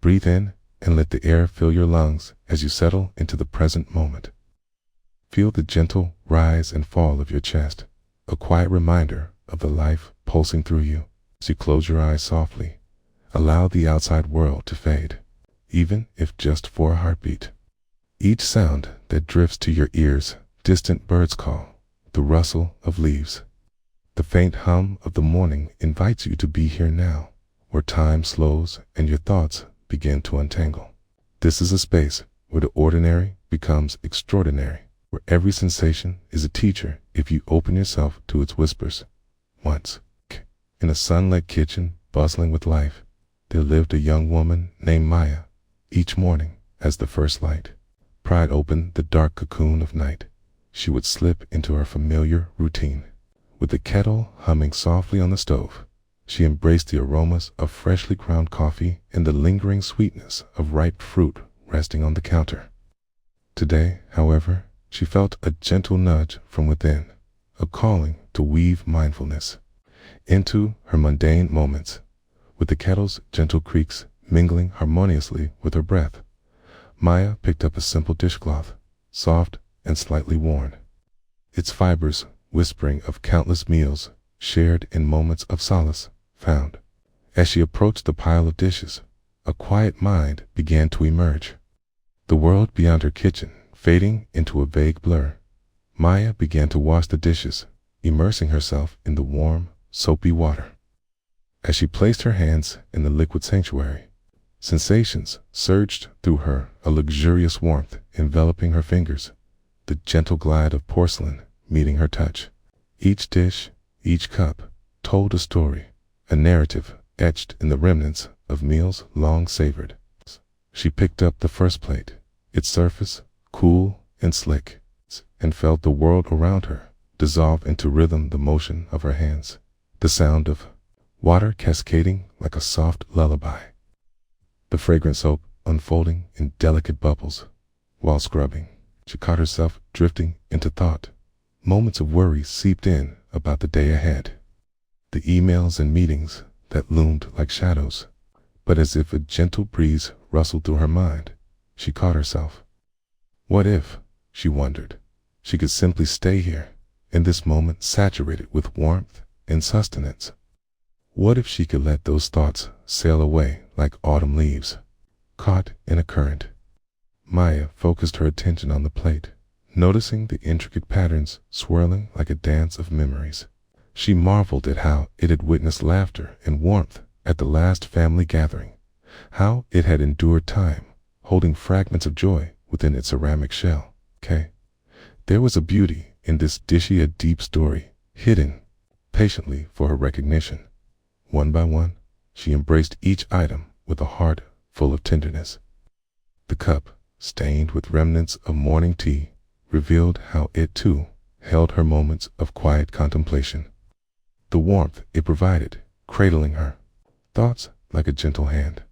Breathe in and let the air fill your lungs as you settle into the present moment. Feel the gentle rise and fall of your chest, a quiet reminder of the life pulsing through you. As you close your eyes softly, allow the outside world to fade, even if just for a heartbeat. Each sound that drifts to your ears, distant birds' call, the rustle of leaves, the faint hum of the morning invites you to be here now, where time slows and your thoughts begin to untangle. This is a space where the ordinary becomes extraordinary, where every sensation is a teacher if you open yourself to its whispers. Once, in a sunlit kitchen bustling with life, there lived a young woman named Maya. Each morning, as the first light pried open the dark cocoon of night, she would slip into her familiar routine. With the kettle humming softly on the stove, she embraced the aromas of freshly ground coffee and the lingering sweetness of ripe fruit resting on the counter. Today, however, she felt a gentle nudge from within, a calling to weave mindfulness into her mundane moments, with the kettle's gentle creaks mingling harmoniously with her breath. Maya picked up a simple dishcloth, soft and slightly worn, its fibers whispering of countless meals shared in moments of solace found. As she approached the pile of dishes, a quiet mind began to emerge. The world beyond her kitchen fading into a vague blur, Maya began to wash the dishes, immersing herself in the warm, soapy water. As she placed her hands in the liquid sanctuary, sensations surged through her, a luxurious warmth enveloping her fingers, the gentle glide of porcelain meeting her touch. Each dish, each cup, told a story, a narrative etched in the remnants of meals long savored. She picked up the first plate, its surface cool and slick, and felt the world around her dissolve into rhythm, the motion of her hands, the sound of water cascading like a soft lullaby, the fragrant soap unfolding in delicate bubbles. While scrubbing, she caught herself drifting into thought. Moments of worry seeped in about the day ahead, the emails and meetings that loomed like shadows. But as if a gentle breeze rustled through her mind, she caught herself. What if, she wondered, she could simply stay here, in this moment saturated with warmth and sustenance? What if she could let those thoughts sail away like autumn leaves, caught in a current? Maya focused her attention on the plate, noticing the intricate patterns swirling like a dance of memories. She marveled at how it had witnessed laughter and warmth at the last family gathering, how it had endured time, holding fragments of joy within its ceramic shell. There was a beauty in this dishy, a deep story, hidden patiently for her recognition. One by one, she embraced each item with a heart full of tenderness. The cup, stained with remnants of morning tea, revealed how it too held her moments of quiet contemplation. The warmth it provided, cradling her thoughts like a gentle hand,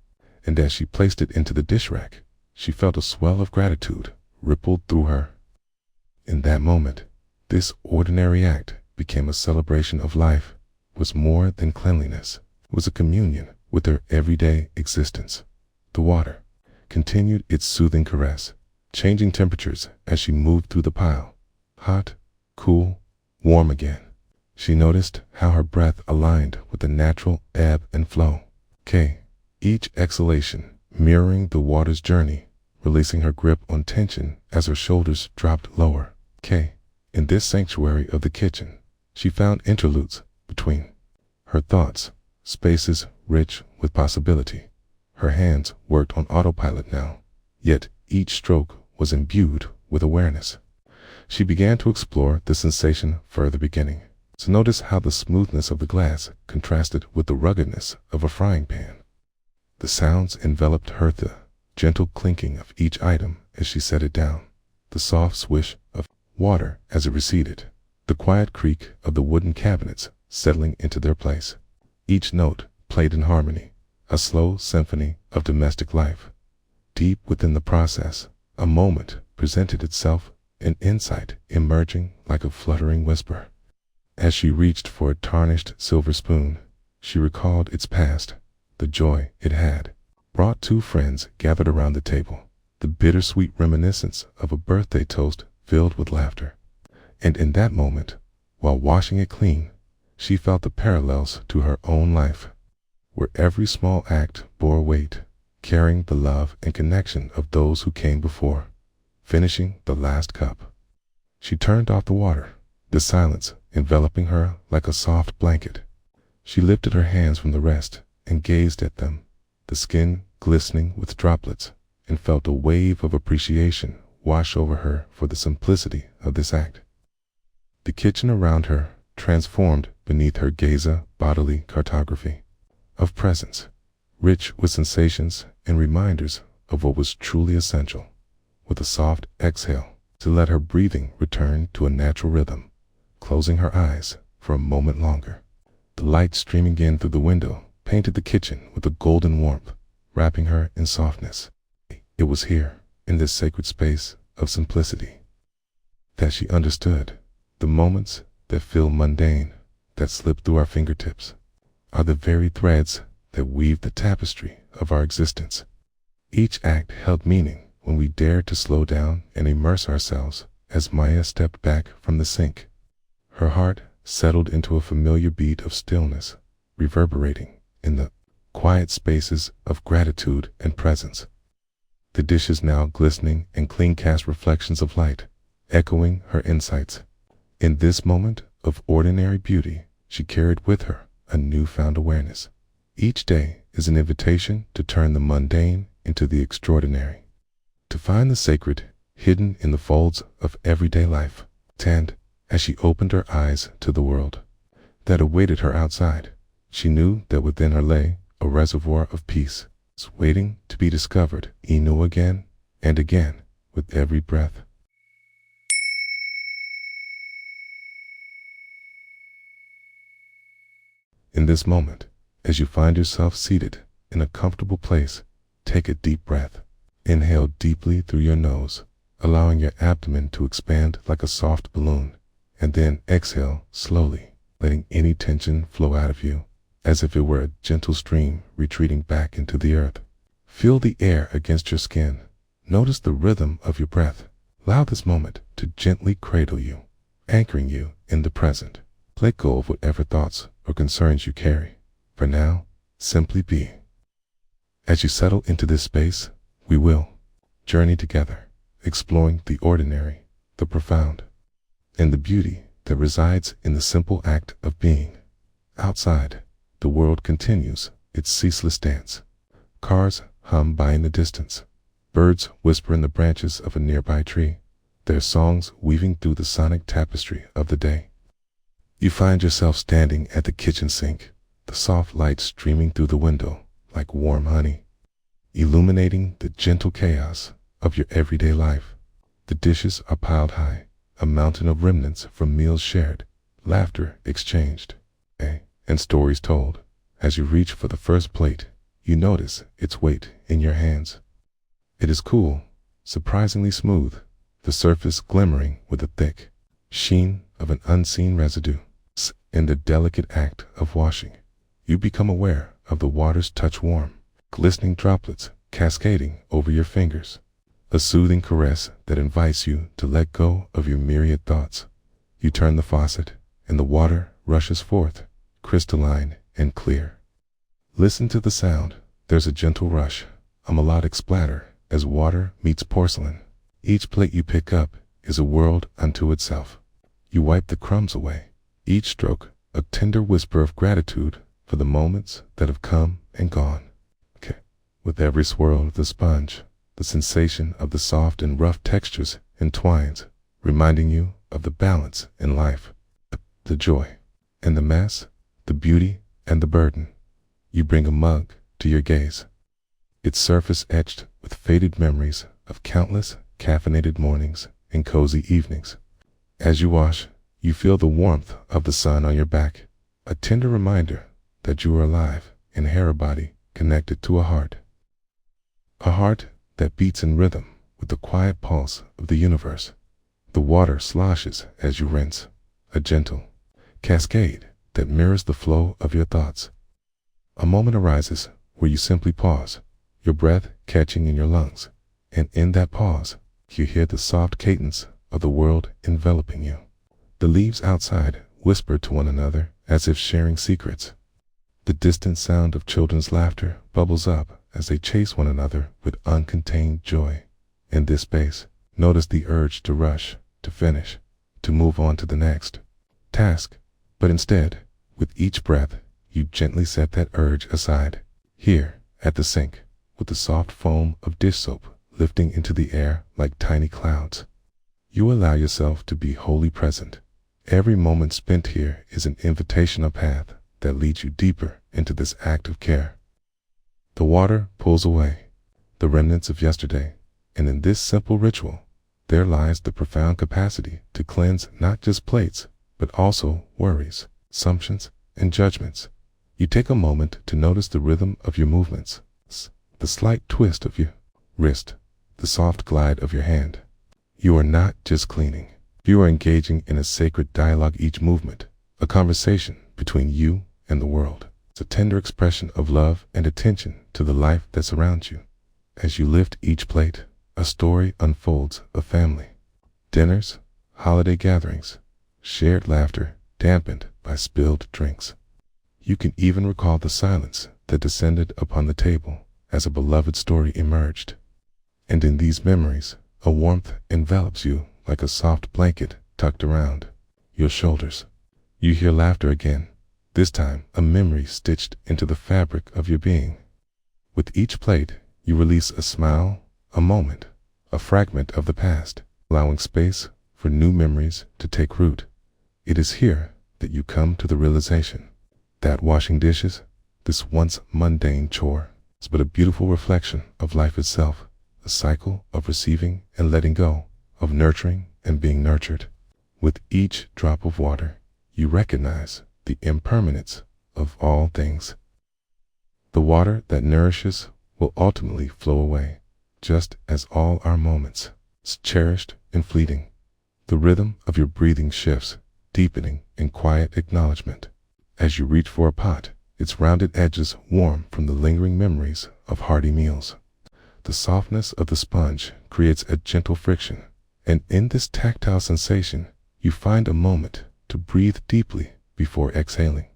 and as she placed it into the dish rack, she felt a swell of gratitude rippled through her. In that moment, this ordinary act became a celebration of life, was more than cleanliness, was a communion with her everyday existence. The water continued its soothing caress, changing temperatures as she moved through the pile, hot, cool, warm again. She noticed how her breath aligned with the natural ebb and flow. Each exhalation mirroring the water's journey, releasing her grip on tension as her shoulders dropped lower. In this sanctuary of the kitchen, she found interludes between her thoughts, spaces rich with possibility. Her hands worked on autopilot now, yet each stroke was imbued with awareness. She began to explore the sensation further, beginning to notice how the smoothness of the glass contrasted with the ruggedness of a frying pan. The sounds enveloped her, the gentle clinking of each item as she set it down, the soft swish of water as it receded, the quiet creak of the wooden cabinets settling into their place. Each note played in harmony, a slow symphony of domestic life. Deep within the process, a moment presented itself, an insight emerging like a fluttering whisper. As she reached for a tarnished silver spoon, she recalled its past, the joy it had brought two friends gathered around the table, the bittersweet reminiscence of a birthday toast filled with laughter. And in that moment, while washing it clean, she felt the parallels to her own life, where every small act bore weight, carrying the love and connection of those who came before. Finishing the last cup, she turned off the water, the silence enveloping her like a soft blanket. She lifted her hands from the rest and gazed at them, the skin glistening with droplets, and felt a wave of appreciation wash over her for the simplicity of this act. The kitchen around her transformed beneath her gaze, a bodily cartography of presence, rich with sensations and reminders of what was truly essential. With a soft exhale, to let her breathing return to a natural rhythm, closing her eyes for a moment longer. The light streaming in through the window painted the kitchen with a golden warmth, wrapping her in softness. It was here, in this sacred space of simplicity, that she understood the moments that feel mundane, that slip through our fingertips, are the very threads that weave the tapestry of our existence. Each act held meaning when we dared to slow down and immerse ourselves. As Maya stepped back from the sink, her heart settled into a familiar beat of stillness, reverberating in the quiet spaces of gratitude and presence. The dishes now glistening and clean cast reflections of light, echoing her insights. In this moment of ordinary beauty, she carried with her a newfound awareness. Each day is an invitation to turn the mundane into the extraordinary, to find the sacred hidden in the folds of everyday life. And as she opened her eyes to the world that awaited her outside, she knew that within her lay a reservoir of peace, waiting to be discovered anew again and again with every breath. In this moment, as you find yourself seated in a comfortable place, take a deep breath. Inhale deeply through your nose, allowing your abdomen to expand like a soft balloon, and then exhale slowly, letting any tension flow out of you, as if it were a gentle stream retreating back into the earth. Feel the air against your skin. Notice the rhythm of your breath. Allow this moment to gently cradle you, anchoring you in the present. Let go of whatever thoughts or concerns you carry. For now, simply be. As you settle into this space, we will journey together, exploring the ordinary, the profound, and the beauty that resides in the simple act of being. Outside, the world continues its ceaseless dance. Cars hum by in the distance. Birds whisper in the branches of a nearby tree, their songs weaving through the sonic tapestry of the day. You find yourself standing at the kitchen sink, the soft light streaming through the window like warm honey, illuminating the gentle chaos of your everyday life. The dishes are piled high, a mountain of remnants from meals shared, laughter exchanged, and stories told. As you reach for the first plate, you notice its weight in your hands. It is cool, surprisingly smooth, the surface glimmering with a thick sheen of an unseen residue. In the delicate act of washing, you become aware of the water's touch, warm, glistening droplets cascading over your fingers, a soothing caress that invites you to let go of your myriad thoughts. You turn the faucet, and the water rushes forth, crystalline and clear. Listen to the sound. There's a gentle rush, a melodic splatter as water meets porcelain. Each plate you pick up is a world unto itself. You wipe the crumbs away, each stroke a tender whisper of gratitude for the moments that have come and gone. With every swirl of the sponge, the sensation of the soft and rough textures entwines, reminding you of the balance in life, the joy and the mess, the beauty and the burden. You bring a mug to your gaze, its surface etched with faded memories of countless caffeinated mornings and cozy evenings. As you wash, you feel the warmth of the sun on your back, a tender reminder that you are alive in hair, a body connected to a heart that beats in rhythm with the quiet pulse of the universe. The water sloshes as you rinse, a gentle cascade that mirrors the flow of your thoughts. A moment arises where you simply pause, your breath catching in your lungs, and in that pause, you hear the soft cadence of the world enveloping you. The leaves outside whisper to one another as if sharing secrets. The distant sound of children's laughter bubbles up as they chase one another with uncontained joy. In this space, notice the urge to rush, to finish, to move on to the next task, but instead, with each breath, you gently set that urge aside. Here, at the sink, with the soft foam of dish soap lifting into the air like tiny clouds, you allow yourself to be wholly present. Every moment spent here is an invitational path that leads you deeper into this act of care. The water pulls away the remnants of yesterday, and in this simple ritual, there lies the profound capacity to cleanse not just plates, but also worries, assumptions, and judgments. You take a moment to notice the rhythm of your movements, the slight twist of your wrist, the soft glide of your hand. You are not just cleaning. You are engaging in a sacred dialogue each movement, a conversation between you and the world. It's a tender expression of love and attention to the life that surrounds you. As you lift each plate, a story unfolds of family, dinners, holiday gatherings, shared laughter dampened by spilled drinks. You can even recall the silence that descended upon the table as a beloved story emerged. And in these memories, a warmth envelops you like a soft blanket tucked around your shoulders. You hear laughter again, this time a memory stitched into the fabric of your being. With each plate, you release a smile, a moment, a fragment of the past, allowing space for new memories to take root. It is here that you come to the realization that washing dishes, this once mundane chore, is but a beautiful reflection of life itself, a cycle of receiving and letting go, of nurturing and being nurtured. With each drop of water, you recognize the impermanence of all things. The water that nourishes will ultimately flow away, just as all our moments is cherished and fleeting. The rhythm of your breathing shifts, deepening in quiet acknowledgement. As you reach for a pot, its rounded edges warm from the lingering memories of hearty meals. The softness of the sponge creates a gentle friction, and in this tactile sensation, you find a moment to breathe deeply before exhaling.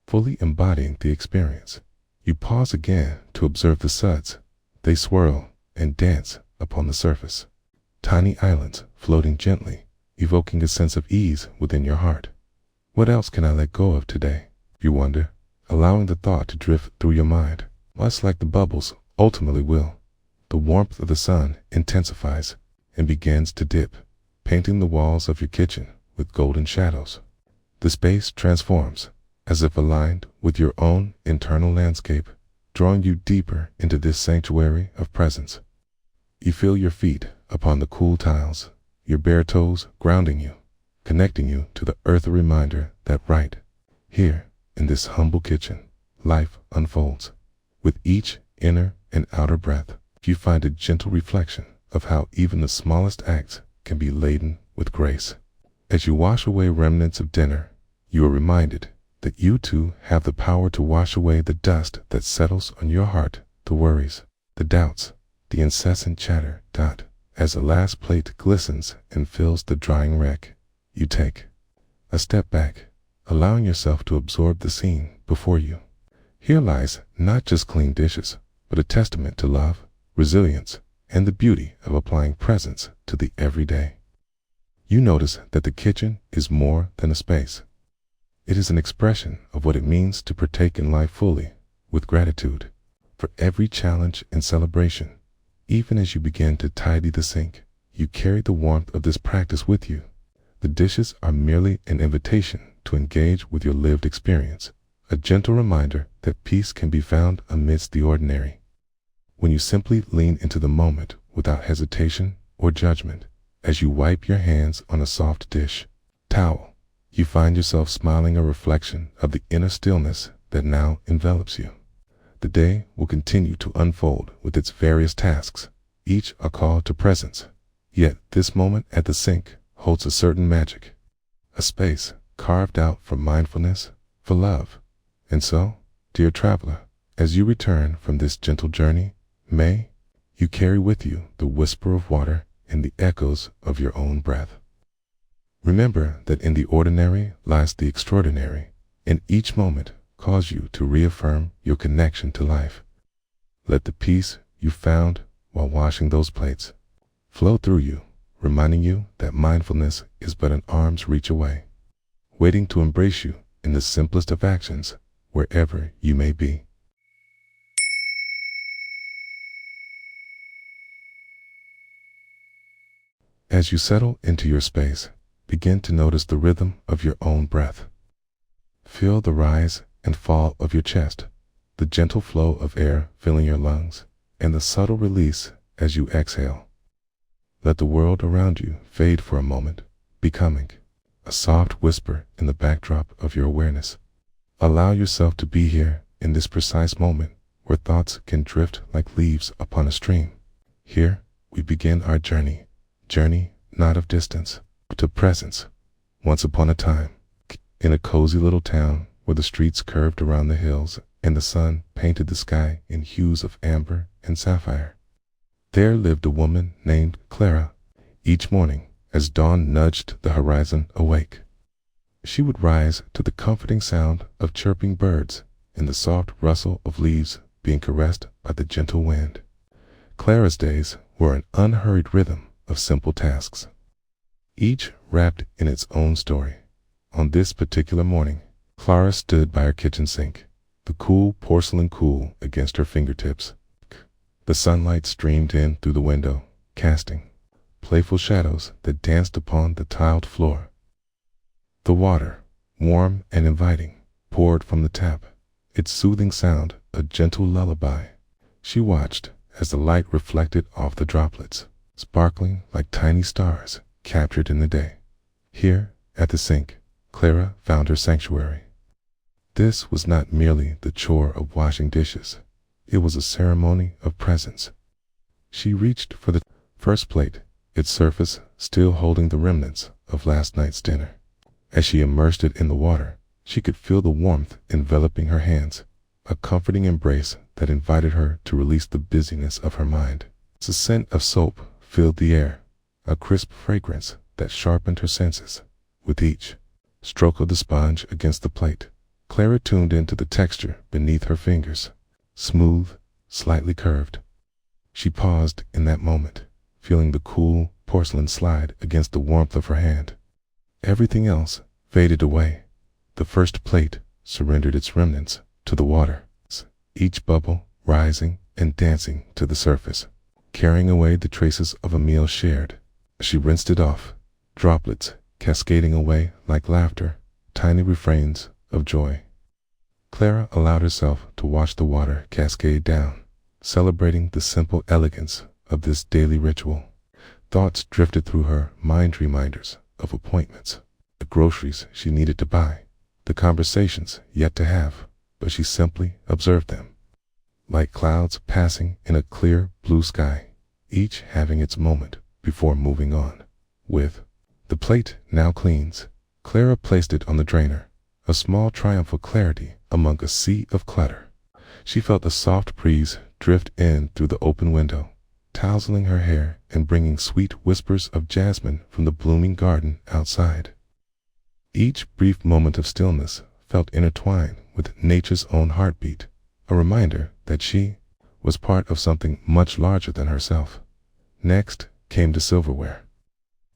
Fully embodying the experience, you pause again to observe the suds. They swirl and dance upon the surface, tiny islands floating gently, evoking a sense of ease within your heart. What else can I let go of today? You wonder, allowing the thought to drift through your mind. Much like the bubbles ultimately will, the warmth of the sun intensifies and begins to dip, painting the walls of your kitchen with golden shadows. The space transforms, as if aligned with your own internal landscape, drawing you deeper into this sanctuary of presence. You feel your feet upon the cool tiles, your bare toes grounding you, connecting you to the earth, a reminder that right here in this humble kitchen, life unfolds. With each inner and outer breath, you find a gentle reflection of how even the smallest acts can be laden with grace. As you wash away remnants of dinner, you are reminded that you too have the power to wash away the dust that settles on your heart, the worries, the doubts, the incessant chatter. As the last plate glistens and fills the drying wreck, you take a step back, allowing yourself to absorb the scene before you. Here lies not just clean dishes, but a testament to love, resilience, and the beauty of applying presence to the everyday. You notice that the kitchen is more than a space. It is an expression of what it means to partake in life fully, with gratitude for every challenge and celebration. Even as you begin to tidy the sink, you carry the warmth of this practice with you. The dishes are merely an invitation to engage with your lived experience, a gentle reminder that peace can be found amidst the ordinary. When you simply lean into the moment without hesitation or judgment, as you wipe your hands on a soft dish towel, you find yourself smiling, a reflection of the inner stillness that now envelops you. The day will continue to unfold with its various tasks, each a call to presence. Yet this moment at the sink holds a certain magic, a space carved out for mindfulness, for love. And so, dear traveler, As you return from this gentle journey, may you carry with you the whisper of water and the echoes of your own breath. Remember that in the ordinary lies the extraordinary, and each moment calls you to reaffirm your connection to life. Let the peace you found while washing those plates flow through you, reminding you that mindfulness is but an arm's reach away, waiting to embrace you in the simplest of actions, wherever you may be. As you settle into your space, begin to notice the rhythm of your own breath. Feel the rise and fall of your chest, the gentle flow of air filling your lungs, and the subtle release as you exhale. Let the world around you fade for a moment, becoming a soft whisper in the backdrop of your awareness. Allow yourself to be here in this precise moment where thoughts can drift like leaves upon a stream. Here we begin our journey not of distance, but to presence. Once upon a time, in a cozy little town where the streets curved around the hills and the sun painted the sky in hues of amber and sapphire, there lived a woman named Clara. Each morning, as dawn nudged the horizon awake, she would rise to the comforting sound of chirping birds and the soft rustle of leaves being caressed by the gentle wind. Clara's days were an unhurried rhythm of simple tasks, each wrapped in its own story. On this particular morning, Clara stood by her kitchen sink, the cool porcelain cool against her fingertips. The sunlight streamed in through the window, casting playful shadows that danced upon the tiled floor. The water, warm and inviting, poured from the tap, its soothing sound a gentle lullaby. She watched as the light reflected off the droplets, sparkling like tiny stars captured in the day. Here, at the sink, Clara found her sanctuary. This was not merely the chore of washing dishes. It was a ceremony of presence. She reached for the first plate, its surface still holding the remnants of last night's dinner. As she immersed it in the water, she could feel the warmth enveloping her hands, a comforting embrace that invited her to release the busyness of her mind. The scent of soap filled the air, a crisp fragrance that sharpened her senses. With each stroke of the sponge against the plate, Clara tuned into the texture beneath her fingers, smooth, slightly curved. She paused in that moment, feeling the cool porcelain slide against the warmth of her hand. Everything else faded away. The first plate surrendered its remnants to the water, each bubble rising and dancing to the surface, carrying away the traces of a meal shared. She rinsed it off, droplets cascading away like laughter, tiny refrains of joy. Clara allowed herself to watch the water cascade down, celebrating the simple elegance of this daily ritual. Thoughts drifted through her mind, reminders of appointments, the groceries she needed to buy, the conversations yet to have, but she simply observed them, like clouds passing in a clear blue sky, each having its moment before moving on. With the plate now cleansed, Clara placed it on the drainer, a small triumph of clarity among a sea of clutter. She felt a soft breeze drift in through the open window, tousling her hair and bringing sweet whispers of jasmine from the blooming garden outside. Each brief moment of stillness felt intertwined with nature's own heartbeat, a reminder that she was part of something much larger than herself. Next came the silverware.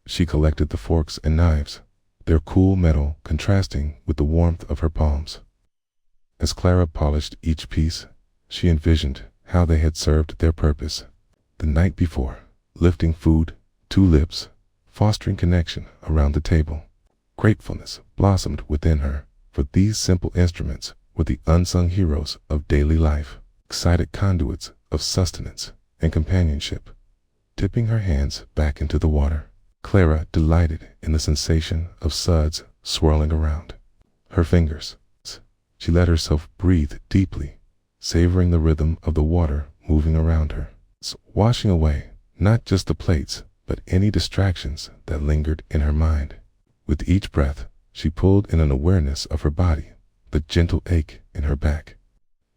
She collected the forks and knives, their cool metal contrasting with the warmth of her palms. As Clara polished each piece, she envisioned how they had served their purpose the night before, lifting food to lips, fostering connection around the table. Gratefulness blossomed within her, for these simple instruments were the unsung heroes of daily life, excited conduits of sustenance and companionship. Dipping her hands back into the water, Clara delighted in the sensation of suds swirling around her fingers. She let herself breathe deeply, savoring the rhythm of the water moving around her, washing away not just the plates, but any distractions that lingered in her mind. With each breath, she pulled in an awareness of her body, the gentle ache in her back,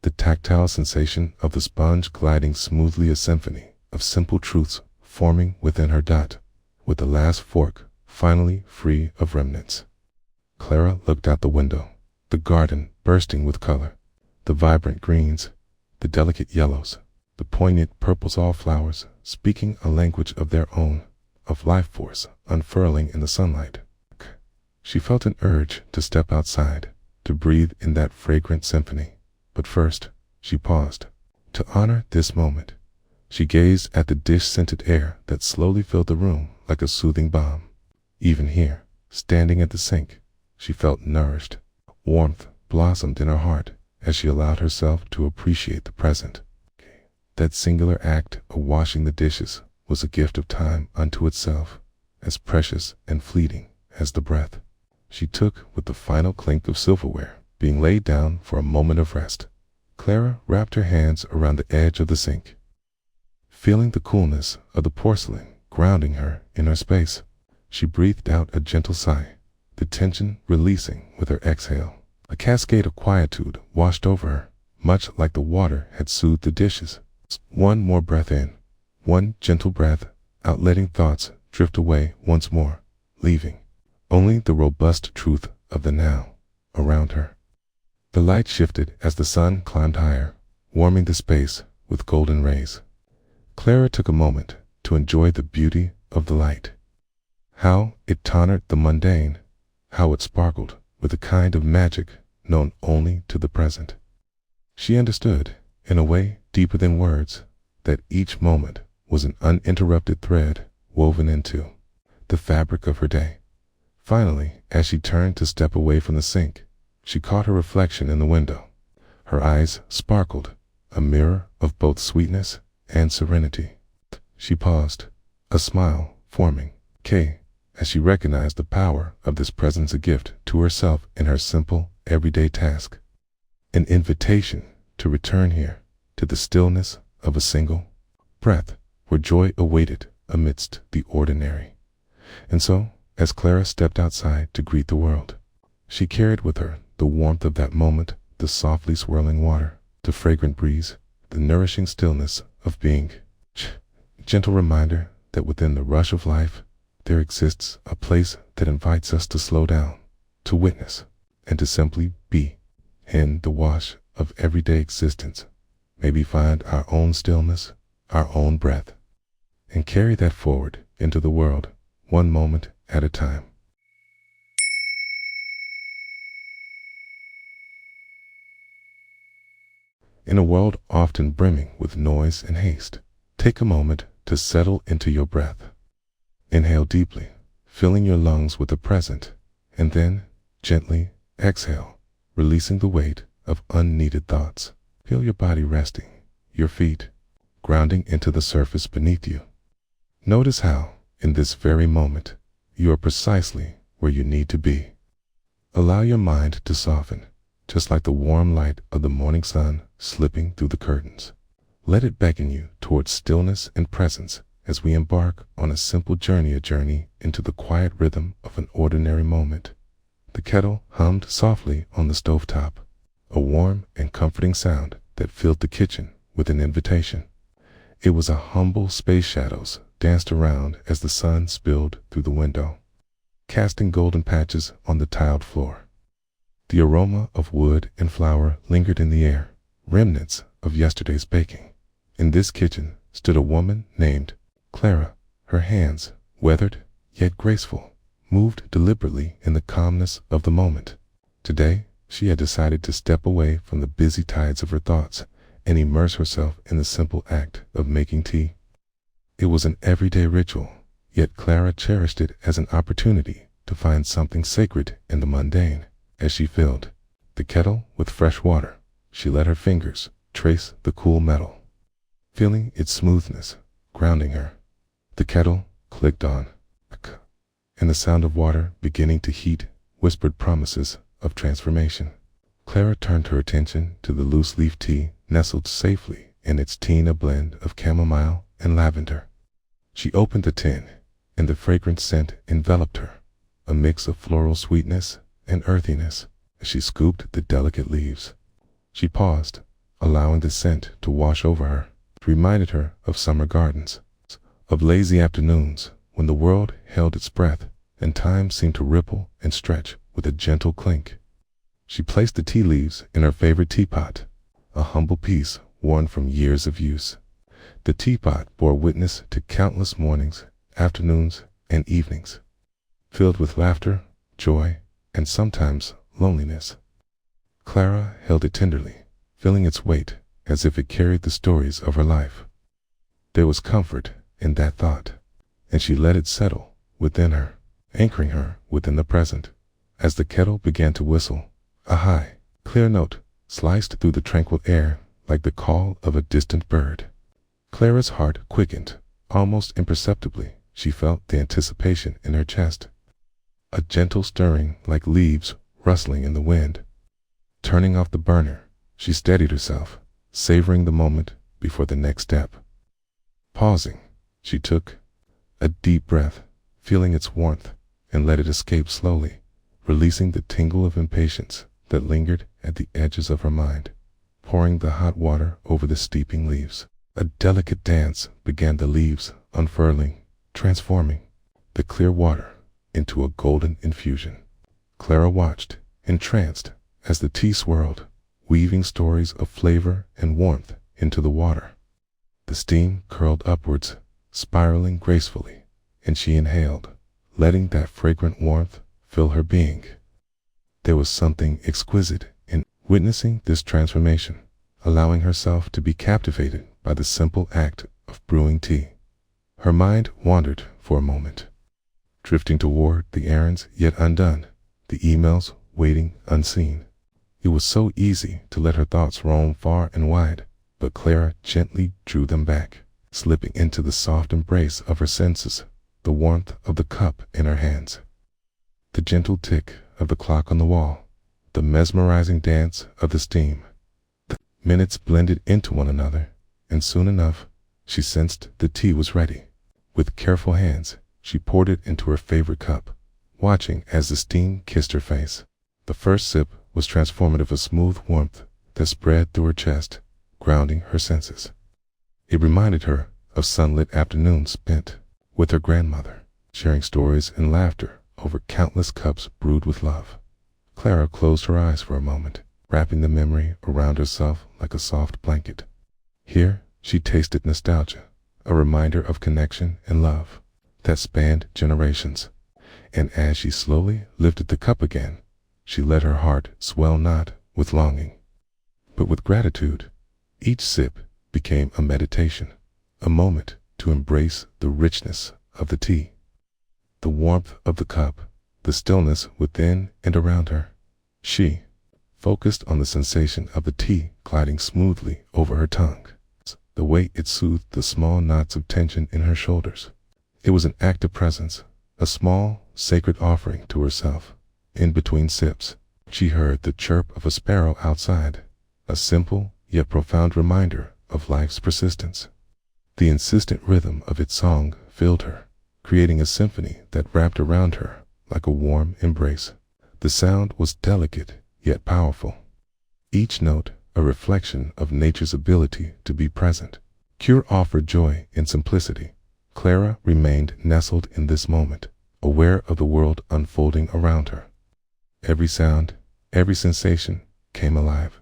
the tactile sensation of the sponge gliding smoothly, a symphony of simple truths forming within her. With the last fork finally free of remnants, Clara looked out the window, the garden bursting with color, the vibrant greens, the delicate yellows, the poignant purples, all flowers speaking a language of their own, of life force unfurling in the sunlight. She felt an urge to step outside, to breathe in that fragrant symphony. But first, she paused. To honor this moment, she gazed at the dish-scented air that slowly filled the room like a soothing balm. Even here, standing at the sink, she felt nourished. Warmth blossomed in her heart as she allowed herself to appreciate the present. That singular act of washing the dishes was a gift of time unto itself, as precious and fleeting as the breath she took with the final clink of silverware being laid down for a moment of rest. Clara wrapped her hands around the edge of the sink, feeling the coolness of the porcelain grounding her in her space. She breathed out a gentle sigh, the tension releasing with her exhale. A cascade of quietude washed over her, much like the water had soothed the dishes. One more breath in, one gentle breath out, letting thoughts drift away once more, leaving only the robust truth of the now around her. The light shifted as the sun climbed higher, warming the space with golden rays. Clara took a moment to enjoy the beauty of the light. How it toned the mundane, how it sparkled with a kind of magic known only to the present. She understood, in a way deeper than words, that each moment was an uninterrupted thread woven into the fabric of her day. Finally, as she turned to step away from the sink, she caught her reflection in the window. Her eyes sparkled, a mirror of both sweetness and serenity. She paused, a smile forming, as she recognized the power of this presence, a gift to herself in her simple, everyday task. An invitation to return here, to the stillness of a single breath, where joy awaited amidst the ordinary. And so, as Clara stepped outside to greet the world, she carried with her the warmth of that moment, the softly swirling water, the fragrant breeze, the nourishing stillness of being. Gentle reminder that within the rush of life, there exists a place that invites us to slow down, to witness, and to simply be. In the wash of everyday existence, maybe find our own stillness, our own breath, and carry that forward into the world, one moment at a time. In a world often brimming with noise and haste, take a moment to settle into your breath. Inhale deeply, filling your lungs with the present, and then gently exhale, releasing the weight of unneeded thoughts. Feel your body resting, your feet grounding into the surface beneath you. Notice how, in this very moment, you are precisely where you need to be. Allow your mind to soften, just like the warm light of the morning sun slipping through the curtains. Let it beckon you towards stillness and presence as we embark on a simple journey, a journey into the quiet rhythm of an ordinary moment. The kettle hummed softly on the stovetop, a warm and comforting sound that filled the kitchen with an invitation. It was a humble space. Shadows danced around as the sun spilled through the window, casting golden patches on the tiled floor. The aroma of wood and flour lingered in the air, remnants of yesterday's baking. In this kitchen stood a woman named Clara. Her hands, weathered yet graceful, moved deliberately in the calmness of the moment. Today, she had decided to step away from the busy tides of her thoughts and immerse herself in the simple act of making tea. It was an everyday ritual, yet Clara cherished it as an opportunity to find something sacred in the mundane. As she filled the kettle with fresh water, she let her fingers trace the cool metal, feeling its smoothness grounding her. The kettle clicked on, and the sound of water beginning to heat whispered promises of transformation. Clara turned her attention to the loose-leaf tea nestled safely in its tin, a blend of chamomile and lavender. She opened the tin, and the fragrant scent enveloped her, a mix of floral sweetness and earthiness. As she scooped the delicate leaves, she paused, allowing the scent to wash over her. It reminded her of summer gardens, of lazy afternoons when the world held its breath and time seemed to ripple and stretch with a gentle clink. She placed the tea leaves in her favorite teapot, a humble piece worn from years of use. The teapot bore witness to countless mornings, afternoons, and evenings, filled with laughter, joy, and sometimes loneliness. Clara held it tenderly, feeling its weight as if it carried the stories of her life. There was comfort in that thought, and she let it settle within her, anchoring her within the present. As the kettle began to whistle, a high, clear note sliced through the tranquil air like the call of a distant bird. Clara's heart quickened. Almost imperceptibly, she felt the anticipation in her chest, a gentle stirring like leaves rustling in the wind. Turning off the burner, she steadied herself, savoring the moment before the next step. Pausing, she took a deep breath, feeling its warmth, and let it escape slowly, releasing the tingle of impatience that lingered at the edges of her mind. Pouring the hot water over the steeping leaves, a delicate dance began, the leaves unfurling, transforming the clear water into a golden infusion. Clara watched, entranced, as the tea swirled, weaving stories of flavor and warmth into the water. The steam curled upwards, spiraling gracefully, and she inhaled, letting that fragrant warmth fill her being. There was something exquisite in witnessing this transformation, allowing herself to be captivated by the simple act of brewing tea. Her mind wandered for a moment, drifting toward the errands yet undone, the emails waiting unseen. It was so easy to let her thoughts roam far and wide, but Clara gently drew them back, slipping into the soft embrace of her senses, the warmth of the cup in her hands, the gentle tick of the clock on the wall, the mesmerizing dance of the steam. The minutes blended into one another, and soon enough, she sensed the tea was ready. With careful hands, she poured it into her favorite cup, watching as the steam kissed her face. The first sip was transformative, a smooth warmth that spread through her chest, grounding her senses. It reminded her of sunlit afternoons spent with her grandmother, sharing stories and laughter over countless cups brewed with love. Clara closed her eyes for a moment, wrapping the memory around herself like a soft blanket. Here, she tasted nostalgia, a reminder of connection and love that spanned generations. And as she slowly lifted the cup again, she let her heart swell not with longing, but with gratitude. Each sip became a meditation, a moment to embrace the richness of the tea, the warmth of the cup, the stillness within and around her. She focused on the sensation of the tea gliding smoothly over her tongue, the way it soothed the small knots of tension in her shoulders. It was an act of presence, a small, sacred offering to herself. In between sips, she heard the chirp of a sparrow outside, a simple yet profound reminder of life's persistence. The insistent rhythm of its song filled her, creating a symphony that wrapped around her like a warm embrace. The sound was delicate yet powerful, each note a reflection of nature's ability to be present. Cure offered joy in simplicity. Clara remained nestled in this moment, aware of the world unfolding around her. Every sound, every sensation came alive.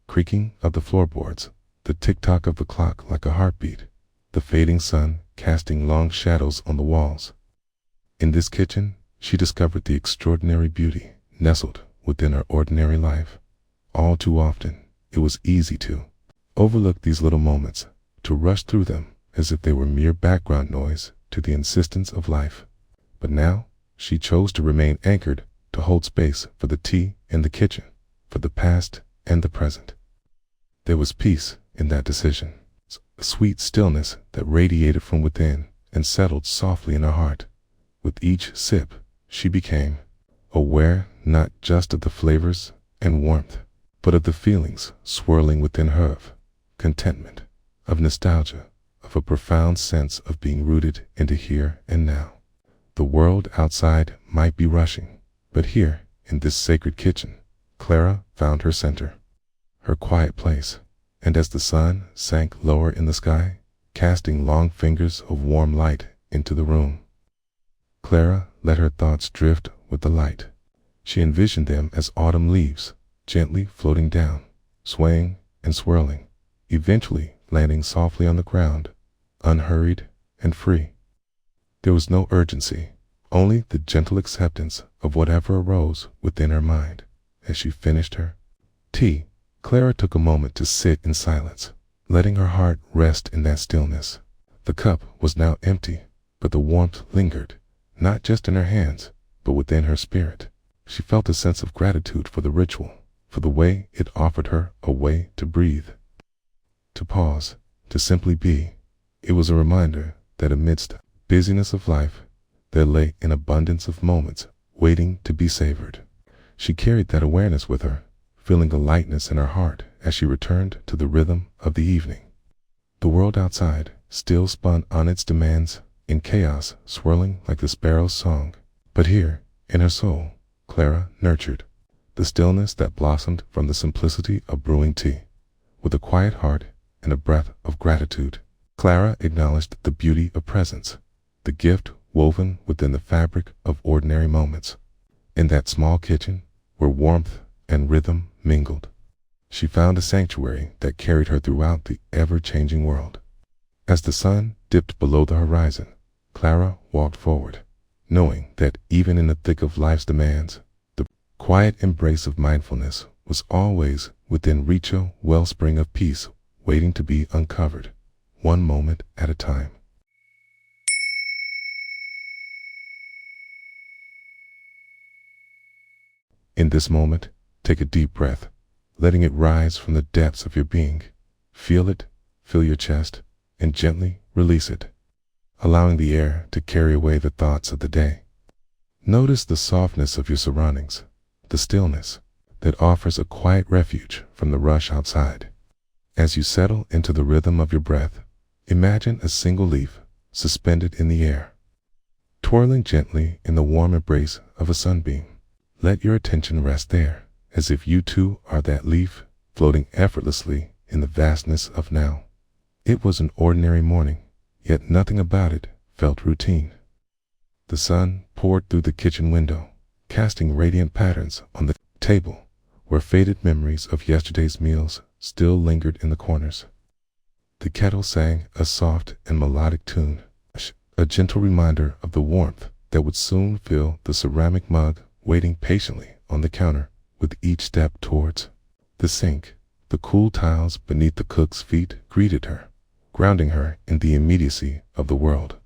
Creaking of the floorboards, the tick-tock of the clock like a heartbeat, the fading sun casting long shadows on the walls. In this kitchen, she discovered the extraordinary beauty nestled within her ordinary life. All too often, it was easy to overlook these little moments, to rush through them as if they were mere background noise to the insistence of life. But now, she chose to remain anchored, to hold space for the tea in the kitchen, for the past and the present. There was peace in that decision, a sweet stillness that radiated from within and settled softly in her heart. With each sip, she became aware not just of the flavors and warmth, but of the feelings swirling within her of contentment, of nostalgia, of a profound sense of being rooted into here and now. The world outside might be rushing, but here, in this sacred kitchen, Clara found her center, her quiet place, And as the sun sank lower in the sky, casting long fingers of warm light into the room, Clara let her thoughts drift with the light. She envisioned them as autumn leaves, gently floating down, swaying and swirling, eventually landing softly on the ground, unhurried and free. There was no urgency, only the gentle acceptance of whatever arose within her mind. As she finished her tea, Clara took a moment to sit in silence, letting her heart rest in that stillness. The cup was now empty, but the warmth lingered, not just in her hands, but within her spirit. She felt a sense of gratitude for the ritual, for the way it offered her a way to breathe, to pause, to simply be. It was a reminder that amidst busyness of life, there lay an abundance of moments waiting to be savored. She carried that awareness with her, feeling a lightness in her heart as she returned to the rhythm of the evening. The world outside still spun on its demands, in chaos swirling like the sparrow's song. But here, in her soul, Clara nurtured the stillness that blossomed from the simplicity of brewing tea. With a quiet heart and a breath of gratitude, Clara acknowledged the beauty of presence, the gift woven within the fabric of ordinary moments. In that small kitchen, where warmth and rhythm mingled, she found a sanctuary that carried her throughout the ever-changing world. As the sun dipped below the horizon, Clara walked forward, knowing that even in the thick of life's demands, the quiet embrace of mindfulness was always within reach, a wellspring of peace waiting to be uncovered, one moment at a time. In this moment, take a deep breath, letting it rise from the depths of your being. Feel it, fill your chest, and gently release it, allowing the air to carry away the thoughts of the day. Notice the softness of your surroundings, the stillness that offers a quiet refuge from the rush outside. As you settle into the rhythm of your breath, imagine a single leaf suspended in the air, twirling gently in the warm embrace of a sunbeam. Let your attention rest there, as if you too are that leaf, floating effortlessly in the vastness of now. It was an ordinary morning, yet nothing about it felt routine. The sun poured through the kitchen window, casting radiant patterns on the table, where faded memories of yesterday's meals still lingered in the corners. The kettle sang a soft and melodic tune, a gentle reminder of the warmth that would soon fill the ceramic mug waiting patiently on the counter with each step towards the sink. The cool tiles beneath the cook's feet greeted her, grounding her in the immediacy of the world.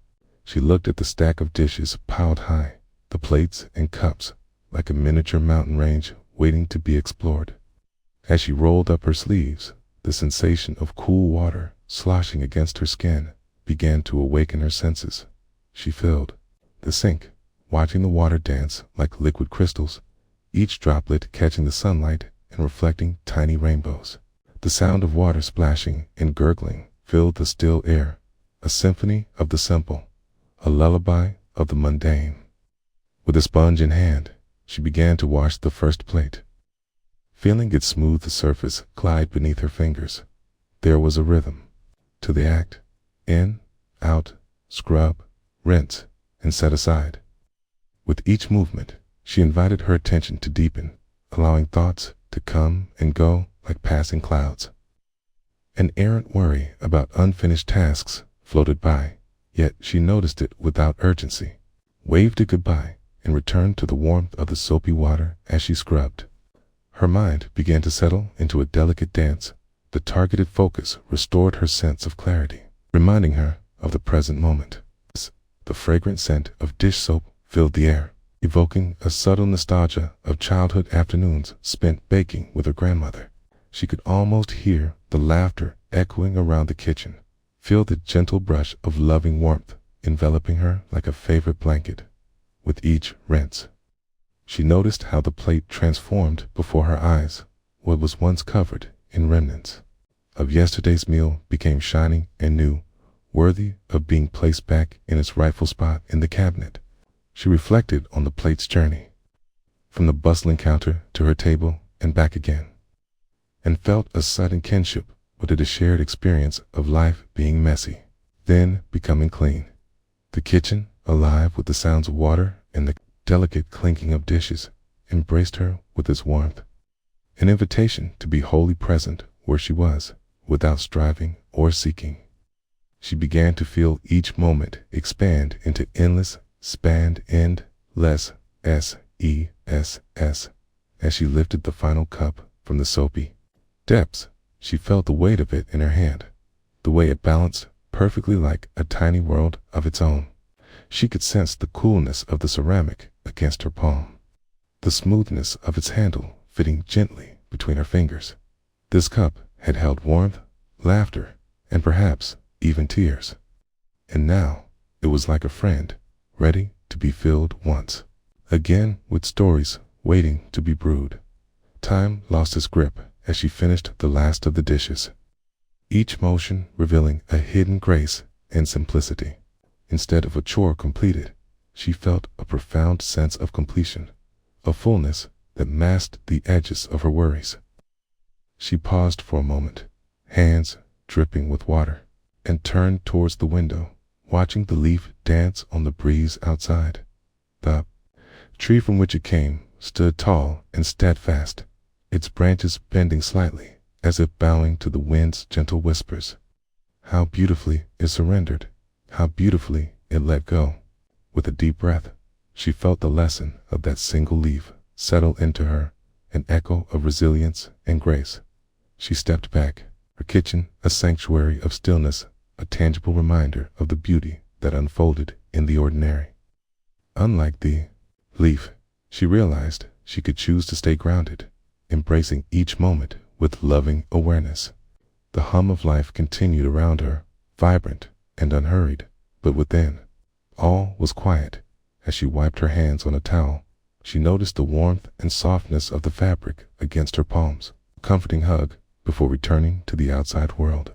She looked at the stack of dishes piled high, the plates and cups like a miniature mountain range waiting to be explored. As she rolled up her sleeves, the sensation of cool water sloshing against her skin began to awaken her senses. She filled the sink, watching the water dance like liquid crystals, each droplet catching the sunlight and reflecting tiny rainbows. The sound of water splashing and gurgling filled the still air, a symphony of the simple, a lullaby of the mundane. With a sponge in hand, she began to wash the first plate. Feeling its smooth surface glide beneath her fingers, there was a rhythm to the act: in, out, scrub, rinse, and set aside. With each movement, she invited her attention to deepen, allowing thoughts to come and go like passing clouds. An errant worry about unfinished tasks floated by, yet she noticed it without urgency, waved it goodbye, and returned to the warmth of the soapy water as she scrubbed. Her mind began to settle into a delicate dance. The targeted focus restored her sense of clarity, reminding her of the present moment. The fragrant scent of dish soap filled the air, evoking a subtle nostalgia of childhood afternoons spent baking with her grandmother. She could almost hear the laughter echoing around the kitchen, feel the gentle brush of loving warmth enveloping her like a favorite blanket. With each rinse, she noticed how the plate transformed before her eyes. What was once covered in remnants of yesterday's meal became shining and new, worthy of being placed back in its rightful spot in the cabinet. She reflected on the plate's journey, from the bustling counter to her table and back again, and felt a sudden kinship but it a shared experience of life being messy, then becoming clean. The kitchen, alive with the sounds of water and the delicate clinking of dishes, embraced her with its warmth, an invitation to be wholly present where she was, without striving or seeking. She began to feel each moment expand into endless, spanned, endless, S-E-S-S. As she lifted the final cup from the soapy depths, she felt the weight of it in her hand, the way it balanced perfectly like a tiny world of its own. She could sense the coolness of the ceramic against her palm, the smoothness of its handle fitting gently between her fingers. This cup had held warmth, laughter, and perhaps even tears. And now it was like a friend, ready to be filled once again with stories waiting to be brewed. Time lost its grip as she finished the last of the dishes, each motion revealing a hidden grace and simplicity. Instead of a chore completed, she felt a profound sense of completion, a fullness that masked the edges of her worries. She paused for a moment, hands dripping with water, and turned towards the window, watching the leaf dance on the breeze outside. The tree from which it came stood tall and steadfast, its branches bending slightly, as if bowing to the wind's gentle whispers. How beautifully it surrendered, how beautifully it let go. With a deep breath, she felt the lesson of that single leaf settle into her, an echo of resilience and grace. She stepped back, her kitchen a sanctuary of stillness, a tangible reminder of the beauty that unfolded in the ordinary. Unlike the leaf, she realized she could choose to stay grounded, embracing each moment with loving awareness. The hum of life continued around her, vibrant and unhurried, but within, all was quiet. As she wiped her hands on a towel, she noticed the warmth and softness of the fabric against her palms, a comforting hug before returning to the outside world.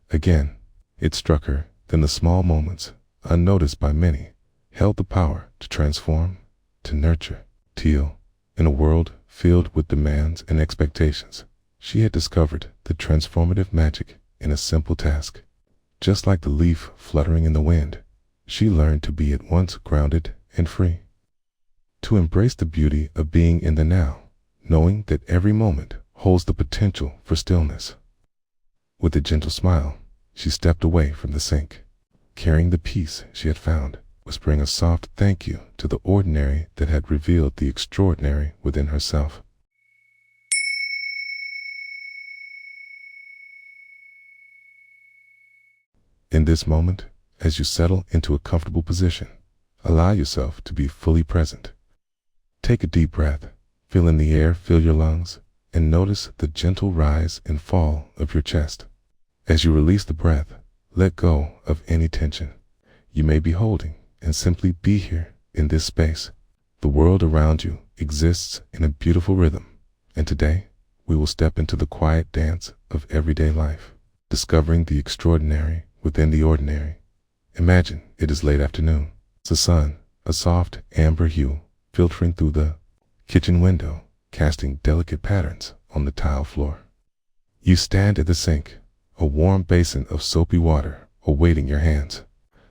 Again, it struck her that the small moments, unnoticed by many, held the power to transform, to nurture, to heal. In a world filled with demands and expectations, she had discovered the transformative magic in a simple task. Just like the leaf fluttering in the wind, she learned to be at once grounded and free, to embrace the beauty of being in the now, knowing that every moment holds the potential for stillness. With a gentle smile, she stepped away from the sink, carrying the peace she had found, whispering a soft thank you to the ordinary that had revealed the extraordinary within herself. In this moment, as you settle into a comfortable position, allow yourself to be fully present. Take a deep breath, feel in the air fill your lungs, and notice the gentle rise and fall of your chest. As you release the breath, let go of any tension you may be holding and simply be here in this space. The world around you exists in a beautiful rhythm, and today we will step into the quiet dance of everyday life, discovering the extraordinary within the ordinary. Imagine it is late afternoon. The sun, a soft amber hue, filtering through the kitchen window, casting delicate patterns on the tile floor. You stand at the sink, a warm basin of soapy water awaiting your hands.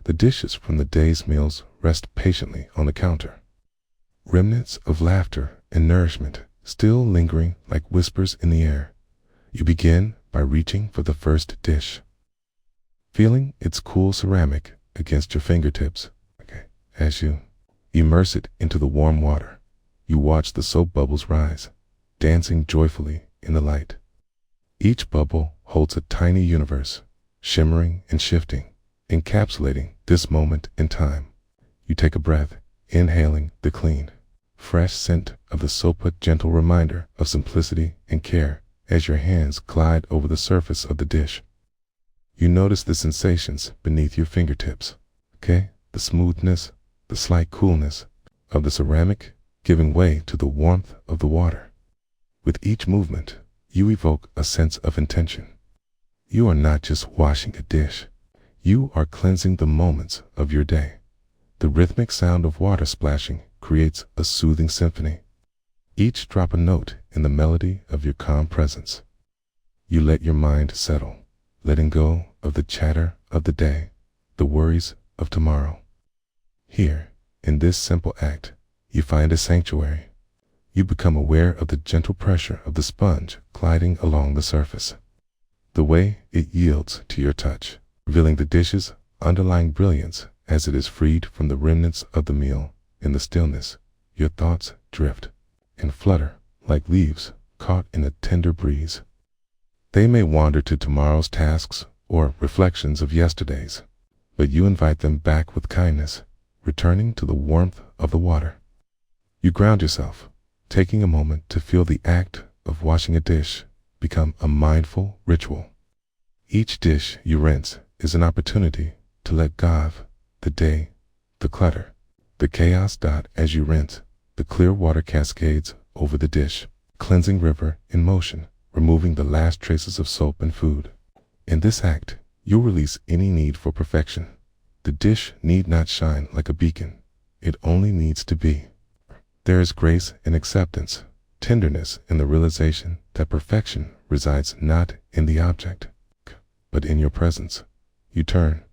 The dishes from the day's meals rest patiently on the counter, remnants of laughter and nourishment still lingering like whispers in the air. You begin by reaching for the first dish, feeling its cool ceramic against your fingertips. As you immerse it into the warm water, you watch the soap bubbles rise, dancing joyfully in the light. Each bubble holds a tiny universe, shimmering and shifting, encapsulating this moment in time. You take a breath, inhaling the clean, fresh scent of the soap, a gentle reminder of simplicity and care as your hands glide over the surface of the dish. You notice the sensations beneath your fingertips, the smoothness, the slight coolness of the ceramic giving way to the warmth of the water. With each movement, you evoke a sense of intention. You are not just washing a dish, you are cleansing the moments of your day. The rhythmic sound of water splashing creates a soothing symphony, each drop a note in the melody of your calm presence. You let your mind settle, letting go of the chatter of the day, the worries of tomorrow. Here, in this simple act, you find a sanctuary. You become aware of the gentle pressure of the sponge gliding along the surface, the way it yields to your touch, revealing the dish's underlying brilliance as it is freed from the remnants of the meal. In the stillness, your thoughts drift and flutter like leaves caught in a tender breeze. They may wander to tomorrow's tasks or reflections of yesterday's, but you invite them back with kindness, returning to the warmth of the water. You ground yourself, taking a moment to feel the act of washing a dish become a mindful ritual. Each dish you rinse is an opportunity to let go of the day, the clutter, the chaos. As you rinse, the clear water cascades over the dish, cleansing river in motion, removing the last traces of soap and food. In this act, you'll release any need for perfection. The dish need not shine like a beacon. It only needs to be. There is grace in acceptance, tenderness in the realization that perfection resides not in the object, but in your presence. You turn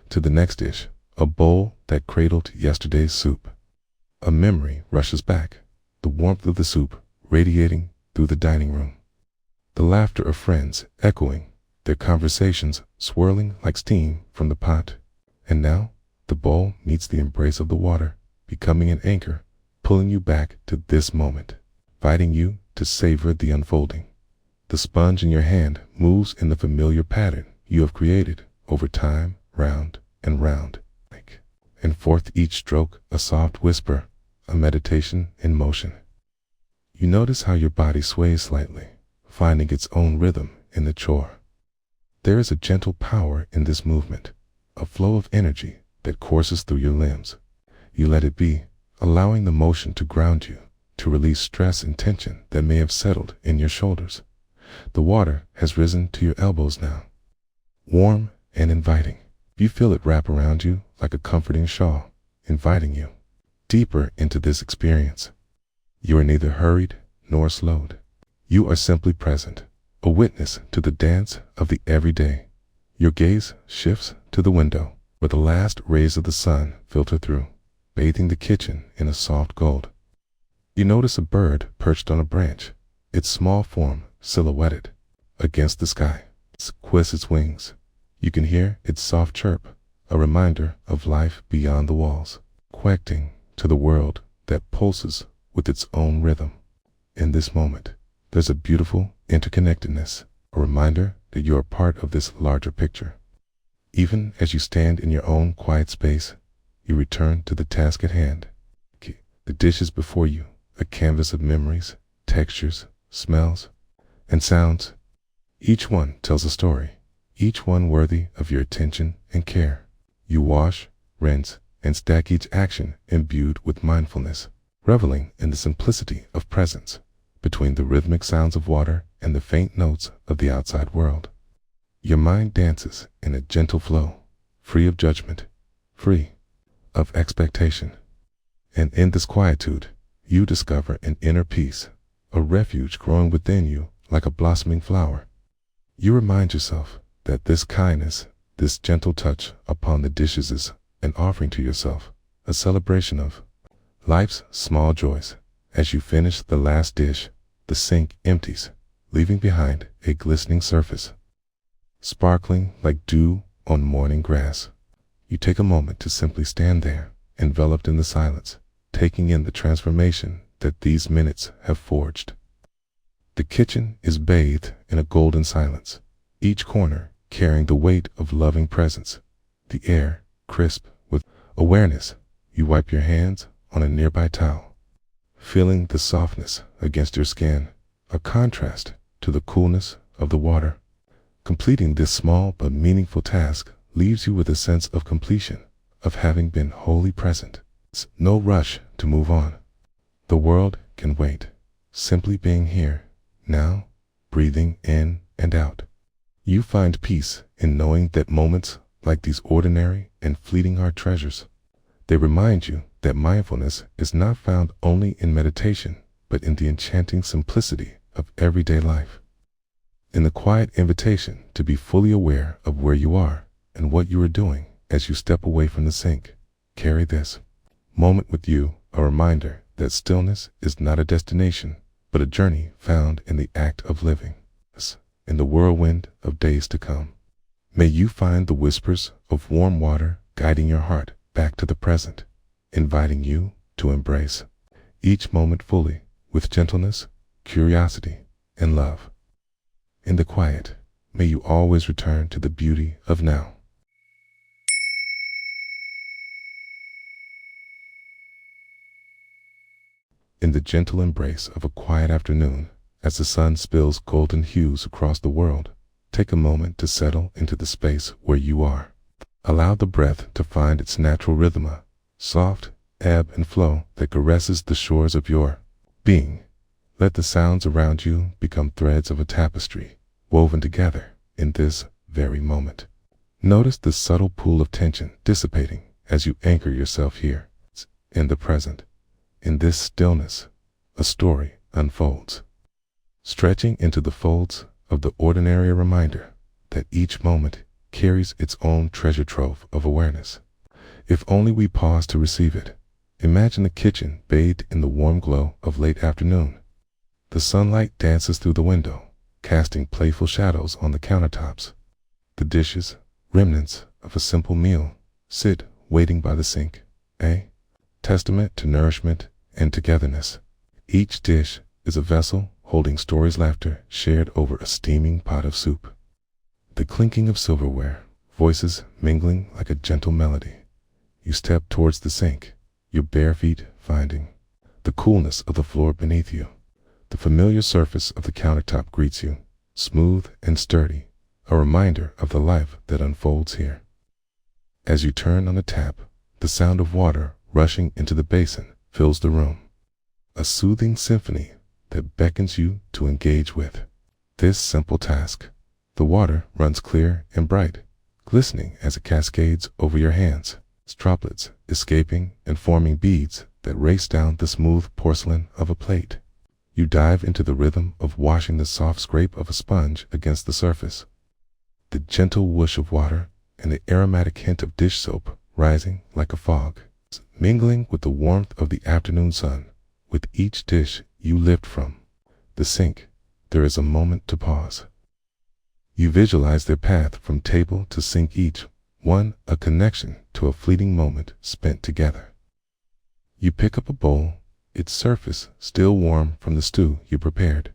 to the next dish, a bowl that cradled yesterday's soup. A memory rushes back, the warmth of the soup radiating through the dining room, the laughter of friends echoing, their conversations swirling like steam from the pot. And now, the bowl meets the embrace of the water, becoming an anchor, pulling you back to this moment, inviting you to savor the unfolding. The sponge in your hand moves in the familiar pattern you have created over time, round and round, and forth each stroke a soft whisper, a meditation in motion. You notice how your body sways slightly, finding its own rhythm in the chore. There is a gentle power in this movement, a flow of energy that courses through your limbs. You let it be, allowing the motion to ground you, to release stress and tension that may have settled in your shoulders. The water has risen to your elbows now, warm and inviting. You feel it wrap around you like a comforting shawl, inviting you deeper into this experience. You are neither hurried nor slowed. You are simply present, a witness to the dance of the everyday. Your gaze shifts to the window, where the last rays of the sun filter through, bathing the kitchen in a soft gold. You notice a bird perched on a branch, its small form silhouetted against the sky. It twists its wings. You can hear its soft chirp, a reminder of life beyond the walls, connecting to the world that pulses with its own rhythm. In this moment, there's a beautiful interconnectedness, a reminder that you are part of this larger picture. Even as you stand in your own quiet space, you return to the task at hand. The dish is before you, a canvas of memories, textures, smells, and sounds. Each one tells a story, each one worthy of your attention and care. You wash, rinse, and stack each action imbued with mindfulness, reveling in the simplicity of presence between the rhythmic sounds of water and the faint notes of the outside world. Your mind dances in a gentle flow, free of judgment, free of expectation. And in this quietude, you discover an inner peace, a refuge growing within you like a blossoming flower. You remind yourself that this kindness, this gentle touch upon the dishes is an offering to yourself, a celebration of life's small joys. As you finish the last dish, the sink empties, leaving behind a glistening surface, sparkling like dew on morning grass. You take a moment to simply stand there, enveloped in the silence, taking in the transformation that these minutes have forged. The kitchen is bathed in a golden silence, each corner carrying the weight of loving presence, the air crisp with awareness. You wipe your hands on a nearby towel, feeling the softness against your skin, a contrast to the coolness of the water. Completing this small but meaningful task leaves you with a sense of completion, of having been wholly present. It's no rush to move on. The world can wait, simply being here, now, breathing in and out. You find peace in knowing that moments like these ordinary and fleeting are treasures. They remind you that mindfulness is not found only in meditation, but in the enchanting simplicity of everyday life. in the quiet invitation to be fully aware of where you are and what you are doing as you step away from the sink. Carry this moment with you, a reminder that stillness is not a destination, but a journey found in the act of living. In the whirlwind of days to come, may you find the whispers of warm water guiding your heart back to the present, inviting you to embrace each moment fully with gentleness, curiosity, and love. In the quiet, may you always return to the beauty of now. In the gentle embrace of a quiet afternoon, as the sun spills golden hues across the world, take a moment to settle into the space where you are. Allow the breath to find its natural rhythm, a soft ebb and flow that caresses the shores of your being. Let the sounds around you become threads of a tapestry, woven together in this very moment. Notice the subtle pool of tension dissipating as you anchor yourself here, in the present. In this stillness, a story unfolds, stretching into the folds of the ordinary, a reminder that each moment carries its own treasure trove of awareness, if only we pause to receive it. Imagine the kitchen bathed in the warm glow of late afternoon. The sunlight dances through the window, casting playful shadows on the countertops. The dishes, remnants of a simple meal, sit waiting by the sink, a testament to nourishment and togetherness. Each dish is a vessel holding stories, laughter shared over a steaming pot of soup. The clinking of silverware, voices mingling like a gentle melody. You step towards the sink, your bare feet finding the coolness of the floor beneath you. The familiar surface of the countertop greets you, smooth and sturdy, a reminder of the life that unfolds here. As you turn on the tap, the sound of water rushing into the basin fills the room, a soothing symphony that beckons you to engage with this simple task. The water runs clear and bright, glistening as it cascades over your hands, its droplets escaping and forming beads that race down the smooth porcelain of a plate. You dive into the rhythm of washing, the soft scrape of a sponge against the surface, the gentle whoosh of water, and the aromatic hint of dish soap rising like a fog, mingling with the warmth of the afternoon sun. With each dish you lift from the sink, there is a moment to pause. You visualize their path from table to sink, each one a connection to a fleeting moment spent together. You pick up a bowl, its surface still warm from the stew you prepared.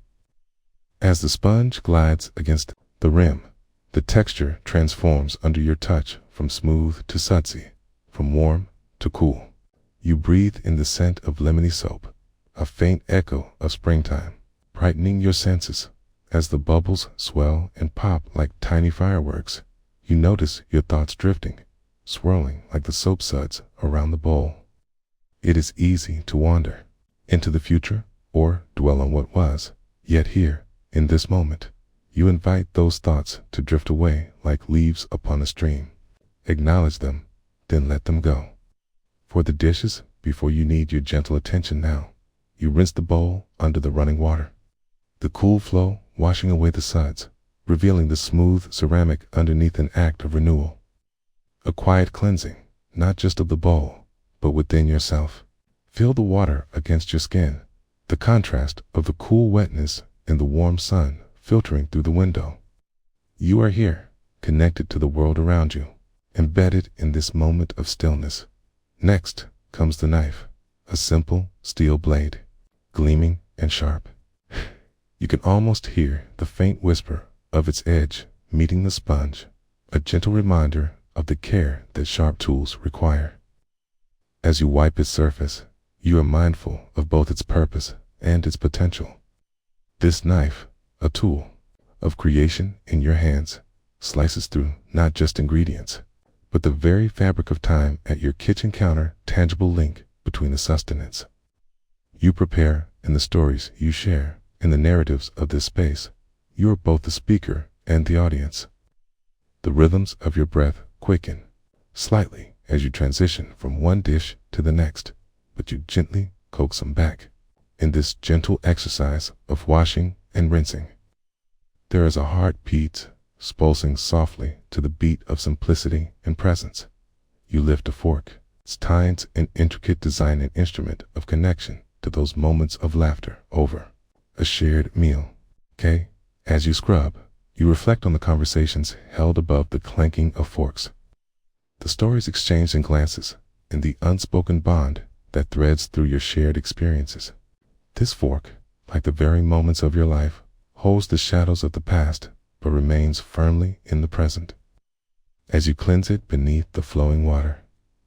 As the sponge glides against the rim, the texture transforms under your touch, from smooth to sudsy, from warm to cool. You breathe in the scent of lemony soap, a faint echo of springtime, brightening your senses. As the bubbles swell and pop like tiny fireworks, you notice your thoughts drifting, swirling like the soap suds around the bowl. It is easy to wander into the future or dwell on what was, yet here, in this moment, you invite those thoughts to drift away like leaves upon a stream. Acknowledge them, then let them go. For the dishes before you need your gentle attention now. You rinse the bowl under the running water, the cool flow washing away the suds, revealing the smooth ceramic underneath, an act of renewal. A quiet cleansing, not just of the bowl, but within yourself. Feel the water against your skin, the contrast of the cool wetness and the warm sun filtering through the window. You are here, connected to the world around you, embedded in this moment of stillness. Next comes the knife, a simple steel blade, gleaming and sharp. You can almost hear the faint whisper of its edge meeting the sponge, a gentle reminder of the care that sharp tools require. As you wipe its surface, you are mindful of both its purpose and its potential. This knife, a tool of creation in your hands, slices through not just ingredients, but the very fabric of time at your kitchen counter, tangible link between the sustenance you prepare and the stories you share. In the narratives of this space, you are both the speaker and the audience. The rhythms of your breath quicken slightly as you transition from one dish to the next, but you gently coax them back in this gentle exercise of washing and rinsing. There is a heart beat, pulsing softly to the beat of simplicity and presence. You lift a fork, its tines an intricate design and instrument of connection to those moments of laughter over a shared meal. Okay? As you scrub, you reflect on the conversations held above the clanking of forks, the stories exchanged in glances, and the unspoken bond that threads through your shared experiences. This fork, like the very moments of your life, holds the shadows of the past but remains firmly in the present. As you cleanse it beneath the flowing water,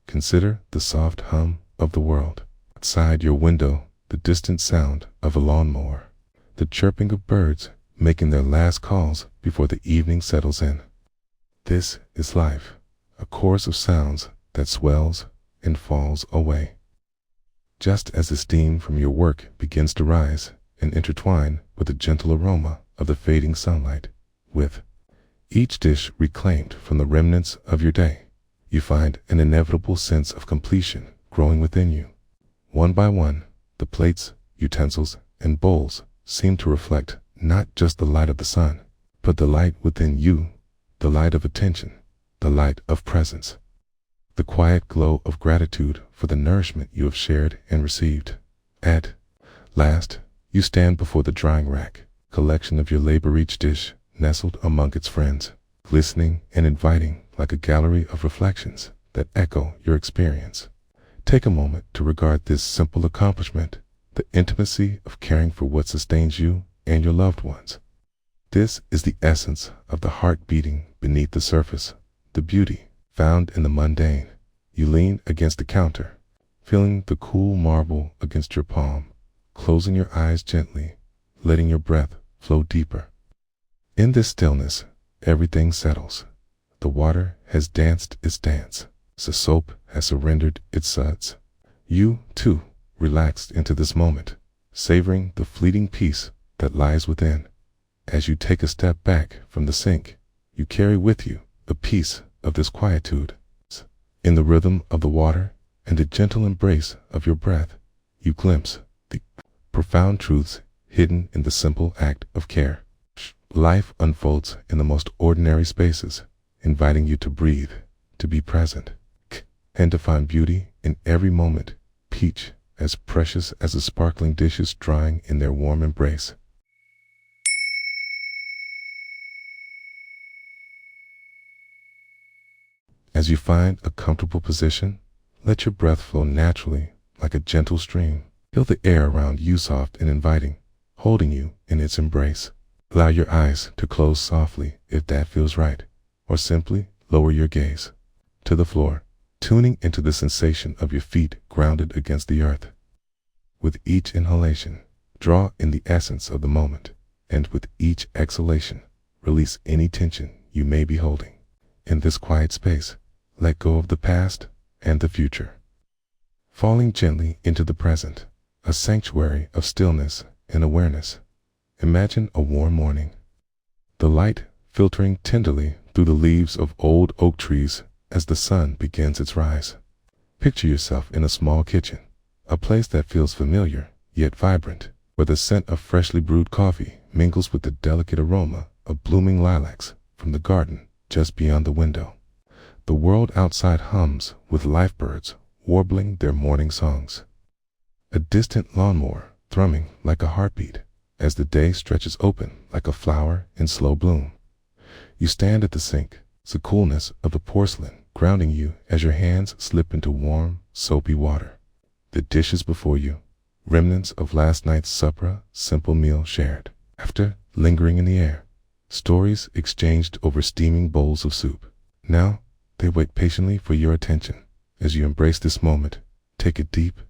consider the soft hum of the world. Outside your window, the distant sound of a lawnmower, the chirping of birds making their last calls before the evening settles in. This is life, a chorus of sounds that swells and falls away. Just as the steam from your work begins to rise and intertwine with the gentle aroma of the fading sunlight, with each dish reclaimed from the remnants of your day, you find an inevitable sense of completion growing within you. One by one, the plates, utensils, and bowls seem to reflect not just the light of the sun, but the light within you, the light of attention, the light of presence, the quiet glow of gratitude for the nourishment you have shared and received. At last, you stand before the drying rack, collection of your labor, each dish nestled among its friends, glistening and inviting like a gallery of reflections that echo your experience. Take a moment to regard this simple accomplishment, the intimacy of caring for what sustains you and your loved ones. This is the essence of the heart beating beneath the surface, the beauty found in the mundane. You lean against the counter, feeling the cool marble against your palm, closing your eyes gently, letting your breath flow deeper. In this stillness, everything settles. The water has danced its dance. The soap has surrendered its suds. You, too, relaxed into this moment, savoring the fleeting peace that lies within. As you take a step back from the sink, you carry with you a piece of this quietude. In the rhythm of the water and the gentle embrace of your breath, you glimpse the profound truths hidden in the simple act of care. Life unfolds in the most ordinary spaces, inviting you to breathe, to be present, and to find beauty in every moment, each as precious as the sparkling dishes drying in their warm embrace. As you find a comfortable position, let your breath flow naturally like a gentle stream. Feel the air around you soft and inviting, holding you in its embrace. Allow your eyes to close softly if that feels right, or simply lower your gaze to the floor, tuning into the sensation of your feet grounded against the earth. With each inhalation, draw in the essence of the moment, and with each exhalation, release any tension you may be holding. In this quiet space, let go of the past and the future, falling gently into the present, a sanctuary of stillness and awareness. Imagine a warm morning, the light filtering tenderly through the leaves of old oak trees as the sun begins its rise. Picture yourself in a small kitchen, a place that feels familiar yet vibrant, where the scent of freshly brewed coffee mingles with the delicate aroma of blooming lilacs from the garden just beyond the window. The world outside hums with life birds warbling their morning songs. A distant lawnmower thrumming like a heartbeat as the day stretches open like a flower in slow bloom. You stand at the sink, the coolness of the porcelain grounding you as your hands slip into warm, soapy water. The dishes before you, remnants of last night's supper, simple meal shared. After lingering in the air, stories exchanged over steaming bowls of soup. Now, they wait patiently for your attention. As you embrace this moment, take a deep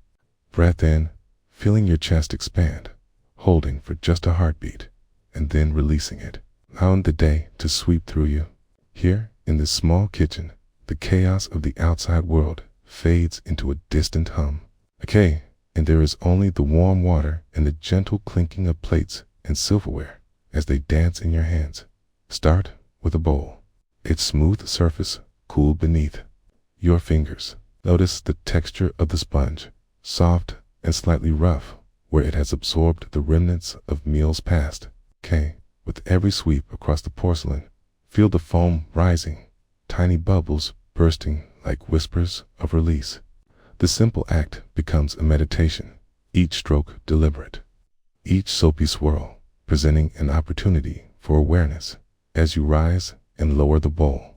breath in, feeling your chest expand, holding for just a heartbeat, and then releasing it, allowing the day to sweep through you. Here, in this small kitchen, the chaos of the outside world fades into a distant hum. Okay, and there is only the warm water and the gentle clinking of plates and silverware as they dance in your hands. Start with a bowl, its smooth surface cool beneath your fingers. Notice the texture of the sponge, soft and slightly rough, where it has absorbed the remnants of meals past. Okay, With every sweep across the porcelain, feel the foam rising, tiny bubbles bursting like whispers of release. The simple act becomes a meditation, each stroke deliberate, each soapy swirl presenting an opportunity for awareness. As you rise and lower the bowl,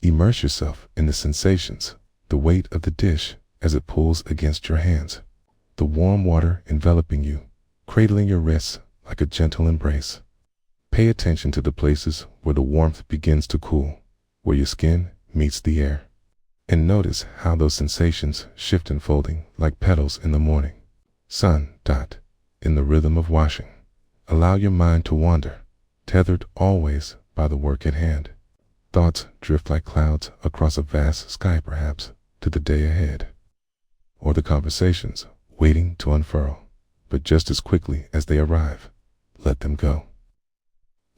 immerse yourself in the sensations, the weight of the dish as it pulls against your hands, the warm water enveloping you, cradling your wrists like a gentle embrace. Pay attention to the places where the warmth begins to cool, where your skin meets the air. And notice how those sensations shift unfolding like petals in the morning. Sun. In the rhythm of washing. Allow your mind to wander, tethered always by the work at hand. Thoughts drift like clouds across a vast sky, perhaps, to the day ahead. Or the conversations waiting to unfurl, but just as quickly as they arrive, let them go.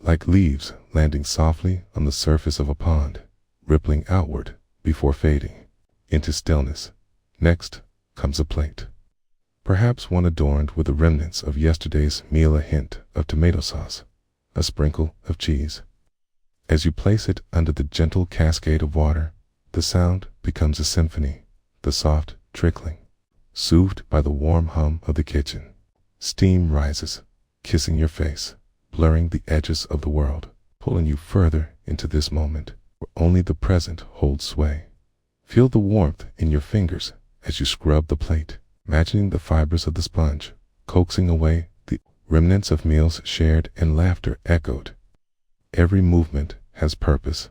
Like leaves landing softly on the surface of a pond, rippling outward before fading into stillness. Next comes a plate. Perhaps one adorned with the remnants of yesterday's meal, a hint of tomato sauce, a sprinkle of cheese. As you place it under the gentle cascade of water, the sound becomes a symphony, the soft trickling, soothed by the warm hum of the kitchen. Steam rises, kissing your face, blurring the edges of the world, pulling you further into this moment where only the present holds sway. Feel the warmth in your fingers as you scrub the plate, imagining the fibers of the sponge, coaxing away the remnants of meals shared and laughter echoed. Every movement has purpose.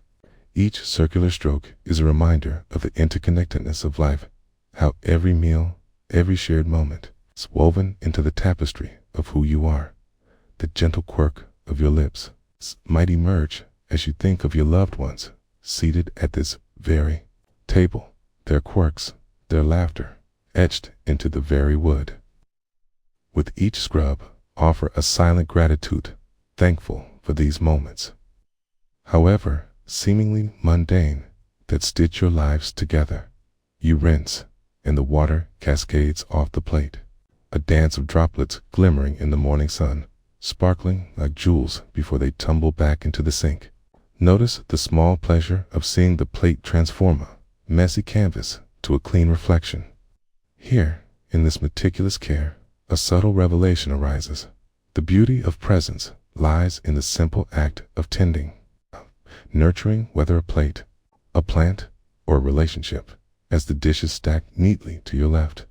Each circular stroke is a reminder of the interconnectedness of life, how every meal, every shared moment is woven into the tapestry of who you are. The gentle quirk of your lips might emerge as you think of your loved ones seated at this very table, their quirks, their laughter, etched into the very wood. With each scrub, offer a silent gratitude, thankful for these moments, however seemingly mundane, that stitch your lives together. You rinse, and the water cascades off the plate, a dance of droplets glimmering in the morning sun, sparkling like jewels before they tumble back into the sink. Notice the small pleasure of seeing the plate transform a messy canvas to a clean reflection. Here, in this meticulous care, a subtle revelation arises. The beauty of presence lies in the simple act of tending, nurturing, whether a plate, a plant, or a relationship, as the dishes stack neatly to your left.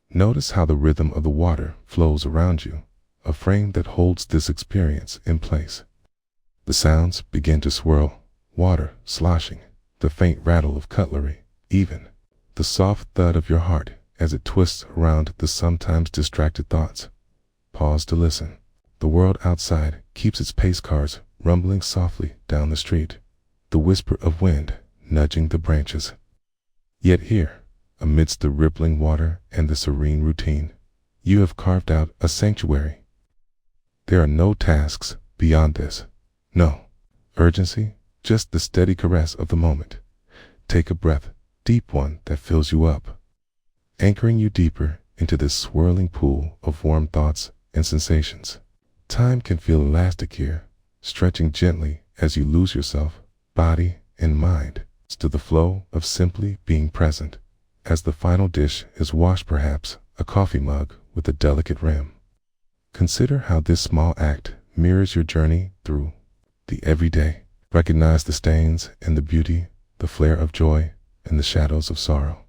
Notice how the rhythm of the water flows around you, a frame that holds this experience in place. The sounds begin to swirl, water sloshing, the faint rattle of cutlery, even the soft thud of your heart as it twists around the sometimes distracted thoughts. Pause to listen. The world outside keeps its pace cars rumbling softly down the street, the whisper of wind nudging the branches. Yet here, amidst the rippling water and the serene routine, you have carved out a sanctuary. There are no tasks beyond this, no urgency, just the steady caress of the moment. Take a breath, deep one that fills you up, anchoring you deeper into this swirling pool of warm thoughts and sensations. Time can feel elastic here, stretching gently as you lose yourself, body and mind, to the flow of simply being present. As the final dish is washed, perhaps a coffee mug with a delicate rim. Consider how this small act mirrors your journey through the everyday. Recognize the stains and the beauty, the flare of joy and the shadows of sorrow.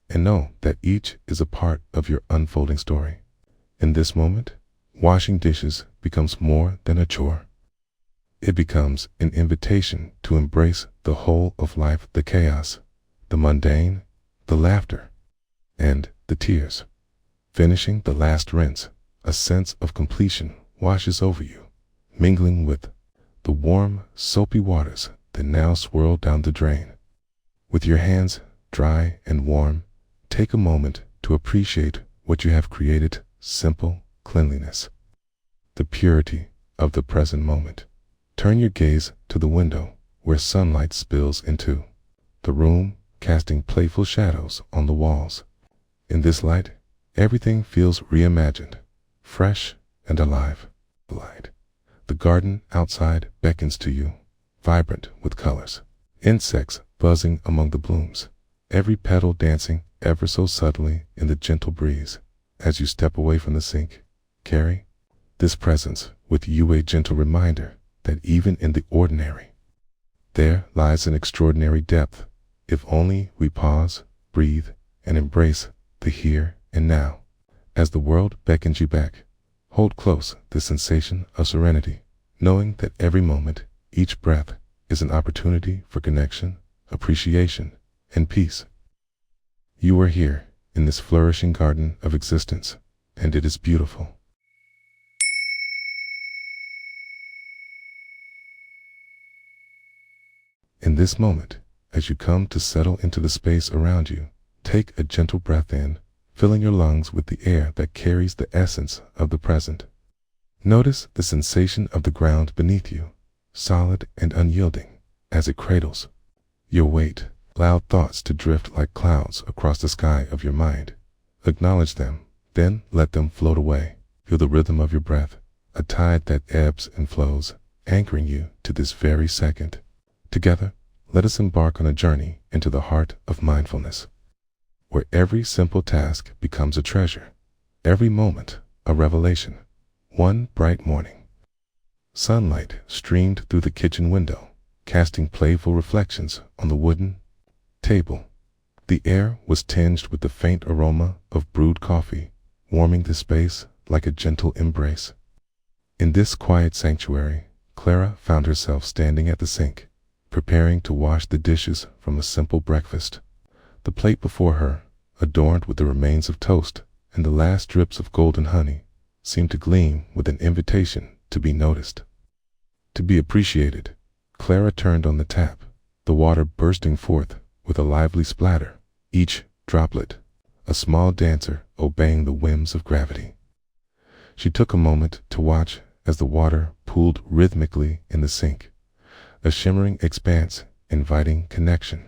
And know that each is a part of your unfolding story. In this moment, washing dishes becomes more than a chore. It becomes an invitation to embrace the whole of life, the chaos, the mundane, the laughter, and the tears. Finishing the last rinse, a sense of completion washes over you, mingling with the warm, soapy waters that now swirl down the drain. With your hands dry and warm, take a moment to appreciate what you have created: simple cleanliness, the purity of the present moment. Turn your gaze to the window where sunlight spills into the room, casting playful shadows on the walls. In this light, everything feels reimagined, fresh and alive. The garden outside beckons to you, vibrant with colors. Insects buzzing among the blooms, every petal dancing ever so subtly in the gentle breeze. As you step away from the sink, carry this presence with you, a gentle reminder that even in the ordinary, there lies an extraordinary depth, if only we pause, breathe, and embrace the here and now. As the world beckons you back, hold close the sensation of serenity, knowing that every moment, each breath, is an opportunity for connection, appreciation, and peace. You are here in this flourishing garden of existence, and it is beautiful. In this moment, as you come to settle into the space around you, take a gentle breath in, filling your lungs with the air that carries the essence of the present. Notice the sensation of the ground beneath you, solid and unyielding, as it cradles your weight. Allow thoughts to drift like clouds across the sky of your mind. Acknowledge them, then let them float away. Feel the rhythm of your breath, a tide that ebbs and flows, anchoring you to this very second. Together, let us embark on a journey into the heart of mindfulness, where every simple task becomes a treasure, every moment a revelation. One bright morning, sunlight streamed through the kitchen window, casting playful reflections on the wooden table. The air was tinged with the faint aroma of brewed coffee, warming the space like a gentle embrace. In this quiet sanctuary, Clara found herself standing at the sink, preparing to wash the dishes from a simple breakfast. The plate before her, adorned with the remains of toast and the last drips of golden honey, seemed to gleam with an invitation to be noticed, to be appreciated. Clara turned on the tap, the water bursting forth with a lively splatter, each droplet a small dancer obeying the whims of gravity. She took a moment to watch as the water pooled rhythmically in the sink, a shimmering expanse inviting connection.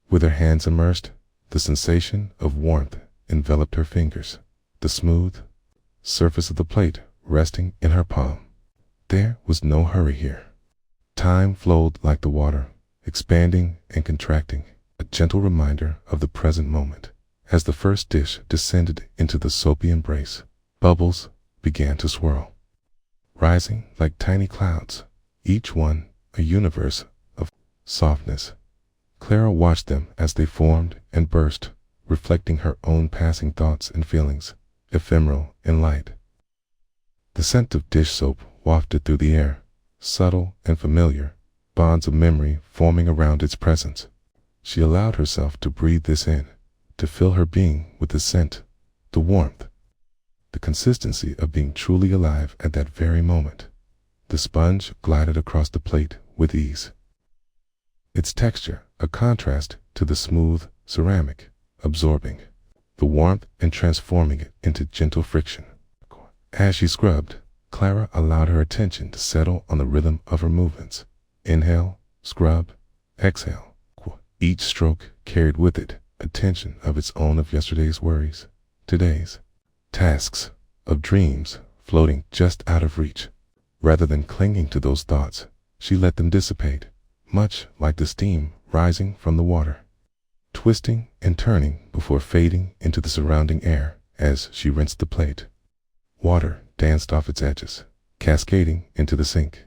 With her hands immersed, the sensation of warmth enveloped her fingers, the smooth surface of the plate resting in her palm. There was no hurry here. Time flowed like the water, expanding and contracting, a gentle reminder of the present moment. As the first dish descended into the soapy embrace, bubbles began to swirl, rising like tiny clouds, each one a universe of softness. Clara watched them as they formed and burst, reflecting her own passing thoughts and feelings, ephemeral and light. The scent of dish soap wafted through the air, subtle and familiar, bonds of memory forming around its presence. She allowed herself to breathe this in, to fill her being with the scent, the warmth, the consistency of being truly alive at that very moment. The sponge glided across the plate with ease, its texture a contrast to the smooth ceramic, absorbing the warmth and transforming it into gentle friction. As she scrubbed, Clara allowed her attention to settle on the rhythm of her movements. Inhale, scrub, exhale. Each stroke carried with it a tension of its own, of yesterday's worries, today's tasks, of dreams floating just out of reach. Rather than clinging to those thoughts, she let them dissipate, much like the steam rising from the water, twisting and turning before fading into the surrounding air. As she rinsed the plate, water danced off its edges, cascading into the sink.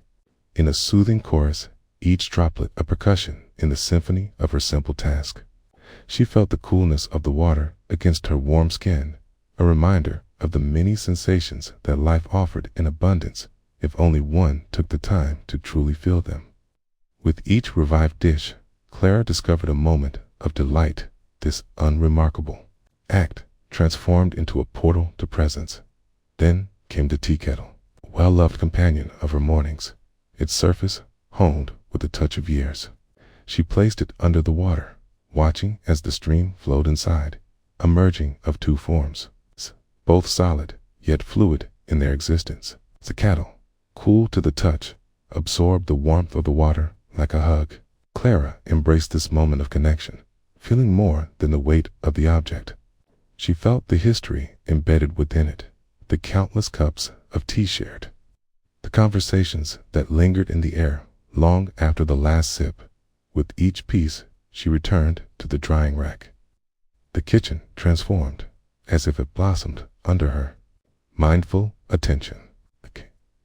In a soothing chorus, each droplet a percussion in the symphony of her simple task. She felt the coolness of the water against her warm skin, a reminder of the many sensations that life offered in abundance if only one took the time to truly feel them. With each revived dish, Clara discovered a moment of delight. This unremarkable act transformed into a portal to presence. Then came the tea kettle, a well-loved companion of her mornings, its surface honed with the touch of years. She placed it under the water, watching as the stream flowed inside, a merging of two forms, both solid yet fluid in their existence. The kettle, cool to the touch, absorbed the warmth of the water like a hug. Clara embraced this moment of connection, feeling more than the weight of the object. She felt the history embedded within it, the countless cups of tea shared, The conversations that lingered in the air long after the last sip. With each piece, she returned to the drying rack. The kitchen transformed, as if it blossomed under her mindful attention.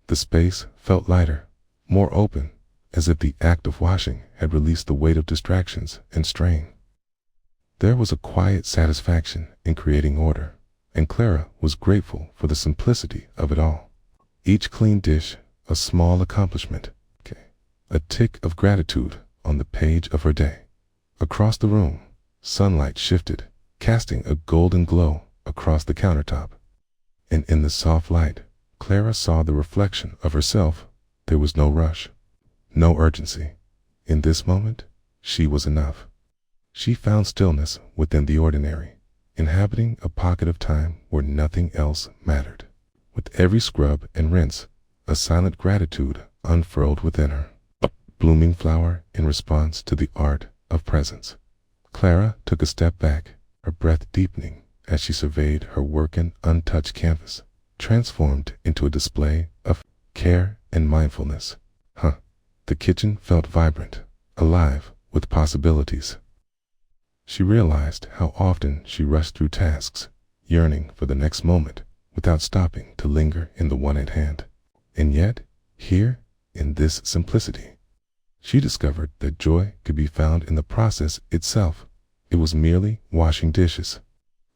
The space felt lighter, more open, as if the act of washing had released the weight of distractions and strain. There was a quiet satisfaction in creating order, and Clara was grateful for the simplicity of it all. Each clean dish, a small accomplishment, a tick of gratitude on the page of her day. Across the room, sunlight shifted, casting a golden glow across the countertop. And in the soft light, Clara saw the reflection of herself. There was no rush, no urgency. In this moment, she was enough. She found stillness within the ordinary, inhabiting a pocket of time where nothing else mattered. With every scrub and rinse, a silent gratitude unfurled within her, a blooming flower in response to the art of presence. Clara took a step back, her breath deepening as she surveyed her working untouched canvas, transformed into a display of care and mindfulness. The kitchen felt vibrant, alive with possibilities. She realized how often she rushed through tasks, yearning for the next moment without stopping to linger in the one at hand. And yet, here, in this simplicity, she discovered that joy could be found in the process itself. It was merely washing dishes.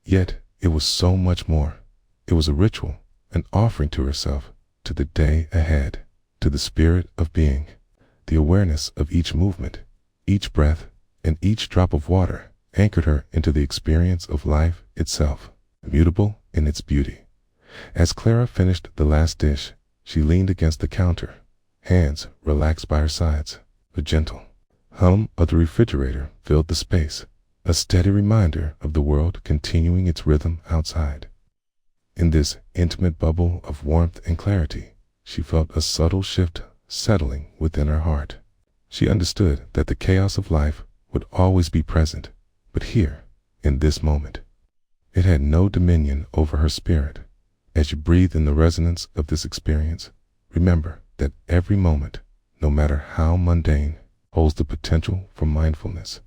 Yet, it was so much more. It was a ritual, an offering to herself, to the day ahead, to the spirit of being. The awareness of each movement, each breath, and each drop of water anchored her into the experience of life itself, immutable in its beauty. As Clara finished the last dish, she leaned against the counter, hands relaxed by her sides. The gentle hum of the refrigerator filled the space, a steady reminder of the world continuing its rhythm outside. In this intimate bubble of warmth and clarity, she felt a subtle shift settling within her heart. She understood that the chaos of life would always be present, but here, in this moment, it had no dominion over her spirit. As you breathe in the resonance of this experience, remember that every moment, no matter how mundane, holds the potential for mindfulness.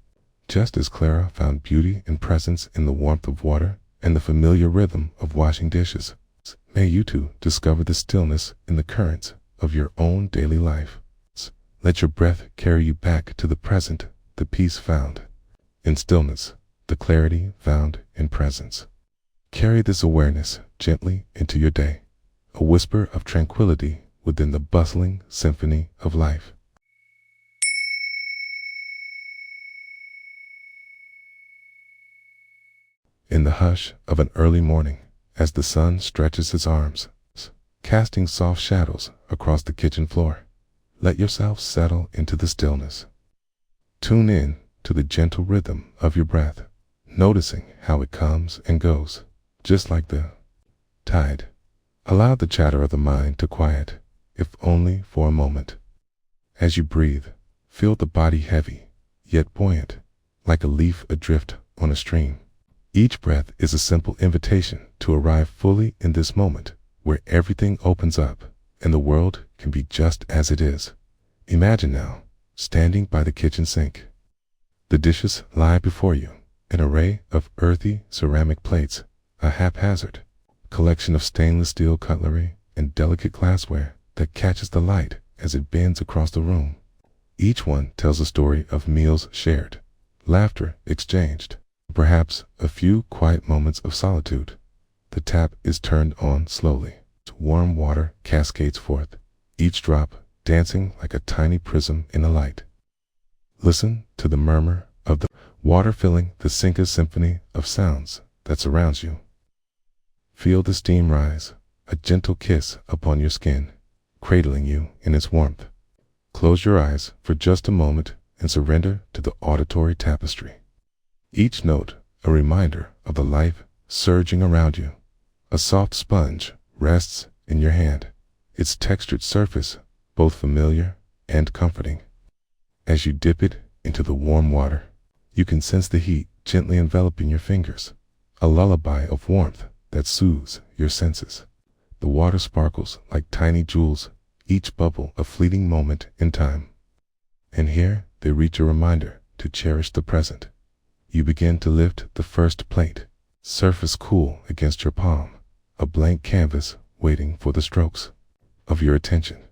Just as Clara found beauty and presence in the warmth of water and the familiar rhythm of washing dishes, may you too discover the stillness in the currents of your own daily life. Let your breath carry you back to the present, the peace found in stillness, the clarity found in presence. Carry this awareness gently into your day, a whisper of tranquility within the bustling symphony of life. In the hush of an early morning, as the sun stretches its arms, casting soft shadows across the kitchen floor, let yourself settle into the stillness. Tune in to the gentle rhythm of your breath, noticing how it comes and goes, just like the tide. Allow the chatter of the mind to quiet, if only for a moment. As you breathe, feel the body heavy, yet buoyant, like a leaf adrift on a stream. Each breath is a simple invitation to arrive fully in this moment, where everything opens up and the world can be just as it is. Imagine now, standing by the kitchen sink. The dishes lie before you, an array of earthy ceramic plates, a haphazard collection of stainless steel cutlery and delicate glassware that catches the light as it bends across the room. Each one tells a story of meals shared, laughter exchanged, perhaps a few quiet moments of solitude. The tap is turned on slowly. Warm water cascades forth, each drop dancing like a tiny prism in the light. Listen to the murmur of the water filling the Sinka's symphony of sounds that surrounds you. Feel the steam rise, a gentle kiss upon your skin, cradling you in its warmth. Close your eyes for just a moment and surrender to the auditory tapestry. Each note a reminder of the life surging around you. A soft sponge rests in your hand, its textured surface both familiar and comforting. As you dip it into the warm water, you can sense the heat gently enveloping your fingers, a lullaby of warmth that soothes your senses. The water sparkles like tiny jewels, each bubble a fleeting moment in time. And here they reach a reminder to cherish the present. You begin to lift the first plate, surface cool against your palm, a blank canvas waiting for the strokes of your attention.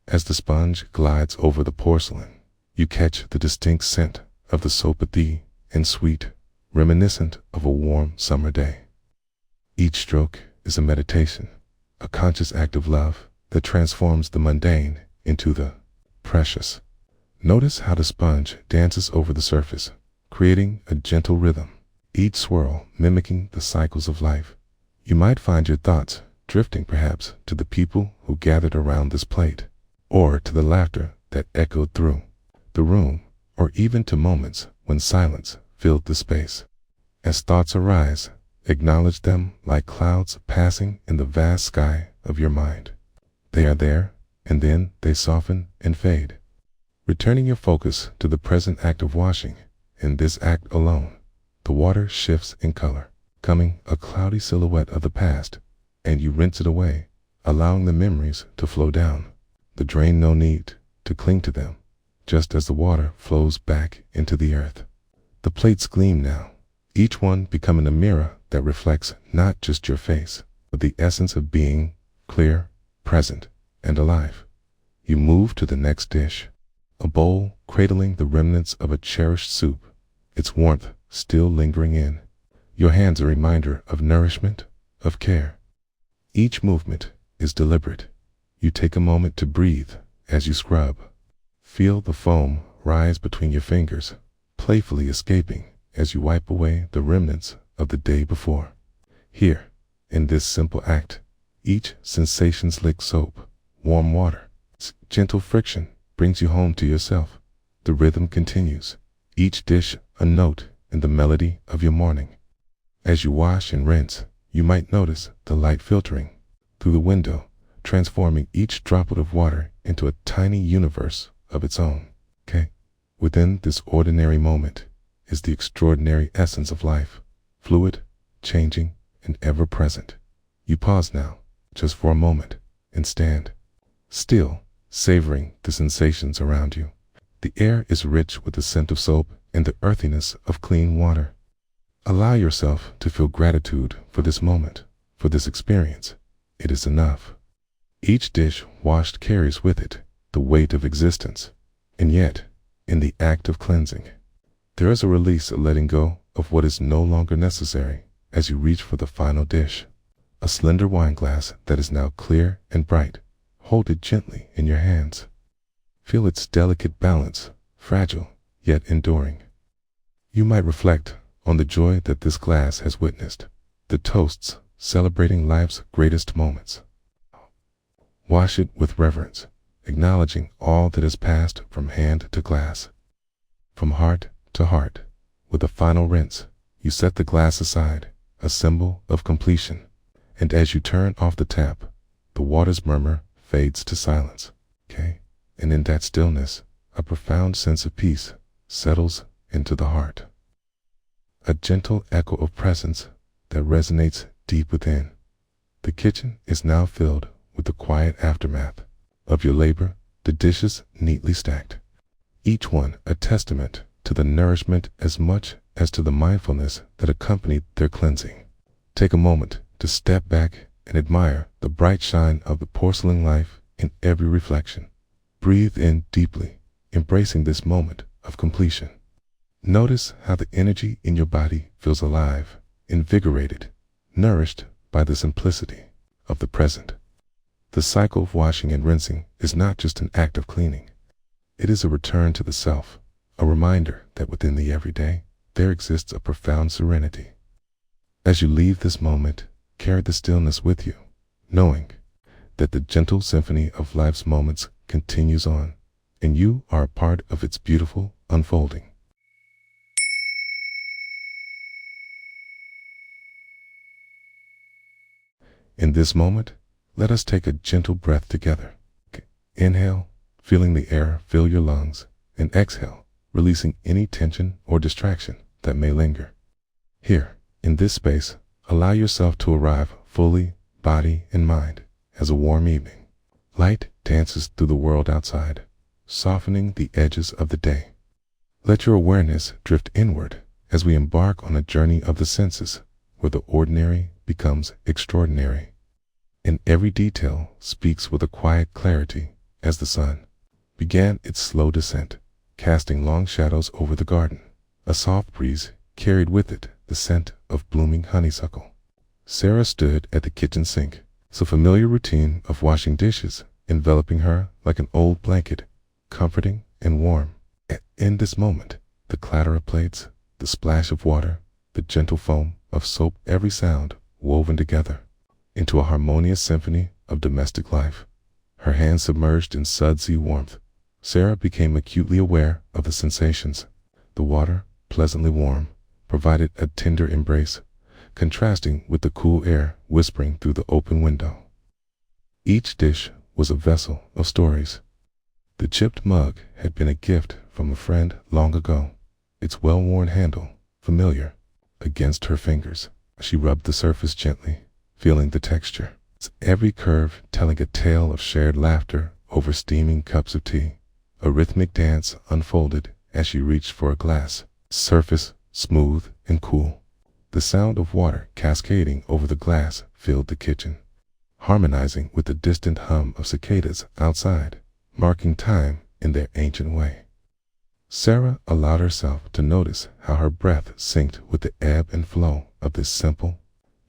As the sponge glides over the porcelain, you catch the distinct scent of the sopathy and sweet, reminiscent of a warm summer day. Each stroke is a meditation, a conscious act of love that transforms the mundane into the precious. Notice how the sponge dances over the surface, creating a gentle rhythm, each swirl mimicking the cycles of life. You might find your thoughts drifting perhaps to the people who gathered around this plate, or to the laughter that echoed through the room, or even to moments when silence filled the space. As thoughts arise, acknowledge them like clouds passing in the vast sky of your mind. They are there, and then they soften and fade. Returning your focus to the present act of washing, in this act alone, the water shifts in color, becoming a cloudy silhouette of the past, and you rinse it away, allowing the memories to flow down the drain. No need to cling to them, just as the water flows back into the earth. The plates gleam now, each one becoming a mirror that reflects not just your face, but the essence of being clear, present, and alive. You move to the next dish, a bowl cradling the remnants of a cherished soup, its warmth still lingering in. Your hands a reminder of nourishment, of care. Each movement is deliberate. You take a moment to breathe as you scrub. Feel the foam rise between your fingers, playfully escaping as you wipe away the remnants of the day before. Here, in this simple act, each sensation's lick soap, warm water, gentle friction brings you home to yourself. The rhythm continues, each dish a note in the melody of your morning. As you wash and rinse, you might notice the light filtering through the window, transforming each droplet of water into a tiny universe of its own. Within this ordinary moment is the extraordinary essence of life, fluid, changing, and ever present. You pause now, just for a moment, and stand still, savoring the sensations around you. The air is rich with the scent of soap and the earthiness of clean water. Allow yourself to feel gratitude for this moment, for this experience. It is enough. Each dish washed carries with it the weight of existence, and yet, in the act of cleansing, there is a release, a letting go of what is no longer necessary as you reach for the final dish. A slender wine glass that is now clear and bright. Hold it gently in your hands. Feel its delicate balance, fragile yet enduring. You might reflect on the joy that this glass has witnessed, the toasts celebrating life's greatest moments. Wash it with reverence, acknowledging all that has passed from hand to glass, from heart to heart. With a final rinse, you set the glass aside, a symbol of completion, and as you turn off the tap, the water's murmur fades to silence. And in that stillness, a profound sense of peace settles into the heart. A gentle echo of presence that resonates deep within. The kitchen is now filled with the quiet aftermath of your labor, the dishes neatly stacked, each one a testament to the nourishment as much as to the mindfulness that accompanied their cleansing. Take a moment to step back and admire the bright shine of the porcelain life in every reflection. Breathe in deeply, embracing this moment of completion. Notice how the energy in your body feels alive, invigorated, nourished by the simplicity of the present. The cycle of washing and rinsing is not just an act of cleaning. It is a return to the self, a reminder that within the everyday, there exists a profound serenity. As you leave this moment, carry the stillness with you, knowing that the gentle symphony of life's moments continues on, and you are a part of its beautiful unfolding. In this moment, let us take a gentle breath together. Inhale, feeling the air fill your lungs, and exhale, releasing any tension or distraction that may linger. Here, in this space, allow yourself to arrive fully, body and mind, as a warm evening light dances through the world outside, softening the edges of the day. Let your awareness drift inward as we embark on a journey of the senses, where the ordinary becomes extraordinary. And every detail speaks with a quiet clarity as the sun began its slow descent, casting long shadows over the garden. A soft breeze carried with it the scent of blooming honeysuckle. Sarah stood at the kitchen sink, the familiar routine of washing dishes enveloping her like an old blanket, comforting and warm. In this moment, the clatter of plates, the splash of water, the gentle foam of soap, every sound woven together into a harmonious symphony of domestic life. Her hands submerged in sudsy warmth, Sarah became acutely aware of the sensations. The water, pleasantly warm, provided a tender embrace, contrasting with the cool air whispering through the open window. Each dish was a vessel of stories. The chipped mug had been a gift from a friend long ago, its well-worn handle familiar against her fingers. She rubbed the surface gently, feeling the texture, every curve telling a tale of shared laughter over steaming cups of tea. A rhythmic dance unfolded as she reached for a glass, surface smooth and cool. The sound of water cascading over the glass filled the kitchen, harmonizing with the distant hum of cicadas outside, marking time in their ancient way. Sarah allowed herself to notice how her breath synced with the ebb and flow of this simple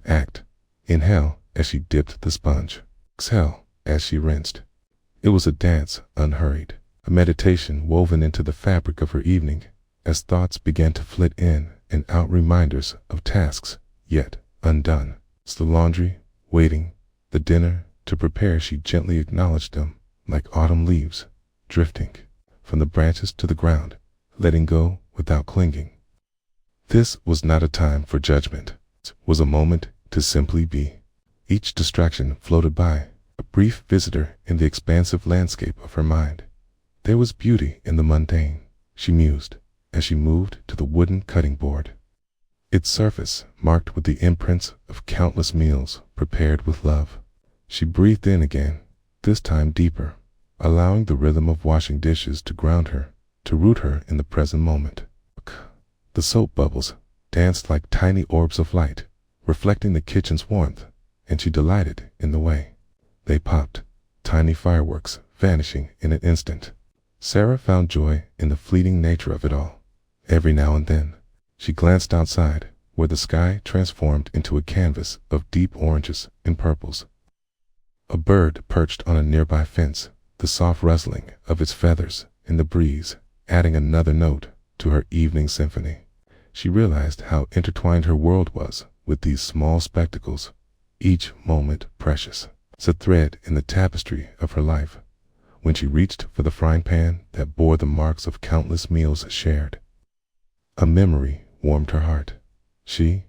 act. Inhale as she dipped the sponge, exhale as she rinsed. It was a dance unhurried, a meditation woven into the fabric of her evening, as thoughts began to flit in and out, reminders of tasks yet undone. The laundry waiting, the dinner to prepare. She gently acknowledged them like autumn leaves drifting from the branches to the ground, letting go without clinging. This was not a time for judgment. It was a moment to simply be. Each distraction floated by, a brief visitor in the expansive landscape of her mind. There was beauty in the mundane, she mused, as she moved to the wooden cutting board, its surface marked with the imprints of countless meals prepared with love. She breathed in again, this time deeper, allowing the rhythm of washing dishes to ground her, to root her in the present moment. The soap bubbles danced like tiny orbs of light, reflecting the kitchen's warmth, and she delighted in the way they popped, tiny fireworks vanishing in an instant. Sarah found joy in the fleeting nature of it all. Every now and then, she glanced outside, where the sky transformed into a canvas of deep oranges and purples. A bird perched on a nearby fence, the soft rustling of its feathers in the breeze adding another note to her evening symphony. She realized how intertwined her world was with these small spectacles, each moment precious. It's a thread in the tapestry of her life. When she reached for the frying pan that bore the marks of countless meals shared, a memory warmed her heart. She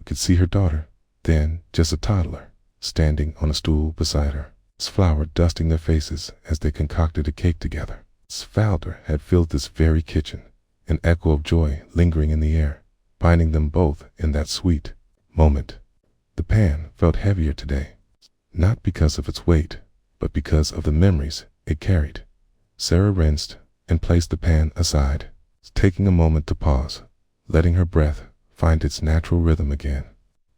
could see her daughter, then just a toddler, standing on a stool beside her, flour dusting their faces as they concocted a cake together. Falder had filled this very kitchen, an echo of joy lingering in the air, binding them both in that sweet moment. The pan felt heavier today, not because of its weight, but because of the memories it carried. Sarah rinsed and placed the pan aside, taking a moment to pause, letting her breath find its natural rhythm again.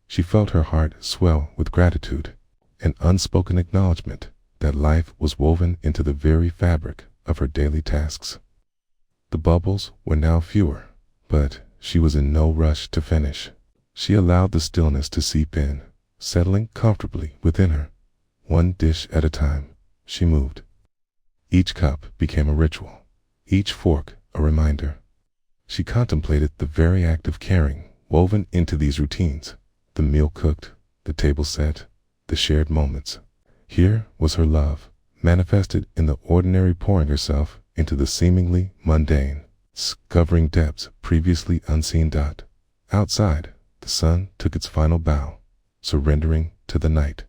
She felt her heart swell with gratitude, an unspoken acknowledgement that life was woven into the very fabric of her daily tasks. The bubbles were now fewer, but she was in no rush to finish. She allowed the stillness to seep in, settling comfortably within her. One dish at a time, she moved. Each cup became a ritual, each fork a reminder. She contemplated the very act of caring woven into these routines, the meal cooked, the table set, the shared moments. Here was her love, manifested in the ordinary, pouring herself into the seemingly mundane, covering depths previously unseen. Outside, the sun took its final bow, surrendering to the night.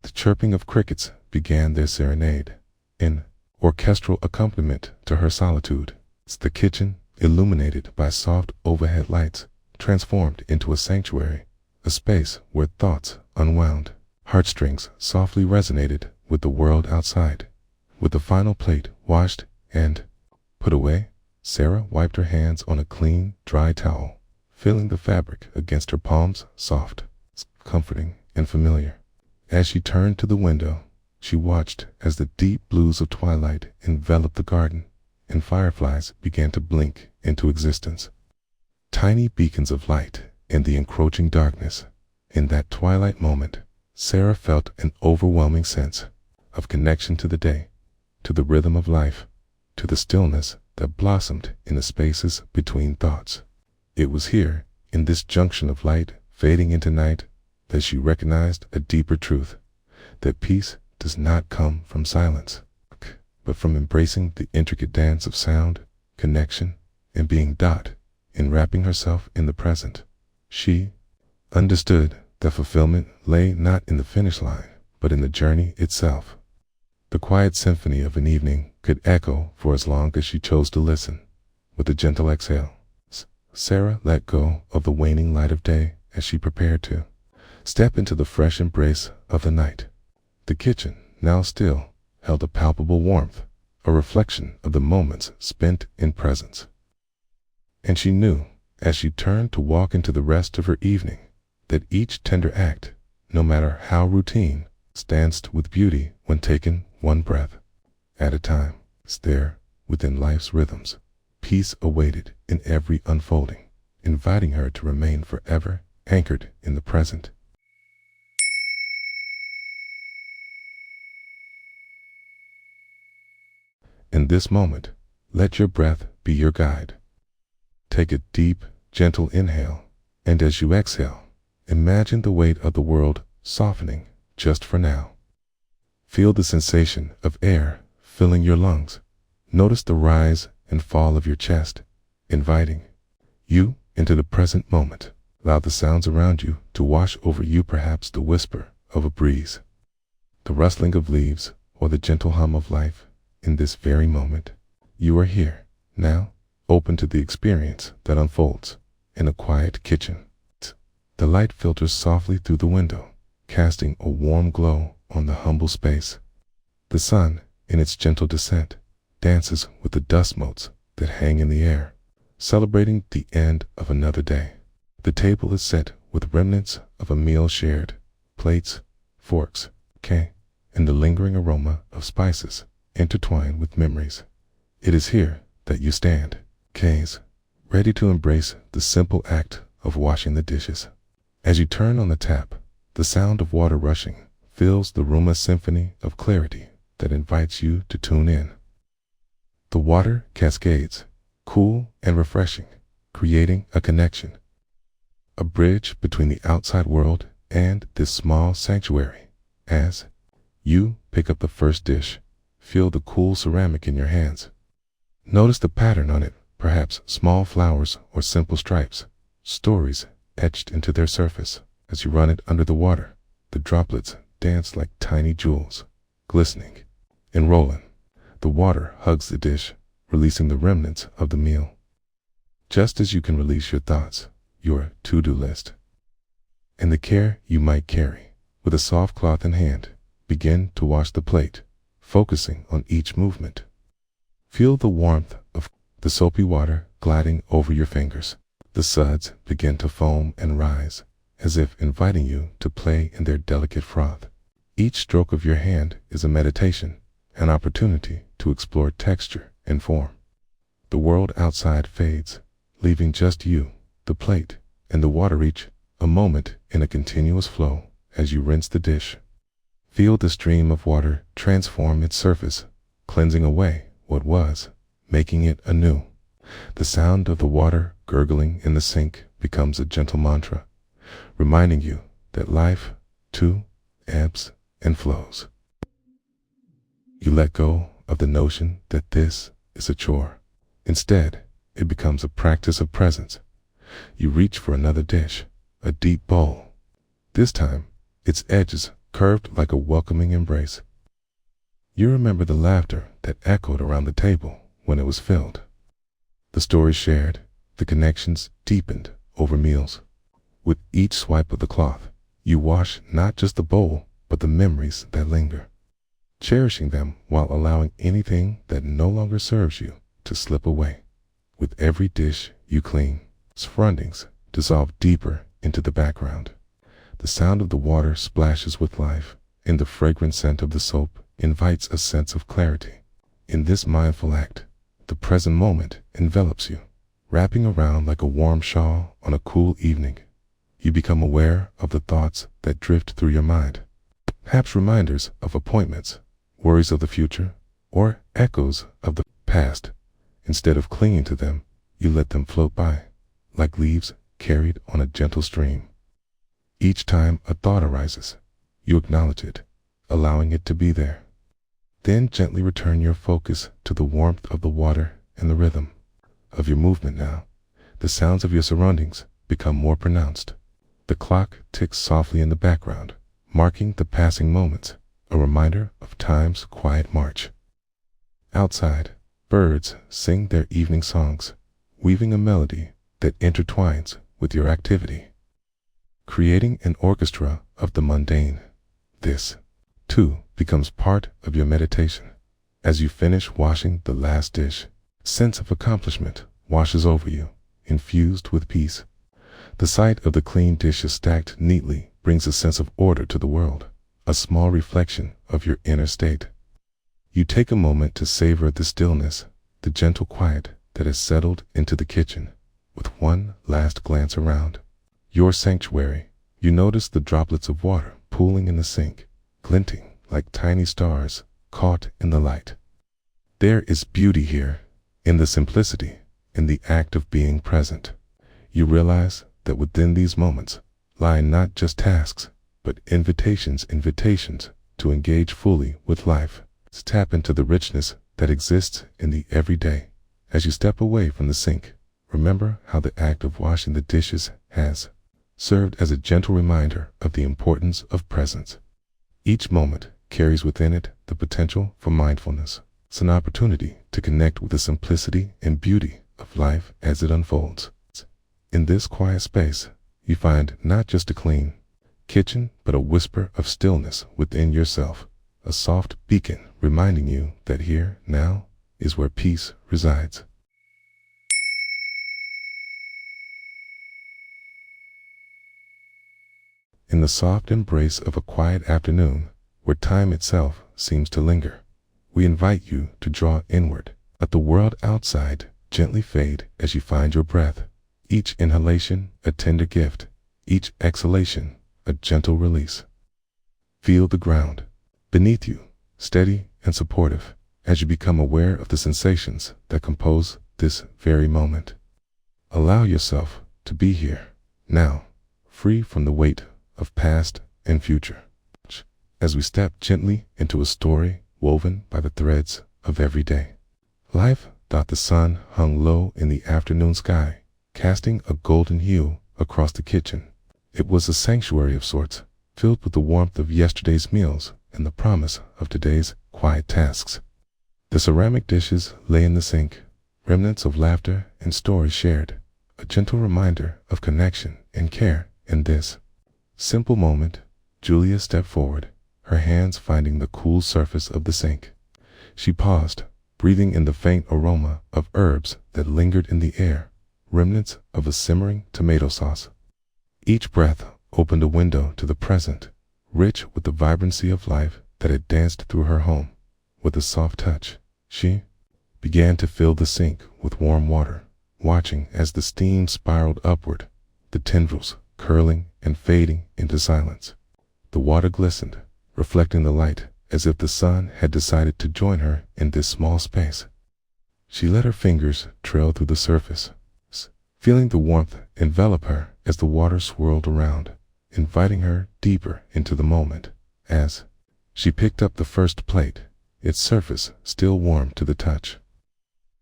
The chirping of crickets began their serenade, in orchestral accompaniment to her solitude. The kitchen, illuminated by soft overhead lights, transformed into a sanctuary, a space where thoughts unwound. Heartstrings softly resonated with the world outside. With the final plate washed and put away, Sarah wiped her hands on a clean, dry towel, feeling the fabric against her palms soft, comforting, and familiar. As she turned to the window, she watched as the deep blues of twilight enveloped the garden, and fireflies began to blink into existence. Tiny beacons of light in the encroaching darkness. In that twilight moment, Sarah felt an overwhelming sense of connection to the day, to the rhythm of life, to the stillness that blossomed in the spaces between thoughts. It was here, in this junction of light fading into night, that she recognized a deeper truth, that peace does not come from silence, but from embracing the intricate dance of sound, connection, and being enwrapping herself in the present. She understood that fulfillment lay not in the finish line, but in the journey itself. The quiet symphony of an evening could echo for as long as she chose to listen. With a gentle exhale, Sarah let go of the waning light of day as she prepared to step into the fresh embrace of the night. The kitchen, now still, held a palpable warmth, a reflection of the moments spent in presence. And she knew, as she turned to walk into the rest of her evening, that each tender act, no matter how routine, stands with beauty when taken one breath at a time. There, within life's rhythms, peace awaited in every unfolding, inviting her to remain forever anchored in the present. In this moment, let your breath be your guide. Take a deep, gentle inhale, and as you exhale, imagine the weight of the world softening just for now. Feel the sensation of air filling your lungs. Notice the rise and fall of your chest, inviting you into the present moment. Allow the sounds around you to wash over you, perhaps the whisper of a breeze, the rustling of leaves, or the gentle hum of life. In this very moment, you are here, now, open to the experience that unfolds in a quiet kitchen. The light filters softly through the window, casting a warm glow on the humble space. The sun, in its gentle descent, dances with the dust motes that hang in the air, celebrating the end of another day. The table is set with remnants of a meal shared, plates, forks, and the lingering aroma of spices intertwined with memories. It is here that you stand, ready to embrace the simple act of washing the dishes. As you turn on the tap, the sound of water rushing fills the room, a symphony of clarity that invites you to tune in. The water cascades, cool and refreshing, creating a connection, a bridge between the outside world and this small sanctuary. As you pick up the first dish, feel the cool ceramic in your hands. Notice the pattern on it, perhaps small flowers or simple stripes, stories etched into their surface. As you run it under the water, the droplets dance like tiny jewels, glistening and rolling. The water hugs the dish, releasing the remnants of the meal. Just as you can release your thoughts, your to-do list, and the care you might carry, with a soft cloth in hand, begin to wash the plate, focusing on each movement. Feel the warmth of the soapy water gliding over your fingers. The suds begin to foam and rise, as if inviting you to play in their delicate froth. Each stroke of your hand is a meditation, an opportunity to explore texture and form. The world outside fades, leaving just you, the plate, and the water, each a moment in a continuous flow. As you rinse the dish, feel the stream of water transform its surface, cleansing away what was, making it anew. The sound of the water gurgling in the sink becomes a gentle mantra, reminding you that life, too, ebbs and flows. You let go of the notion that this is a chore. Instead, it becomes a practice of presence. You reach for another dish, a deep bowl. This time, its edges curved like a welcoming embrace. You remember the laughter that echoed around the table when it was filled, the stories shared, the connections deepened over meals. With each swipe of the cloth, you wash not just the bowl, but the memories that linger. cherishing them while allowing anything that no longer serves you to slip away. With every dish you clean, surroundings dissolve deeper into the background. The sound of the water splashes with life, and the fragrant scent of the soap invites a sense of clarity. In this mindful act, the present moment envelops you, wrapping around like a warm shawl on a cool evening. You become aware of the thoughts that drift through your mind, perhaps reminders of appointments, worries of the future, or echoes of the past. Instead of clinging to them, you let them float by, like leaves carried on a gentle stream. Each time a thought arises, you acknowledge it, allowing it to be there. Then gently return your focus to the warmth of the water and the rhythm of your movement now. The sounds of your surroundings become more pronounced. The clock ticks softly in the background, marking the passing moments, a reminder of time's quiet march. Outside, birds sing their evening songs, weaving a melody that intertwines with your activity, creating an orchestra of the mundane. This, too, becomes part of your meditation. As you finish washing the last dish, a sense of accomplishment washes over you, infused with peace. The sight of the clean dishes stacked neatly brings a sense of order to the world, a small reflection of your inner state. You take a moment to savor the stillness, the gentle quiet that has settled into the kitchen. With one last glance around your sanctuary, you notice the droplets of water pooling in the sink, glinting like tiny stars caught in the light. There is beauty here, in the simplicity, in the act of being present. You realize that within these moments lie not just tasks, but invitations to engage fully with life, to tap into the richness that exists in the everyday. As you step away from the sink, remember how the act of washing the dishes has served as a gentle reminder of the importance of presence. Each moment carries within it the potential for mindfulness. It's an opportunity to connect with the simplicity and beauty of life as it unfolds. In this quiet space, you find not just a clean kitchen, but a whisper of stillness within yourself, a soft beacon reminding you that here, now, is where peace resides. In the soft embrace of a quiet afternoon, where time itself seems to linger, we invite you to draw inward. Let the world outside gently fade as you find your breath. Each inhalation a tender gift, each exhalation a gentle release. Feel the ground beneath you, steady and supportive, as you become aware of the sensations that compose this very moment. Allow yourself to be here, now, free from the weight of past and future. As we step gently into a story woven by the threads of every day. Life. The sun hung low in the afternoon sky, casting a golden hue across the kitchen. It was a sanctuary of sorts, filled with the warmth of yesterday's meals and the promise of today's quiet tasks. The ceramic dishes lay in the sink, remnants of laughter and stories shared, a gentle reminder of connection and care. In this simple moment, Julia stepped forward, her hands finding the cool surface of the sink. She paused, breathing in the faint aroma of herbs that lingered in the air, remnants of a simmering tomato sauce. Each breath opened a window to the present, rich with the vibrancy of life that had danced through her home. With a soft touch, she began to fill the sink with warm water, watching as the steam spiraled upward, the tendrils curling and fading into silence. The water glistened, reflecting the light, as if the sun had decided to join her in this small space. She let her fingers trail through the surface, feeling the warmth envelop her as the water swirled around, inviting her deeper into the moment. As she picked up the first plate, its surface still warm to the touch,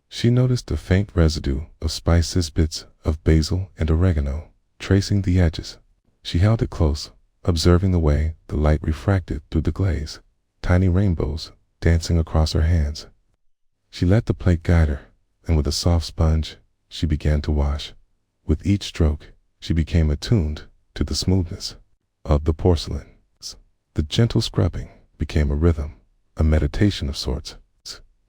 she noticed a faint residue of spices, bits of basil and oregano, tracing the edges. She held it close, observing the way the light refracted through the glaze, tiny rainbows dancing across her hands. She let the plate guide her, and with a soft sponge, she began to wash. With each stroke, she became attuned to the smoothness of the porcelain. The gentle scrubbing became a rhythm, a meditation of sorts.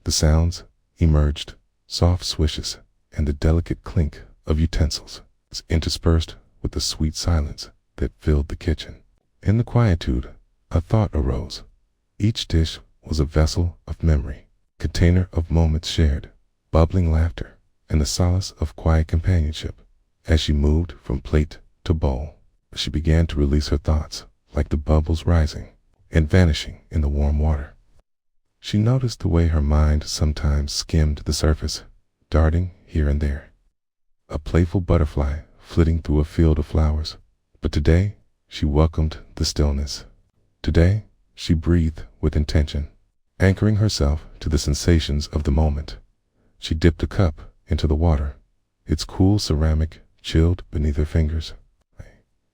The sounds emerged, soft swishes and the delicate clink of utensils, interspersed with the sweet silence that filled the kitchen. In the quietude, a thought arose. Each dish was a vessel of memory, container of moments shared, bubbling laughter, and the solace of quiet companionship. As she moved from plate to bowl, she began to release her thoughts, like the bubbles rising and vanishing in the warm water. She noticed the way her mind sometimes skimmed the surface, darting here and there, a playful butterfly flitting through a field of flowers. But today, she welcomed the stillness. Today, she breathed with intention, anchoring herself to the sensations of the moment. She dipped a cup into the water, its cool ceramic chilled beneath her fingers.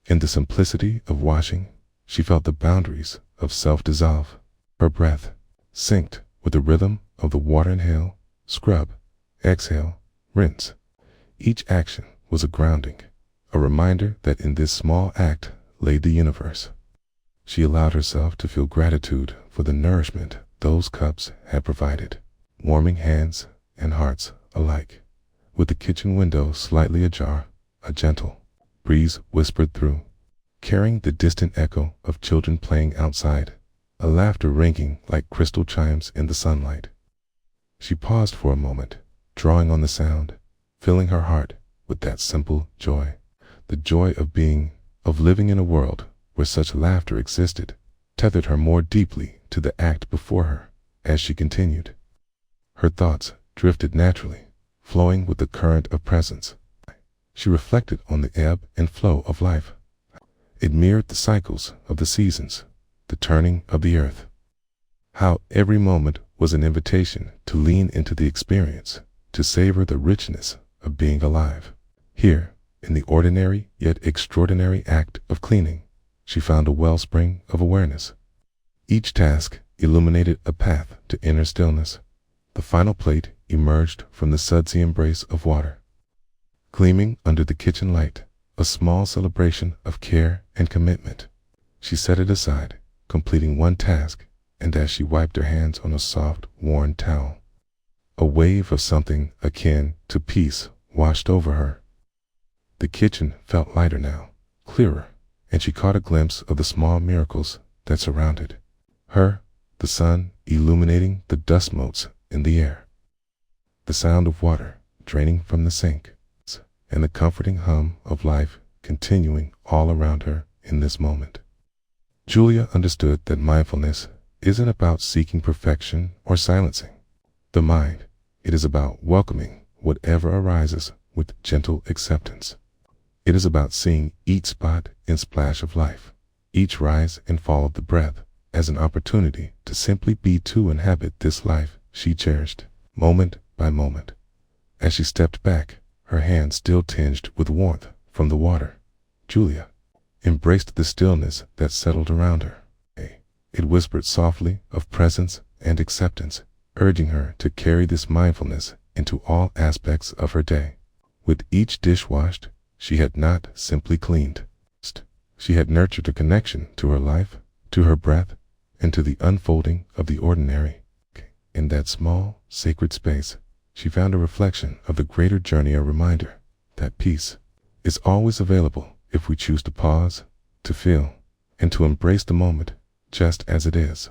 In the simplicity of washing, she felt the boundaries of self dissolve. Her breath synced with the rhythm of the water. Inhale, scrub, exhale, rinse. Each action was a grounding, a reminder that in this small act lay the universe. She allowed herself to feel gratitude for the nourishment those cups had provided, warming hands and hearts alike. With the kitchen window slightly ajar, a gentle breeze whispered through, carrying the distant echo of children playing outside, a laughter ringing like crystal chimes in the sunlight. She paused for a moment, drawing on the sound, filling her heart with that simple joy, the joy of being, of living in a world where such laughter existed, tethered her more deeply to the act before her. As she continued, her thoughts drifted naturally, flowing with the current of presence. She reflected on the ebb and flow of life. It mirrored the cycles of the seasons, the turning of the earth. How every moment was an invitation to lean into the experience, to savor the richness of being alive. Here, in the ordinary yet extraordinary act of cleaning, she found a wellspring of awareness. Each task illuminated a path to inner stillness. The final plate emerged from the sudsy embrace of water, gleaming under the kitchen light, a small celebration of care and commitment. She set it aside, completing one task, and as she wiped her hands on a soft, worn towel, a wave of something akin to peace washed over her. The kitchen felt lighter now, clearer, and she caught a glimpse of the small miracles that surrounded her, the sun illuminating the dust motes in the air, the sound of water draining from the sink, and the comforting hum of life continuing all around her in this moment. Julia understood that mindfulness isn't about seeking perfection or silencing the mind. It is about welcoming whatever arises with gentle acceptance. It is about seeing each spot and splash of life, each rise and fall of the breath, as an opportunity to simply be, to inhabit this life she cherished, moment by moment. As she stepped back, her hand still tinged with warmth from the water, Julia embraced the stillness that settled around her. It whispered softly of presence and acceptance, urging her to carry this mindfulness into all aspects of her day. With each dish washed, she had not simply cleaned. She had nurtured a connection to her life, to her breath, and to the unfolding of the ordinary. In that small, sacred space, she found a reflection of the greater journey, a reminder that peace is always available if we choose to pause, to feel, and to embrace the moment just as it is.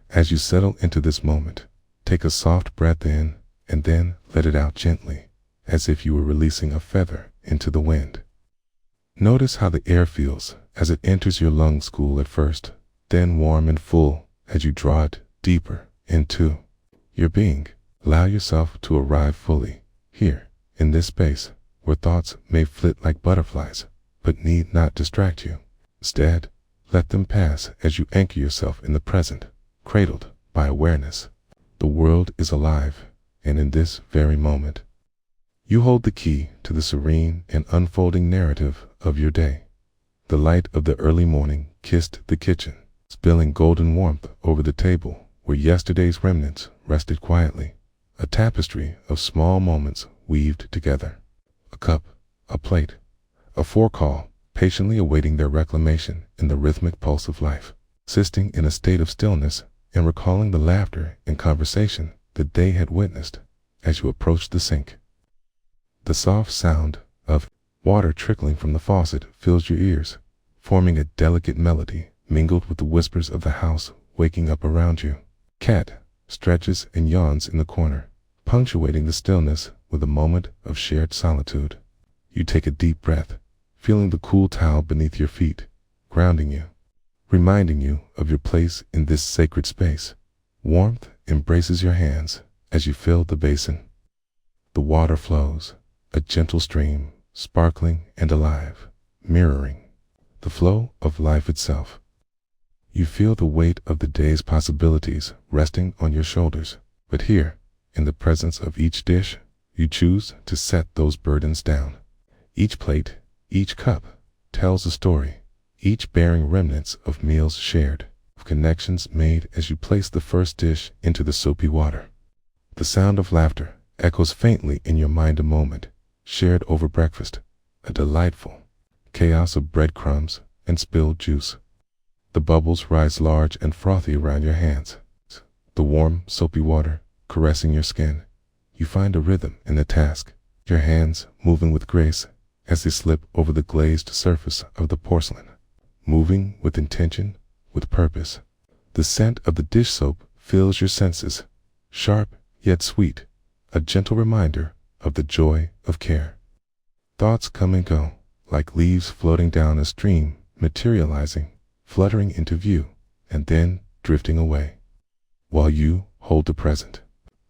As you settle into this moment, take a soft breath in and then let it out gently, as if you were releasing a feather into the wind. Notice how the air feels as it enters your lungs, cool at first, then warm and full as you draw it deeper into your being. Allow yourself to arrive fully here in this space where thoughts may flit like butterflies but need not distract you. Instead, let them pass as you anchor yourself in the present, cradled by awareness. The world is alive, and in this very moment, you hold the key to the serene and unfolding narrative of your day. The light of the early morning kissed the kitchen, spilling golden warmth over the table where yesterday's remnants rested quietly, a tapestry of small moments weaved together. A cup, a plate, a fork all patiently awaiting their reclamation in the rhythmic pulse of life, assisting in a state of stillness and recalling the laughter and conversation that they had witnessed as you approached the sink. The soft sound of water trickling from the faucet fills your ears, forming a delicate melody mingled with the whispers of the house waking up around you. Cat stretches and yawns in the corner, punctuating the stillness with a moment of shared solitude. You take a deep breath, feeling the cool towel beneath your feet, grounding you, reminding you of your place in this sacred space. Warmth embraces your hands as you fill the basin. The water flows, a gentle stream, sparkling and alive, mirroring the flow of life itself. You feel the weight of the day's possibilities resting on your shoulders, but here, in the presence of each dish, you choose to set those burdens down. Each plate, each cup, tells a story, each bearing remnants of meals shared, of connections made as you place the first dish into the soapy water. The sound of laughter echoes faintly in your mind a moment, shared over breakfast, a delightful chaos of breadcrumbs and spilled juice. The bubbles rise large and frothy around your hands, the warm, soapy water caressing your skin. You find a rhythm in the task, your hands moving with grace as they slip over the glazed surface of the porcelain, moving with intention, with purpose. The scent of the dish soap fills your senses, sharp yet sweet, a gentle reminder of the joy of care. Thoughts come and go, like leaves floating down a stream, materializing, fluttering into view, and then drifting away, while you hold the present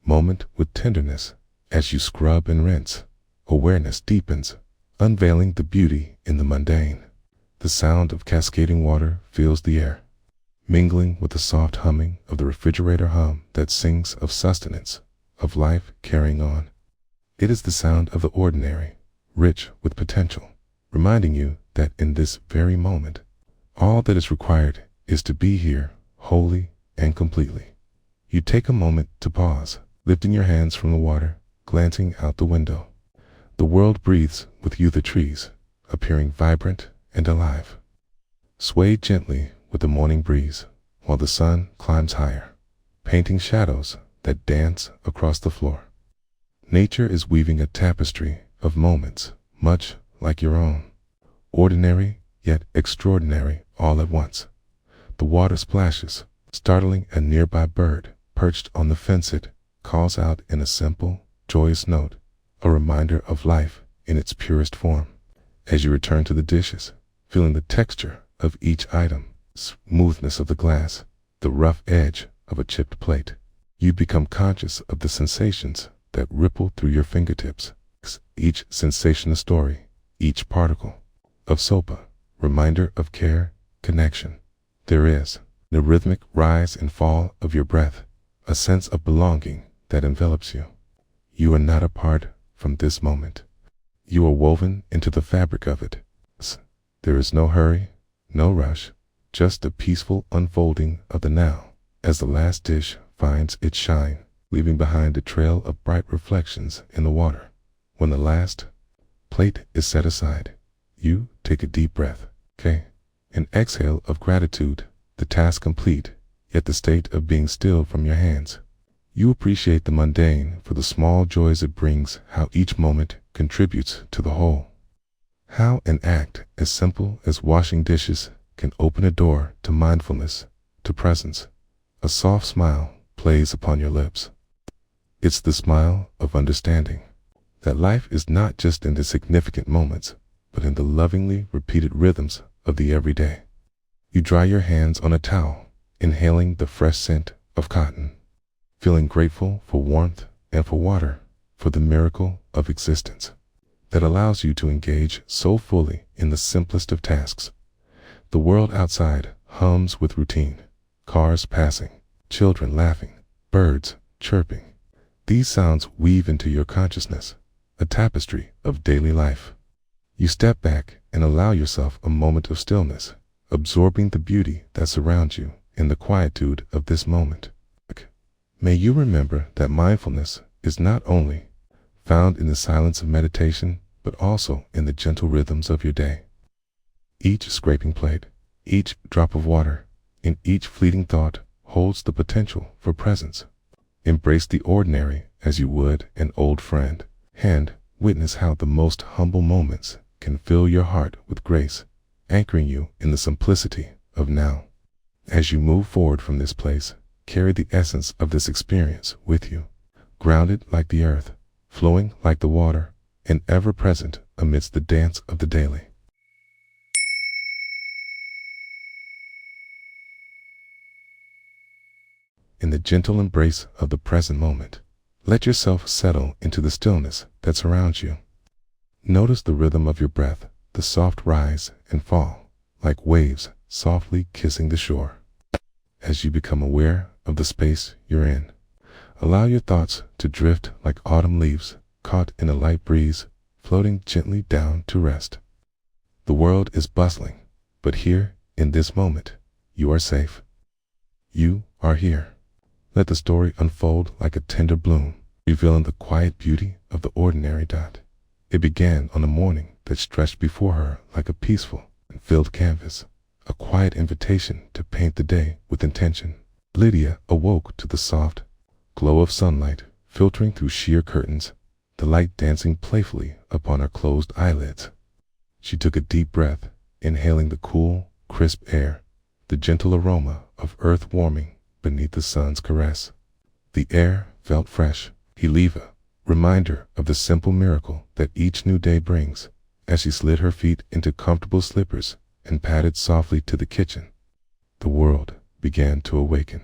moment with tenderness. As you scrub and rinse, awareness deepens, unveiling the beauty in the mundane. The sound of cascading water fills the air, mingling with the soft humming of the refrigerator hum that sings of sustenance, of life carrying on. It is the sound of the ordinary, rich with potential, reminding you that in this very moment, all that is required is to be here wholly and completely. You take a moment to pause, lifting your hands from the water, glancing out the window. The world breathes with you, the trees, appearing vibrant and alive, sway gently with the morning breeze, while the sun climbs higher, painting shadows that dance across the floor. Nature is weaving a tapestry of moments, much like your own, ordinary yet extraordinary all at once. The water splashes, startling a nearby bird perched on the fence. It calls out in a simple, joyous note, a reminder of life in its purest form. As you return to the dishes, feeling the texture of each item, smoothness of the glass, the rough edge of a chipped plate, you become conscious of the sensations that ripple through your fingertips. Each sensation a story, each particle of soap a reminder of care, connection. There is the rhythmic rise and fall of your breath, a sense of belonging that envelops you. You are not apart from this moment. You are woven into the fabric of it. There is no hurry, no rush, just a peaceful unfolding of the now, as the last dish finds its shine, leaving behind a trail of bright reflections in the water. When the last plate is set aside, you take a deep breath, an exhale of gratitude, the task complete, yet the state of being still from your hands. You appreciate the mundane for the small joys it brings, how each moment contributes to the whole. How an act as simple as washing dishes can open a door to mindfulness, to presence. A soft smile plays upon your lips. It's the smile of understanding that life is not just in the significant moments, but in the lovingly repeated rhythms of the everyday. You dry your hands on a towel, inhaling the fresh scent of cotton, feeling grateful for warmth and for water, for the miracle of existence that allows you to engage so fully in the simplest of tasks. The world outside hums with routine, cars passing, children laughing, birds chirping. These sounds weave into your consciousness, a tapestry of daily life. You step back and allow yourself a moment of stillness, absorbing the beauty that surrounds you in the quietude of this moment. May you remember that mindfulness is not only found in the silence of meditation, but also in the gentle rhythms of your day. Each scraping plate, each drop of water, and each fleeting thought holds the potential for presence. Embrace the ordinary as you would an old friend, and witness how the most humble moments can fill your heart with grace, anchoring you in the simplicity of now. As you move forward from this place, carry the essence of this experience with you, grounded like the earth, flowing like the water, and ever present amidst the dance of the daily. In the gentle embrace of the present moment, let yourself settle into the stillness that surrounds you. Notice the rhythm of your breath, the soft rise and fall, like waves softly kissing the shore. As you become aware of the space you're in, allow your thoughts to drift like autumn leaves caught in a light breeze, floating gently down to rest. The world is bustling, but here, in this moment, you are safe. You are here. Let the story unfold like a tender bloom, revealing the quiet beauty of the ordinary dot. It began on a morning that stretched before her like a peaceful and filled canvas, a quiet invitation to paint the day with intention. Lydia awoke to the soft glow of sunlight filtering through sheer curtains, the light dancing playfully upon her closed eyelids. She took a deep breath, inhaling the cool, crisp air, the gentle aroma of earth warming beneath the sun's caress. The air felt fresh, a reminder of the simple miracle that each new day brings. As she slid her feet into comfortable slippers and padded softly to the kitchen, the world began to awaken.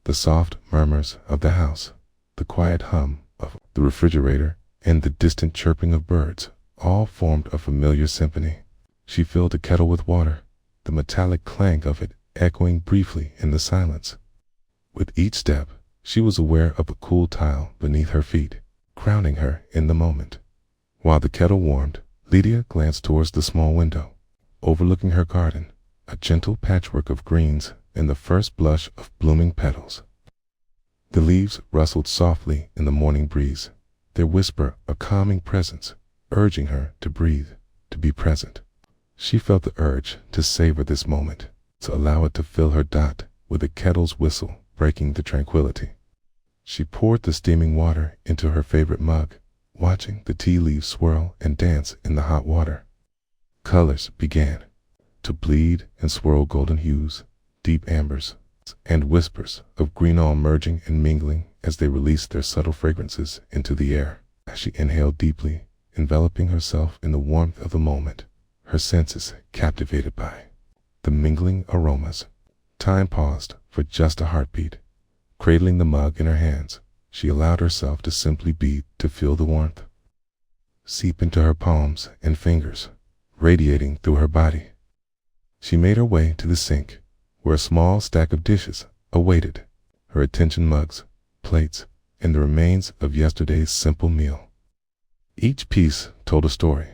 The soft murmurs of the house, the quiet hum of the refrigerator, and the distant chirping of birds all formed a familiar symphony. She filled a kettle with water, the metallic clang of it echoing briefly in the silence. With each step, she was aware of the cool tile beneath her feet, grounding her in the moment. While the kettle warmed, Lydia glanced towards the small window, overlooking her garden, a gentle patchwork of greens and the first blush of blooming petals. The leaves rustled softly in the morning breeze, their whisper a calming presence, urging her to breathe, to be present. She felt the urge to savor this moment, to allow it to fill her dot with the kettle's whistle breaking the tranquility. She poured the steaming water into her favorite mug, watching the tea leaves swirl and dance in the hot water. Colors began to bleed and swirl, golden hues, deep ambers, and whispers of green, all merging and mingling as they released their subtle fragrances into the air. As she inhaled deeply, enveloping herself in the warmth of the moment, her senses captivated by the mingling aromas. Time paused for just a heartbeat. Cradling the mug in her hands, she allowed herself to simply be, to feel the warmth seep into her palms and fingers, radiating through her body. She made her way to the sink, where a small stack of dishes awaited her attention: mugs, plates, and the remains of yesterday's simple meal. Each piece told a story,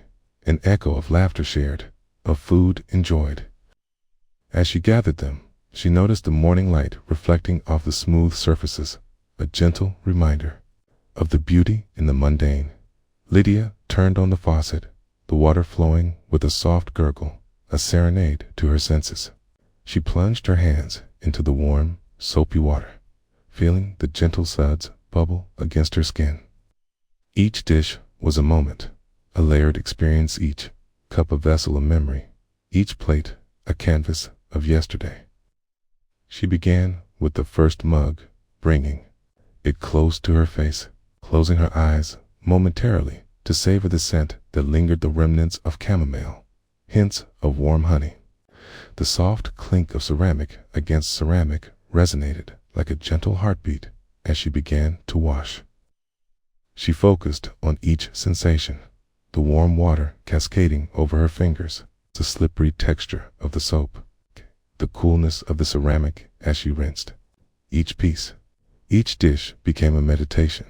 an echo of laughter shared, of food enjoyed. As she gathered them, she noticed the morning light reflecting off the smooth surfaces, a gentle reminder of the beauty in the mundane. Lydia turned on the faucet, the water flowing with a soft gurgle, a serenade to her senses. She plunged her hands into the warm, soapy water, feeling the gentle suds bubble against her skin. Each dish was a moment, a layered experience, each cup a vessel of memory, each plate a canvas of yesterday. She began with the first mug, bringing it close to her face, closing her eyes momentarily to savor the scent that lingered, the remnants of chamomile, hints of warm honey. The soft clink of ceramic against ceramic resonated like a gentle heartbeat as she began to wash. She focused on each sensation, the warm water cascading over her fingers, the slippery texture of the soap, the coolness of the ceramic as she rinsed. Each piece, each dish became a meditation,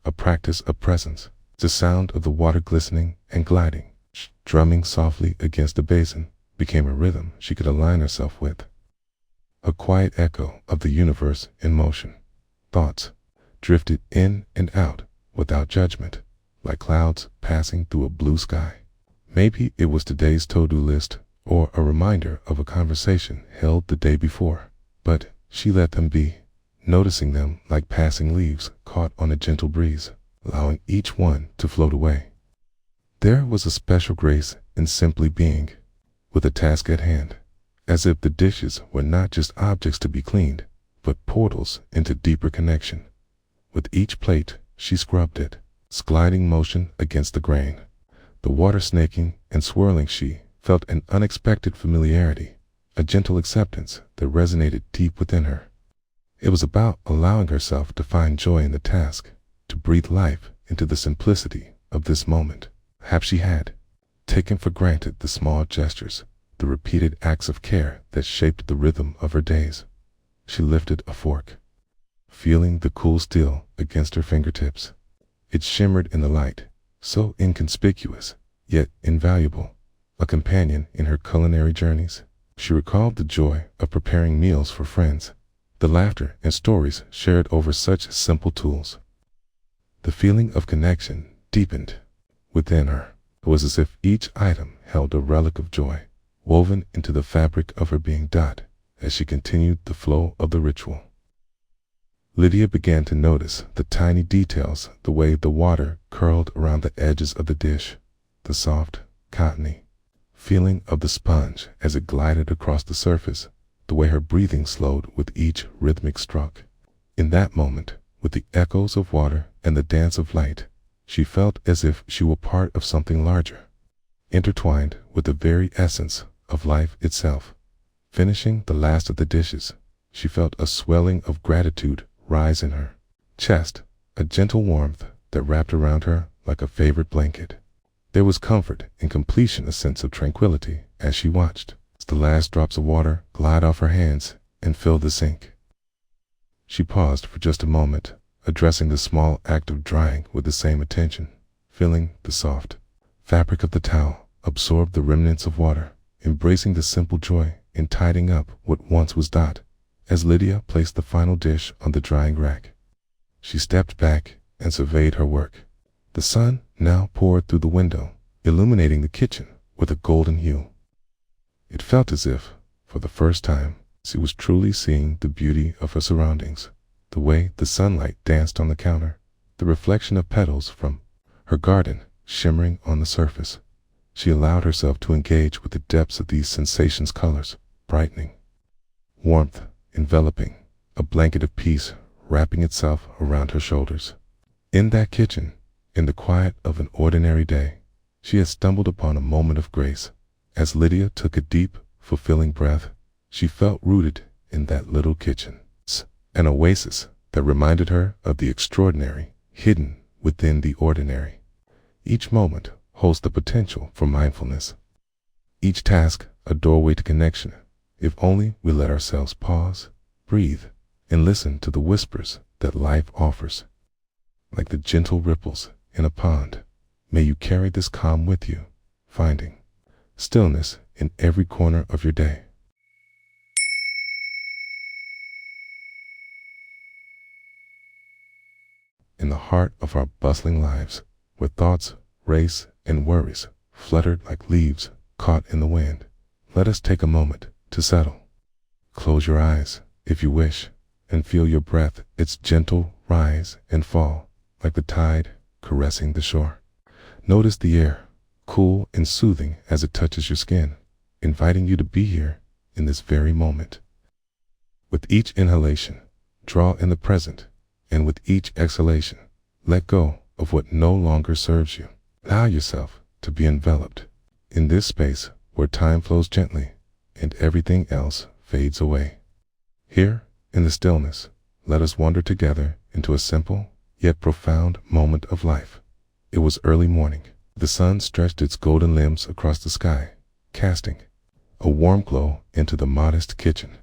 a practice of presence. The sound of the water glistening and gliding, drumming softly against the basin, became a rhythm she could align herself with. A quiet echo of the universe in motion. Thoughts drifted in and out without judgment, like clouds passing through a blue sky. Maybe it was today's to-do list, or a reminder of a conversation held the day before. But she let them be, noticing them like passing leaves caught on a gentle breeze, allowing each one to float away. There was a special grace in simply being, with a task at hand, as if the dishes were not just objects to be cleaned, but portals into deeper connection. With each plate, she scrubbed it, gliding motion against the grain. The water snaking and swirling, she felt an unexpected familiarity, a gentle acceptance that resonated deep within her. It was about allowing herself to find joy in the task, to breathe life into the simplicity of this moment. Perhaps she had taken for granted the small gestures, the repeated acts of care that shaped the rhythm of her days. She lifted a fork, feeling the cool steel against her fingertips. It shimmered in the light, so inconspicuous, yet invaluable, a companion in her culinary journeys. She recalled the joy of preparing meals for friends, the laughter and stories shared over such simple tools. The feeling of connection deepened within her. It was as if each item held a relic of joy, woven into the fabric of her being. As she continued the flow of the ritual, Lydia began to notice the tiny details, the way the water curled around the edges of the dish, the soft, cottony feeling of the sponge as it glided across the surface, the way her breathing slowed with each rhythmic stroke. In that moment, with the echoes of water and the dance of light, she felt as if she were part of something larger, intertwined with the very essence of life itself. Finishing the last of the dishes, she felt a swelling of gratitude rise in her chest, a gentle warmth that wrapped around her like a favorite blanket. There was comfort in completion, a sense of tranquility as she watched the last drops of water glide off her hands and fill the sink. She paused for just a moment, addressing the small act of drying with the same attention, feeling the soft fabric of the towel absorb the remnants of water, embracing the simple joy in tidying up what once was . As Lydia placed the final dish on the drying rack, she stepped back and surveyed her work. The sun now poured through the window, illuminating the kitchen with a golden hue. It felt as if, for the first time, she was truly seeing the beauty of her surroundings, the way the sunlight danced on the counter, the reflection of petals from her garden shimmering on the surface. She allowed herself to engage with the depths of these sensations, colors brightening, warmth enveloping, a blanket of peace wrapping itself around her shoulders. In that kitchen, in the quiet of an ordinary day, she had stumbled upon a moment of grace. As Lydia took a deep, fulfilling breath, she felt rooted in that little kitchen, an oasis that reminded her of the extraordinary hidden within the ordinary. Each moment holds the potential for mindfulness. Each task a doorway to connection, if only we let ourselves pause, breathe, and listen to the whispers that life offers. Like the gentle ripples in a pond, may you carry this calm with you, finding stillness in every corner of your day. In the heart of our bustling lives, where thoughts race and worries fluttered like leaves caught in the wind, let us take a moment to settle. Close your eyes, if you wish, and feel your breath, its gentle rise and fall, like the tide caressing the shore. Notice the air, cool and soothing as it touches your skin, inviting you to be here in this very moment. With each inhalation, draw in the present, and with each exhalation, let go of what no longer serves you. Allow yourself to be enveloped in this space where time flows gently and everything else fades away. Here, in the stillness, let us wander together into a simple yet profound moment of life. It was early morning. The sun stretched its golden limbs across the sky, casting a warm glow into the modest kitchen.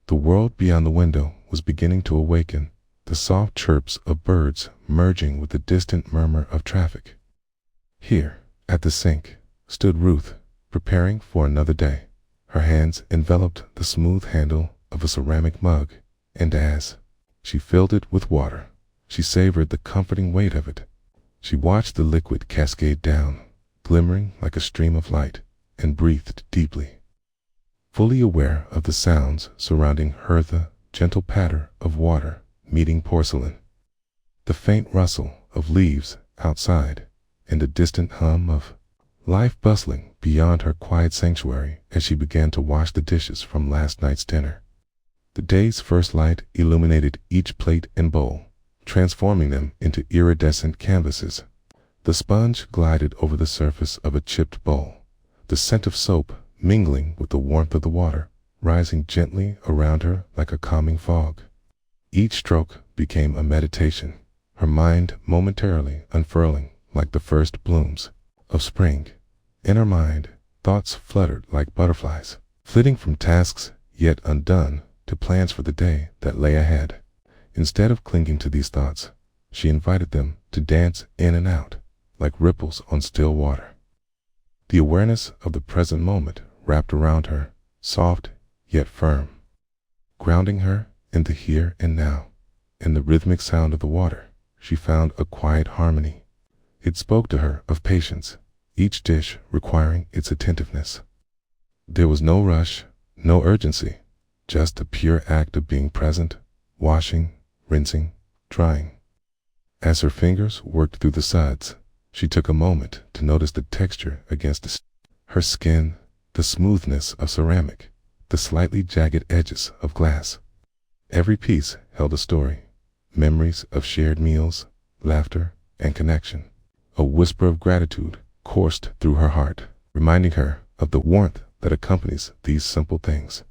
The world beyond the window was beginning to awaken, the soft chirps of birds merging with the distant murmur of traffic. Here, at the sink, stood Ruth, preparing for another day. Her hands enveloped the smooth handle of a ceramic mug, and as she filled it with water, she savored the comforting weight of it. She watched the liquid cascade down, glimmering like a stream of light, and breathed deeply. Fully aware of the sounds surrounding her, the gentle patter of water meeting porcelain, the faint rustle of leaves outside, and the distant hum of life bustling beyond her quiet sanctuary as she began to wash the dishes from last night's dinner. The day's first light illuminated each plate and bowl, transforming them into iridescent canvases. The sponge glided over the surface of a chipped bowl, the scent of soap mingling with the warmth of the water, rising gently around her like a calming fog. Each stroke became a meditation, her mind momentarily unfurling like the first blooms of spring. In her mind, thoughts fluttered like butterflies, flitting from tasks yet undone to plans for the day that lay ahead. Instead of clinging to these thoughts, she invited them to dance in and out, like ripples on still water. The awareness of the present moment wrapped around her, soft yet firm, grounding her in the here and now. In the rhythmic sound of the water, she found a quiet harmony. It spoke to her of patience, each dish requiring its attentiveness. There was no rush, no urgency, just a pure act of being present, washing, rinsing, drying. As her fingers worked through the suds, she took a moment to notice the texture against her skin, the smoothness of ceramic, the slightly jagged edges of glass. Every piece held a story, memories of shared meals, laughter, and connection. A whisper of gratitude coursed through her heart, reminding her of the warmth that accompanies these simple things.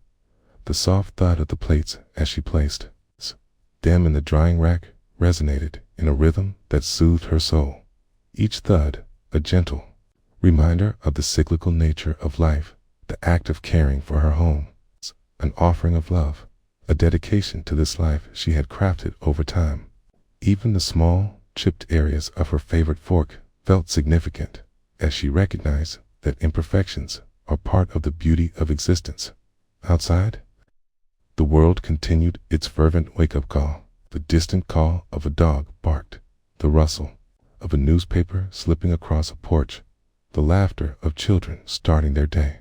The soft thud of the plates as she placed them in the drying rack resonated in a rhythm that soothed her soul. Each thud a gentle reminder of the cyclical nature of life, the act of caring for her home, an offering of love, a dedication to this life she had crafted over time. Even the small, chipped areas of her favorite fork felt significant, as she recognized that imperfections are part of the beauty of existence. Outside, the world continued its fervent wake-up call. The distant call of a dog barked, the rustle of a newspaper slipping across a porch, the laughter of children starting their day.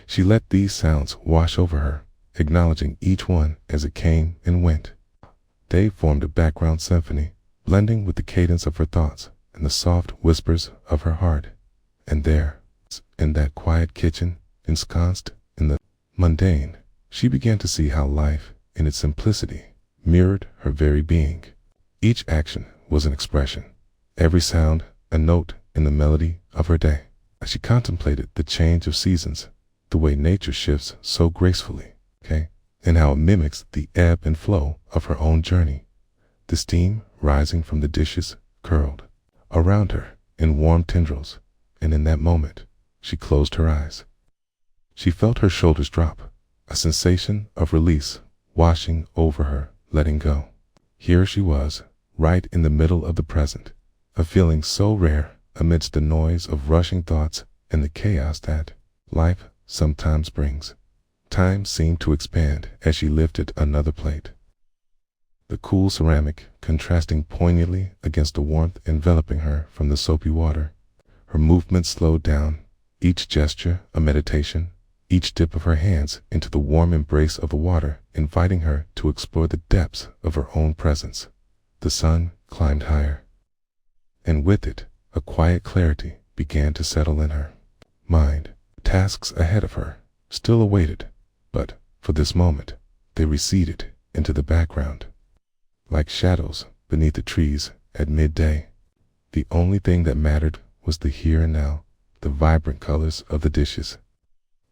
She let these sounds wash over her, acknowledging each one as it came and went. They formed a background symphony, blending with the cadence of her thoughts and the soft whispers of her heart. And there, in that quiet kitchen, ensconced in the mundane, she began to see how life, in its simplicity, mirrored her very being. Each action was an expression, every sound a note in the melody of her day. As she contemplated the change of seasons, the way nature shifts so gracefully, and how it mimics the ebb and flow of her own journey, the steam rising from the dishes curled around her in warm tendrils, and in that moment, she closed her eyes. She felt her shoulders drop, a sensation of release washing over her, letting go. Here she was, right in the middle of the present, a feeling so rare amidst the noise of rushing thoughts and the chaos that life sometimes brings. Time seemed to expand as she lifted another plate. The cool ceramic contrasting poignantly against the warmth enveloping her from the soapy water. Her movements slowed down, each gesture a meditation, each dip of her hands into the warm embrace of the water inviting her to explore the depths of her own presence. The sun climbed higher, and with it, a quiet clarity began to settle in her mind. Tasks ahead of her still awaited, but for this moment, they receded into the background. Like shadows beneath the trees at midday, the only thing that mattered was the here and now, the vibrant colors of the dishes,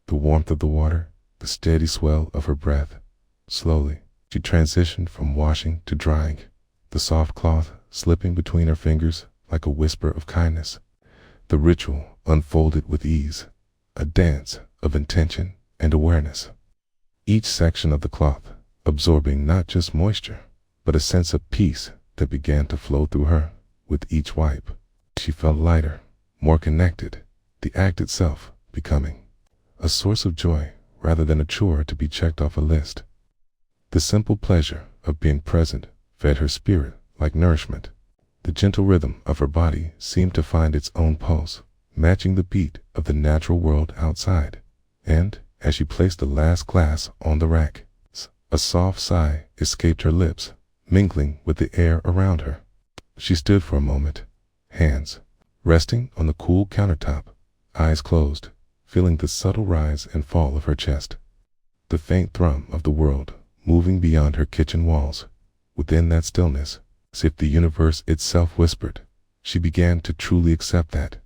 the warmth of the water, the steady swell of her breath. Slowly, she transitioned from washing to drying, the soft cloth slipping between her fingers like a whisper of kindness. The ritual unfolded with ease, a dance of intention and awareness. Each section of the cloth absorbing not just moisture, but a sense of peace that began to flow through her with each wipe. She felt lighter, more connected, the act itself becoming a source of joy rather than a chore to be checked off a list. The simple pleasure of being present fed her spirit like nourishment. The gentle rhythm of her body seemed to find its own pulse, matching the beat of the natural world outside. And, as she placed the last glass on the rack, a soft sigh escaped her lips, mingling with the air around her. She stood for a moment, hands resting on the cool countertop, eyes closed, feeling the subtle rise and fall of her chest. The faint thrum of the world moving beyond her kitchen walls. Within that stillness, as if the universe itself whispered, she began to truly accept that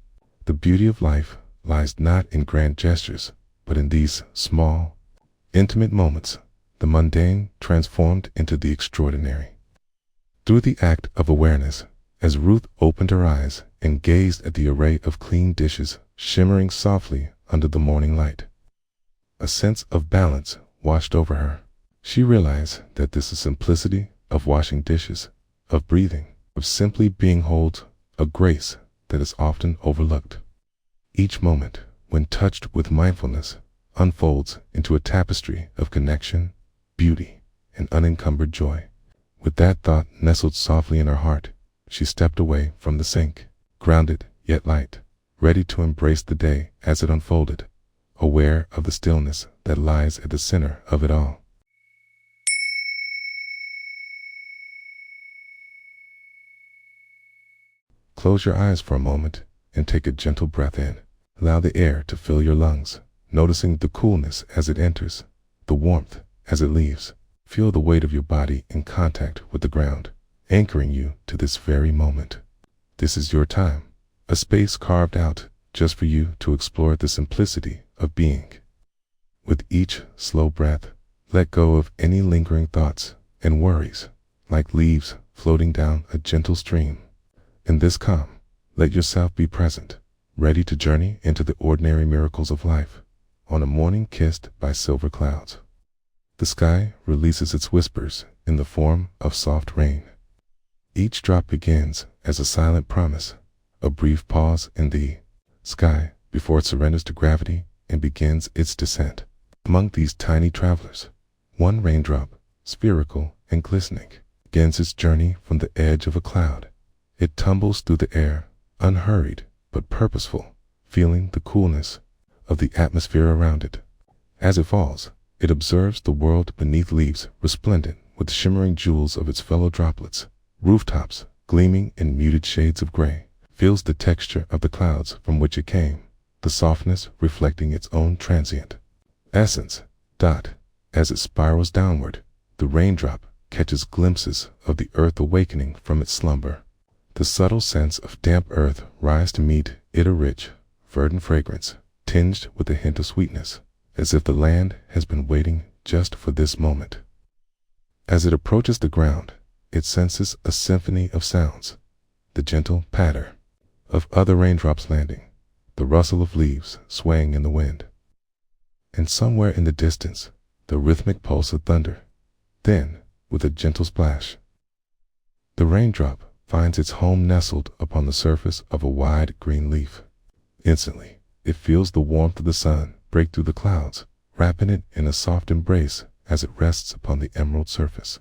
the beauty of life lies not in grand gestures, but in these small, intimate moments, the mundane transformed into the extraordinary. Through the act of awareness, as Ruth opened her eyes and gazed at the array of clean dishes shimmering softly under the morning light, a sense of balance washed over her. She realized that this simplicity of washing dishes, of breathing, of simply being holds a grace that is often overlooked. Each moment, when touched with mindfulness, unfolds into a tapestry of connection, beauty, and unencumbered joy. With that thought nestled softly in her heart, she stepped away from the sink, grounded yet light, ready to embrace the day as it unfolded, aware of the stillness that lies at the center of it all. Close your eyes for a moment and take a gentle breath in. Allow the air to fill your lungs, noticing the coolness as it enters, the warmth as it leaves. Feel the weight of your body in contact with the ground, anchoring you to this very moment. This is your time, a space carved out just for you to explore the simplicity of being. With each slow breath, let go of any lingering thoughts and worries, like leaves floating down a gentle stream. In this calm, let yourself be present, ready to journey into the ordinary miracles of life, on a morning kissed by silver clouds. The sky releases its whispers in the form of soft rain. Each drop begins as a silent promise, a brief pause in the sky before it surrenders to gravity and begins its descent. Among these tiny travelers, one raindrop, spherical and glistening, begins its journey from the edge of a cloud. It tumbles through the air, unhurried but purposeful, feeling the coolness of the atmosphere around it. As it falls, it observes the world beneath, leaves resplendent with the shimmering jewels of its fellow droplets, rooftops gleaming in muted shades of gray, feels the texture of the clouds from which it came, the softness reflecting its own transient essence. As it spirals downward, the raindrop catches glimpses of the earth awakening from its slumber. The subtle scents of damp earth rise to meet it, a rich, verdant fragrance, tinged with a hint of sweetness, as if the land has been waiting just for this moment. As it approaches the ground, it senses a symphony of sounds, the gentle patter of other raindrops landing, the rustle of leaves swaying in the wind, and somewhere in the distance, the rhythmic pulse of thunder. Then, with a gentle splash, the raindrop finds its home nestled upon the surface of a wide green leaf. Instantly, it feels the warmth of the sun break through the clouds, wrapping it in a soft embrace as it rests upon the emerald surface.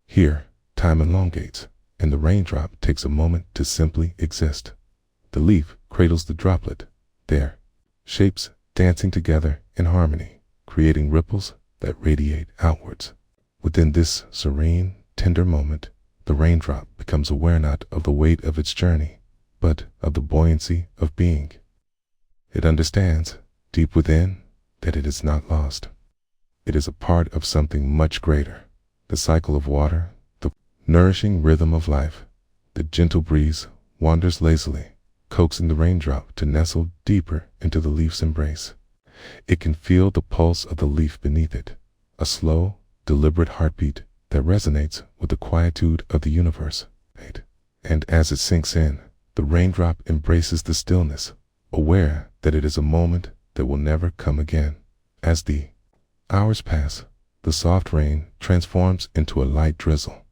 Here, time elongates, and the raindrop takes a moment to simply exist. The leaf cradles the droplet, there, shapes dancing together in harmony, creating ripples that radiate outwards. Within this serene, tender moment, the raindrop becomes aware not of the weight of its journey, but of the buoyancy of being. It understands, deep within, that it is not lost. It is a part of something much greater, the cycle of water, the nourishing rhythm of life. The gentle breeze wanders lazily, coaxing the raindrop to nestle deeper into the leaf's embrace. It can feel the pulse of the leaf beneath it, a slow, deliberate heartbeat that resonates with the quietude of the universe. And as it sinks in, the raindrop embraces the stillness, aware that it is a moment that will never come again. As the hours pass, the soft rain transforms into a light drizzle,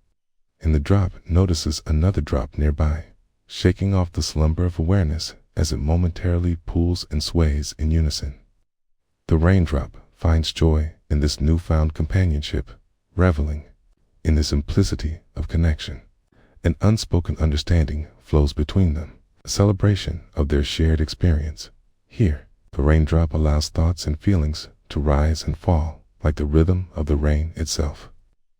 and the drop notices another drop nearby, shaking off the slumber of awareness as it momentarily pulls and sways in unison. The raindrop finds joy in this newfound companionship, reveling in the simplicity of connection. An unspoken understanding flows between them, a celebration of their shared experience. Here, the raindrop allows thoughts and feelings to rise and fall like the rhythm of the rain itself.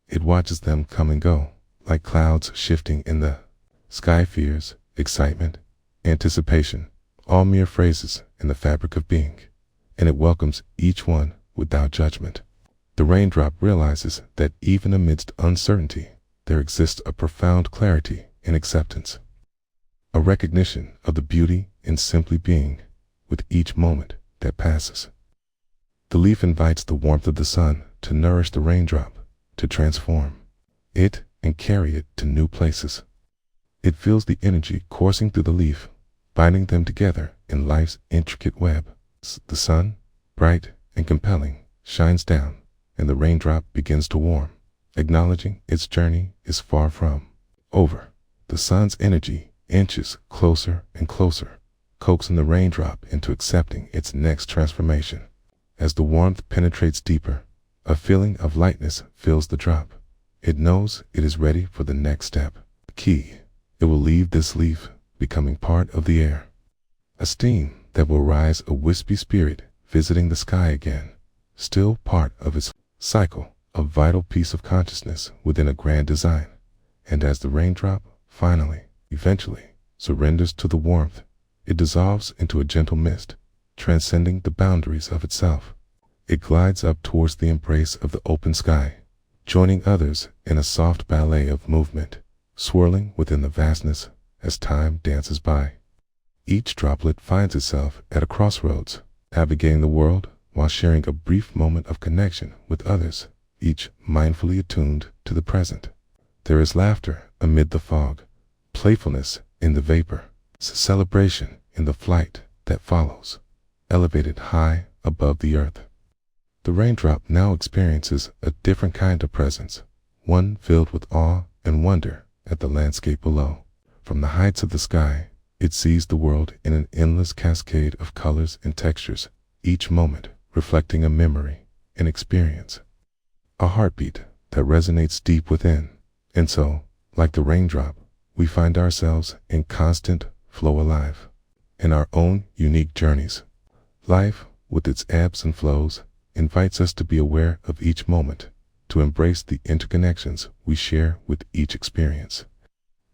It watches them come and go, like clouds shifting in the sky. Fears, excitement, anticipation, all mere phrases in the fabric of being, and it welcomes each one without judgment. The raindrop realizes that even amidst uncertainty, there exists a profound clarity and acceptance, a recognition of the beauty in simply being with each moment that passes. The leaf invites the warmth of the sun to nourish the raindrop, to transform it and carry it to new places. It feels the energy coursing through the leaf, binding them together in life's intricate web. The sun, bright and compelling, shines down, and the raindrop begins to warm, acknowledging its journey is far from over. The sun's energy inches closer and closer, coaxing the raindrop into accepting its next transformation. As the warmth penetrates deeper, a feeling of lightness fills the drop. It knows it is ready for the next step. Key, it will leave this leaf, becoming part of the air. A steam that will rise, a wispy spirit visiting the sky again, still part of its cycle, a vital piece of consciousness within a grand design. And as the raindrop finally, eventually, surrenders to the warmth, it dissolves into a gentle mist, transcending the boundaries of itself. It glides up towards the embrace of the open sky, joining others in a soft ballet of movement, swirling within the vastness as time dances by. Each droplet finds itself at a crossroads, navigating the world while sharing a brief moment of connection with others, each mindfully attuned to the present. There is laughter amid the fog, playfulness in the vapor, celebration in the flight that follows, elevated high above the earth. The raindrop now experiences a different kind of presence, one filled with awe and wonder at the landscape below. From the heights of the sky, it sees the world in an endless cascade of colors and textures, each moment reflecting a memory, an experience, a heartbeat that resonates deep within. And so, like the raindrop, we find ourselves in constant flow, alive in our own unique journeys. Life, with its ebbs and flows, invites us to be aware of each moment, to embrace the interconnections we share with each experience.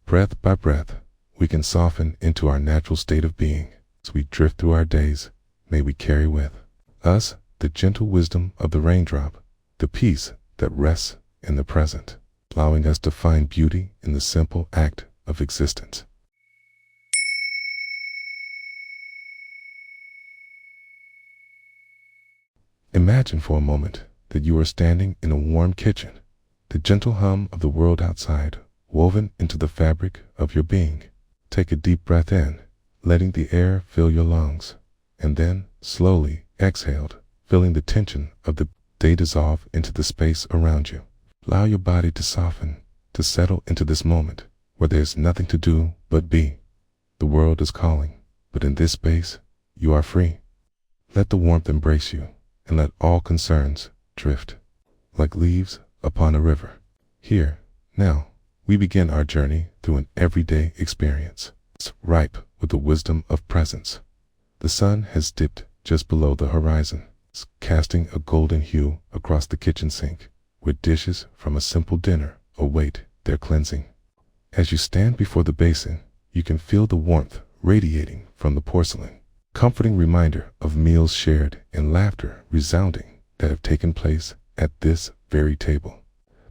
Breath by breath, we can soften into our natural state of being. As we drift through our days, may we carry with us the gentle wisdom of the raindrop, the peace that rests in the present, allowing us to find beauty in the simple act of existence. Imagine for a moment that you are standing in a warm kitchen, the gentle hum of the world outside woven into the fabric of your being. Take a deep breath in, letting the air fill your lungs, and then slowly exhaled, feeling the tension of the day dissolve into the space around you. Allow your body to soften, to settle into this moment where there is nothing to do but be. The world is calling, but in this space, you are free. Let the warmth embrace you, and let all concerns drift like leaves upon a river. Here, now, we begin our journey through an everyday experience. It's ripe with the wisdom of presence. The sun has dipped just below the horizon, casting a golden hue across the kitchen sink, where dishes from a simple dinner await their cleansing. As you stand before the basin, you can feel the warmth radiating from the porcelain, comforting reminder of meals shared and laughter resounding that have taken place at this very table.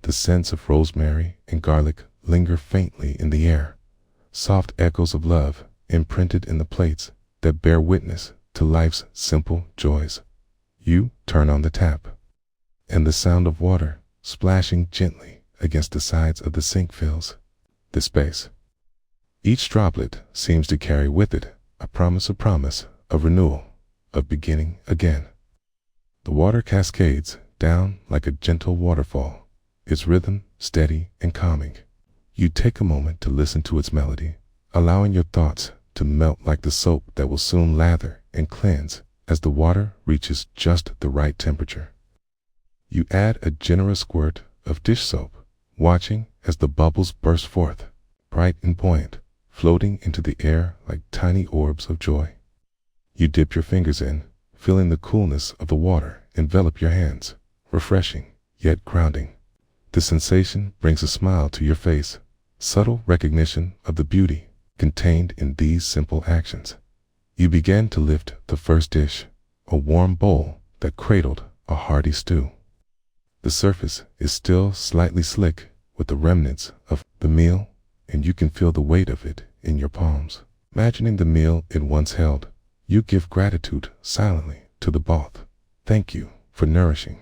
The scents of rosemary and garlic linger faintly in the air, soft echoes of love imprinted in the plates that bear witness to life's simple joys. You turn on the tap, and the sound of water splashing gently against the sides of the sink fills the space. Each droplet seems to carry with it a promise of renewal, of beginning again. The water cascades down like a gentle waterfall, its rhythm steady and calming. You take a moment to listen to its melody, allowing your thoughts to melt like the soap that will soon lather and cleanse as the water reaches just the right temperature. You add a generous squirt of dish soap, watching as the bubbles burst forth, bright and buoyant, floating into the air like tiny orbs of joy. You dip your fingers in, feeling the coolness of the water envelop your hands, refreshing yet grounding. The sensation brings a smile to your face, subtle recognition of the beauty contained in these simple actions. You begin to lift the first dish, a warm bowl that cradled a hearty stew. The surface is still slightly slick with the remnants of the meal, and you can feel the weight of it in your palms. Imagining the meal it once held, you give gratitude silently to the broth. Thank you for nourishing,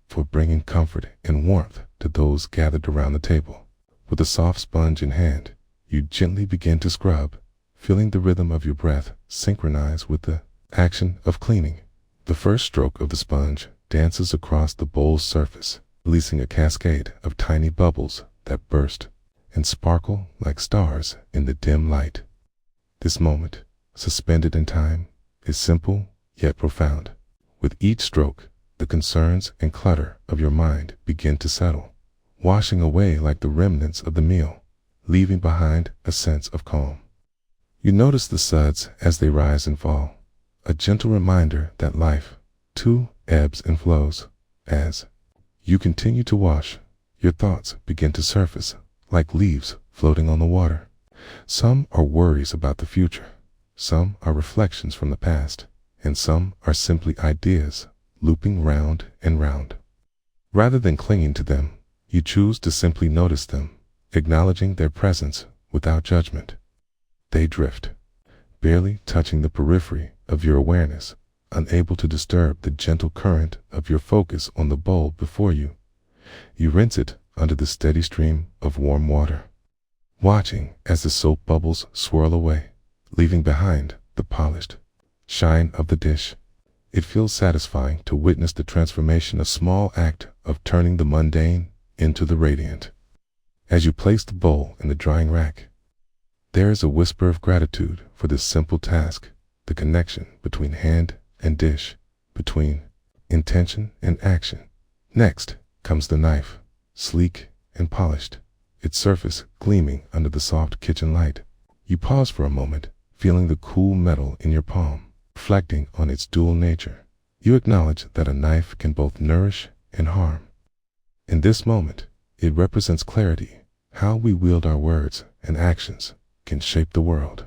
for bringing comfort and warmth to those gathered around the table. With a soft sponge in hand, you gently begin to scrub, feeling the rhythm of your breath synchronize with the action of cleaning. The first stroke of the sponge dances across the bowl's surface, releasing a cascade of tiny bubbles that burst and sparkle like stars in the dim light. This moment, suspended in time, is simple yet profound. With each stroke, the concerns and clutter of your mind begin to settle, washing away like the remnants of the meal, leaving behind a sense of calm. You notice the suds as they rise and fall, a gentle reminder that life, too, ebbs and flows. As you continue to wash, your thoughts begin to surface like leaves floating on the water. Some are worries about the future, some are reflections from the past, and some are simply ideas looping round and round. Rather than clinging to them, you choose to simply notice them, acknowledging their presence without judgment. They drift, barely touching the periphery of your awareness, unable to disturb the gentle current of your focus on the bowl before you. You rinse it under the steady stream of warm water, watching as the soap bubbles swirl away, leaving behind the polished shine of the dish. It feels satisfying to witness the transformation, a small act of turning the mundane into the radiant. As you place the bowl in the drying rack, there is a whisper of gratitude for this simple task, the connection between hand and dish, between intention and action. Next comes the knife, sleek and polished, its surface gleaming under the soft kitchen light. You pause for a moment, feeling the cool metal in your palm, reflecting on its dual nature. You acknowledge that a knife can both nourish and harm. In this moment, it represents clarity, how we wield our words and actions can shape the world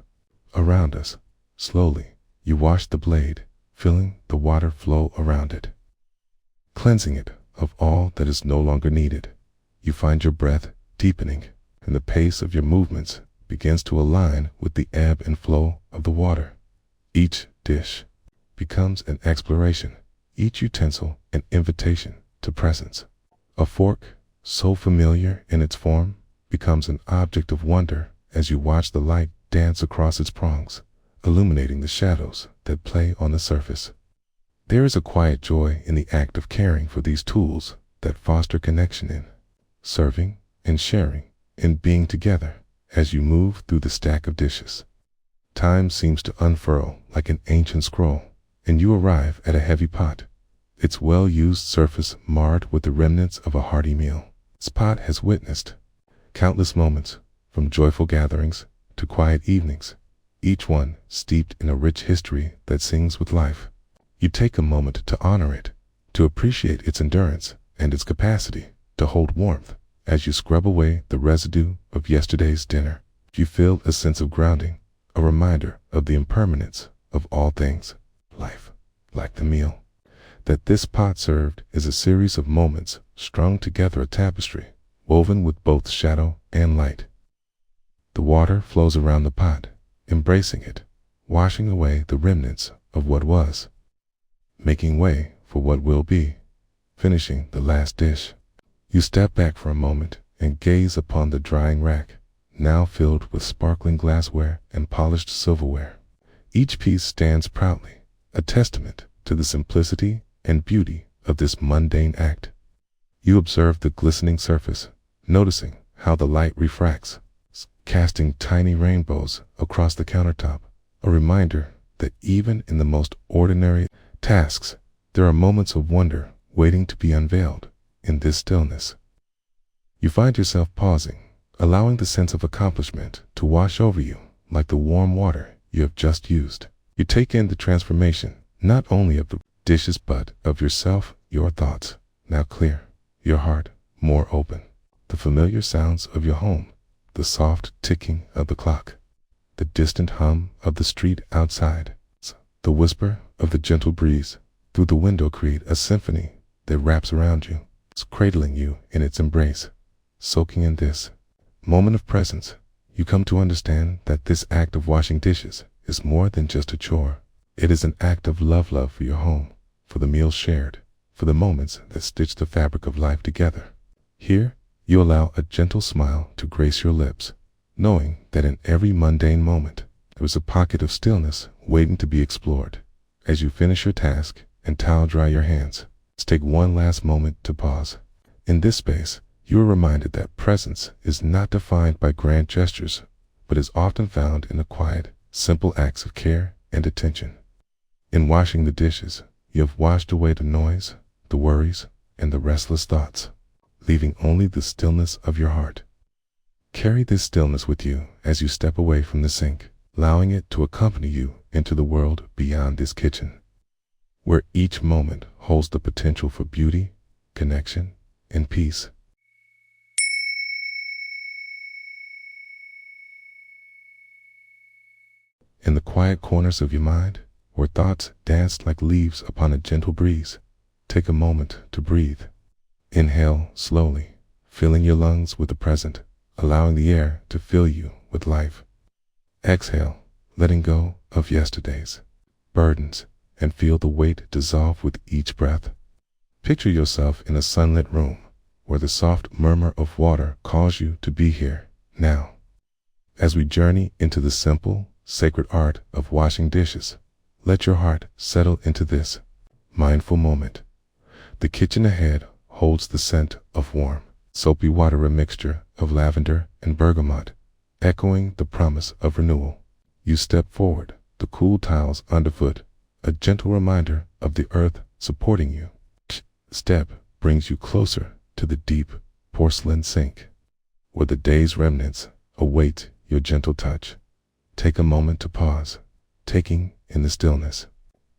around us. Slowly, you wash the blade, feeling the water flow around it, cleansing it of all that is no longer needed. You find your breath deepening, and the pace of your movements begins to align with the ebb and flow of the water. Each dish becomes an exploration, each utensil an invitation to presence. A fork, so familiar in its form, becomes an object of wonder as you watch the light dance across its prongs, illuminating the shadows that play on the surface. There is a quiet joy in the act of caring for these tools that foster connection in serving and sharing and being together. As you move through the stack of dishes, time seems to unfurl like an ancient scroll, and you arrive at a heavy pot, its well-used surface marred with the remnants of a hearty meal. This pot has witnessed countless moments, from joyful gatherings to quiet evenings, each one steeped in a rich history that sings with life. You take a moment to honor it, to appreciate its endurance and its capacity to hold warmth. As you scrub away the residue of yesterday's dinner, you feel a sense of grounding, a reminder of the impermanence of all things. Life, like the meal that this pot served, is a series of moments strung together, a tapestry woven with both shadow and light. The water flows around the pot, embracing it, washing away the remnants of what was, making way for what will be, finishing the last dish. You step back for a moment and gaze upon the drying rack, now filled with sparkling glassware and polished silverware. Each piece stands proudly, a testament to the simplicity and beauty of this mundane act. You observe the glistening surface, noticing how the light refracts, casting tiny rainbows across the countertop, a reminder that even in the most ordinary tasks, there are moments of wonder waiting to be unveiled. In this stillness, you find yourself pausing, allowing the sense of accomplishment to wash over you. like the warm water you have just used. You take in the transformation, not only of the dishes but of yourself, your thoughts, now clear, your heart more open. The familiar sounds of your home, the soft ticking of the clock, the distant hum of the street outside, the whisper of the gentle breeze through the window create a symphony that wraps around you, cradling you in its embrace. Soaking in this moment of presence, you come to understand that this act of washing dishes is more than just a chore. It is an act of love for your home, for the meals shared, for the moments that stitch the fabric of life together. Here, you allow a gentle smile to grace your lips, knowing that in every mundane moment, there is a pocket of stillness waiting to be explored. As you finish your task and towel dry your hands, let's take one last moment to pause. In this space, you are reminded that presence is not defined by grand gestures, but is often found in the quiet, simple acts of care and attention. In washing the dishes, you have washed away the noise, the worries, and the restless thoughts, leaving only the stillness of your heart. Carry this stillness with you as you step away from the sink, allowing it to accompany you into the world beyond this kitchen, where each moment holds the potential for beauty, connection, and peace. In the quiet corners of your mind, where thoughts dance like leaves upon a gentle breeze, take a moment to breathe. Inhale slowly, filling your lungs with the present, allowing the air to fill you with life. Exhale, letting go of yesterday's burdens, and feel the weight dissolve with each breath. Picture yourself in a sunlit room, where the soft murmur of water calls you to be here, now. As we journey into the simple, sacred art of washing dishes, let your heart settle into this mindful moment. The kitchen ahead holds the scent of warm, soapy water, a mixture of lavender and bergamot, echoing the promise of renewal. You step forward, the cool tiles underfoot, a gentle reminder of the earth supporting you. Step brings you closer to the deep porcelain sink, where the day's remnants await your gentle touch. Take a moment to pause, taking in the stillness.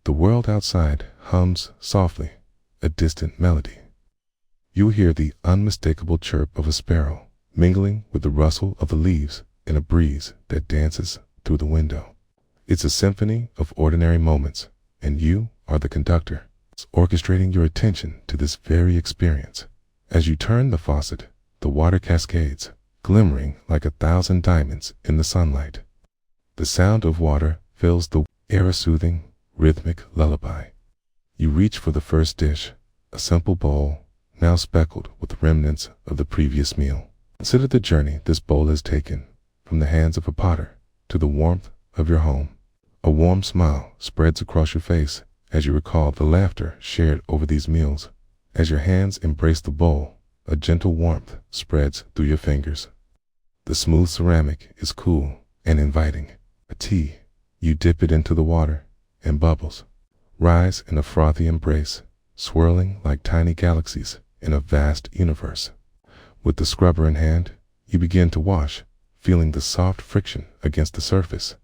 The world outside hums softly, a distant melody. You hear the unmistakable chirp of a sparrow, mingling with the rustle of the leaves in a breeze that dances through the window. It's a symphony of ordinary moments, and you are the conductor, orchestrating your attention to this very experience. As you turn the faucet, the water cascades, glimmering like 1,000 diamonds in the sunlight. The sound of water fills the air, a soothing, rhythmic lullaby. You reach for the first dish, a simple bowl, now speckled with remnants of the previous meal. Consider the journey this bowl has taken, from the hands of a potter to the warmth of your home. A warm smile spreads across your face as you recall the laughter shared over these meals. As your hands embrace the bowl, a gentle warmth spreads through your fingers. The smooth ceramic is cool and inviting. A tea, you dip it into the water, and bubbles rise in a frothy embrace, swirling like tiny galaxies in a vast universe. With the scrubber in hand, you begin to wash, feeling the soft friction against the surface.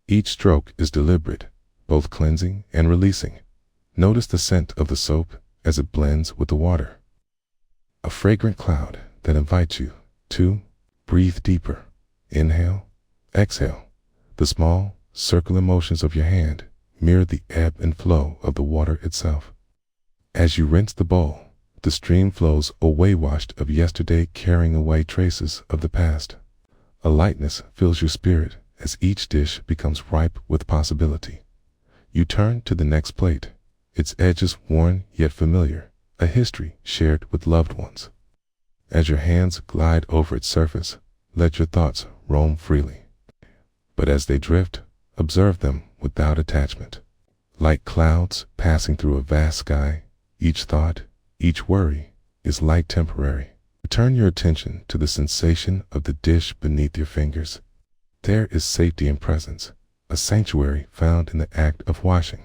Each stroke is deliberate, both cleansing and releasing. Notice the scent of the soap as it blends with the water. A fragrant cloud that invites you to breathe deeper. Inhale, exhale. The small, circular motions of your hand mirror the ebb and flow of the water itself. As you rinse the bowl, the stream flows away, washed of yesterday, carrying away traces of the past. A lightness fills your spirit as each dish becomes ripe with possibility. You turn to the next plate, its edges worn yet familiar, a history shared with loved ones. As your hands glide over its surface, let your thoughts roam freely. But as they drift, observe them without attachment. Like clouds passing through a vast sky, each thought, each worry is light, temporary. Return your attention to the sensation of the dish beneath your fingers. There is safety in presence, a sanctuary found in the act of washing.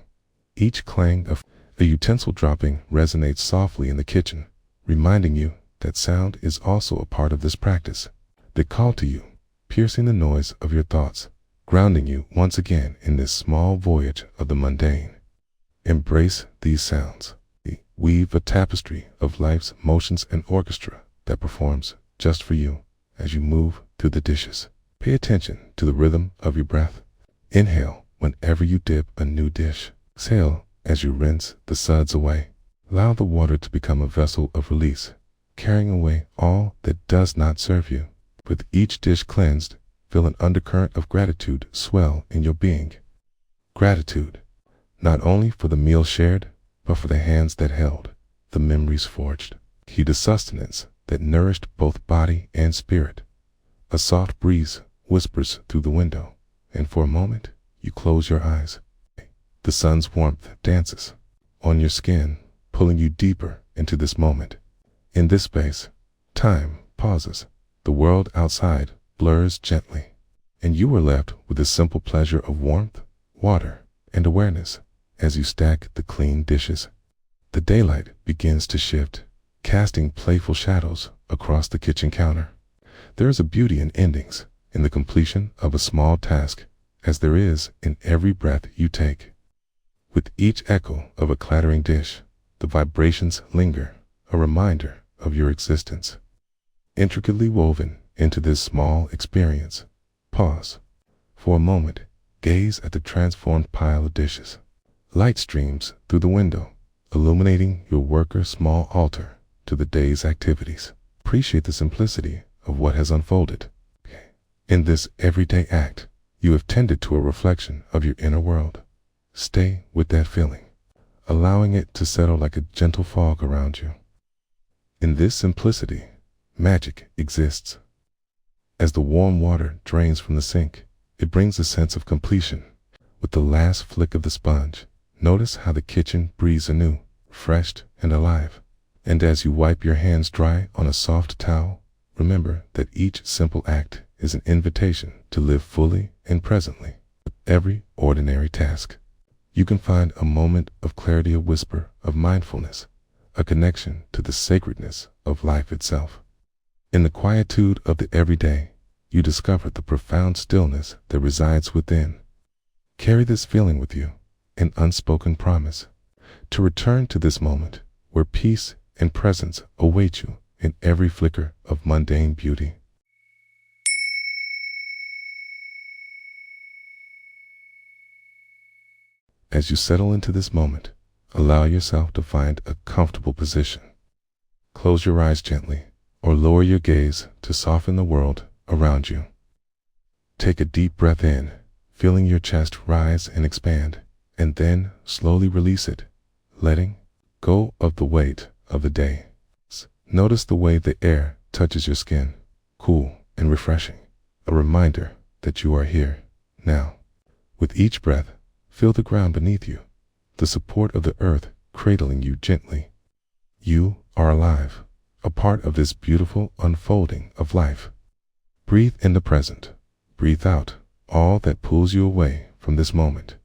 Each clang of a utensil dropping resonates softly in the kitchen, reminding you that sound is also a part of this practice. They call to you, piercing the noise of your thoughts, grounding you once again in this small voyage of the mundane. Embrace these sounds. Weave a tapestry of life's motions and orchestra that performs just for you as you move through the dishes. Pay attention to the rhythm of your breath. Inhale whenever you dip a new dish. Exhale as you rinse the suds away. Allow the water to become a vessel of release, carrying away all that does not serve you. With each dish cleansed, feel an undercurrent of gratitude swell in your being. Gratitude, not only for the meal shared, but for the hands that held, the memories forged, the sustenance that nourished both body and spirit. A soft breeze whispers through the window, and for a moment, you close your eyes. The sun's warmth dances on your skin, pulling you deeper into this moment. In this space, time pauses. The world outside blurs gently, and you are left with the simple pleasure of warmth, water, and awareness as you stack the clean dishes. The daylight begins to shift, casting playful shadows across the kitchen counter. There is a beauty in endings, in the completion of a small task, as there is in every breath you take. With each echo of a clattering dish, the vibrations linger, a reminder of your existence. Intricately woven into this small experience, pause. For a moment, gaze at the transformed pile of dishes. Light streams through the window, illuminating your worker's small altar to the day's activities. Appreciate the simplicity of what has unfolded. In this everyday act, you have tended to a reflection of your inner world. Stay with that feeling, allowing it to settle like a gentle fog around you. In this simplicity, magic exists. As the warm water drains from the sink, it brings a sense of completion. With the last flick of the sponge, notice how the kitchen breathes anew, refreshed and alive. And as you wipe your hands dry on a soft towel, remember that each simple act is an invitation to live fully and presently with every ordinary task. You can find a moment of clarity, a whisper of mindfulness, a connection to the sacredness of life itself. In the quietude of the everyday, you discover the profound stillness that resides within. Carry this feeling with you, an unspoken promise, to return to this moment where peace and presence await you in every flicker of mundane beauty. As you settle into this moment, allow yourself to find a comfortable position. Close your eyes gently, or lower your gaze to soften the world around you. Take a deep breath in, feeling your chest rise and expand, and then slowly release it, letting go of the weight of the day. Notice the way the air touches your skin, cool and refreshing, a reminder that you are here, now. With each breath, feel the ground beneath you, the support of the earth cradling you gently. You are alive, a part of this beautiful unfolding of life. Breathe in the present. Breathe out all that pulls you away from this moment.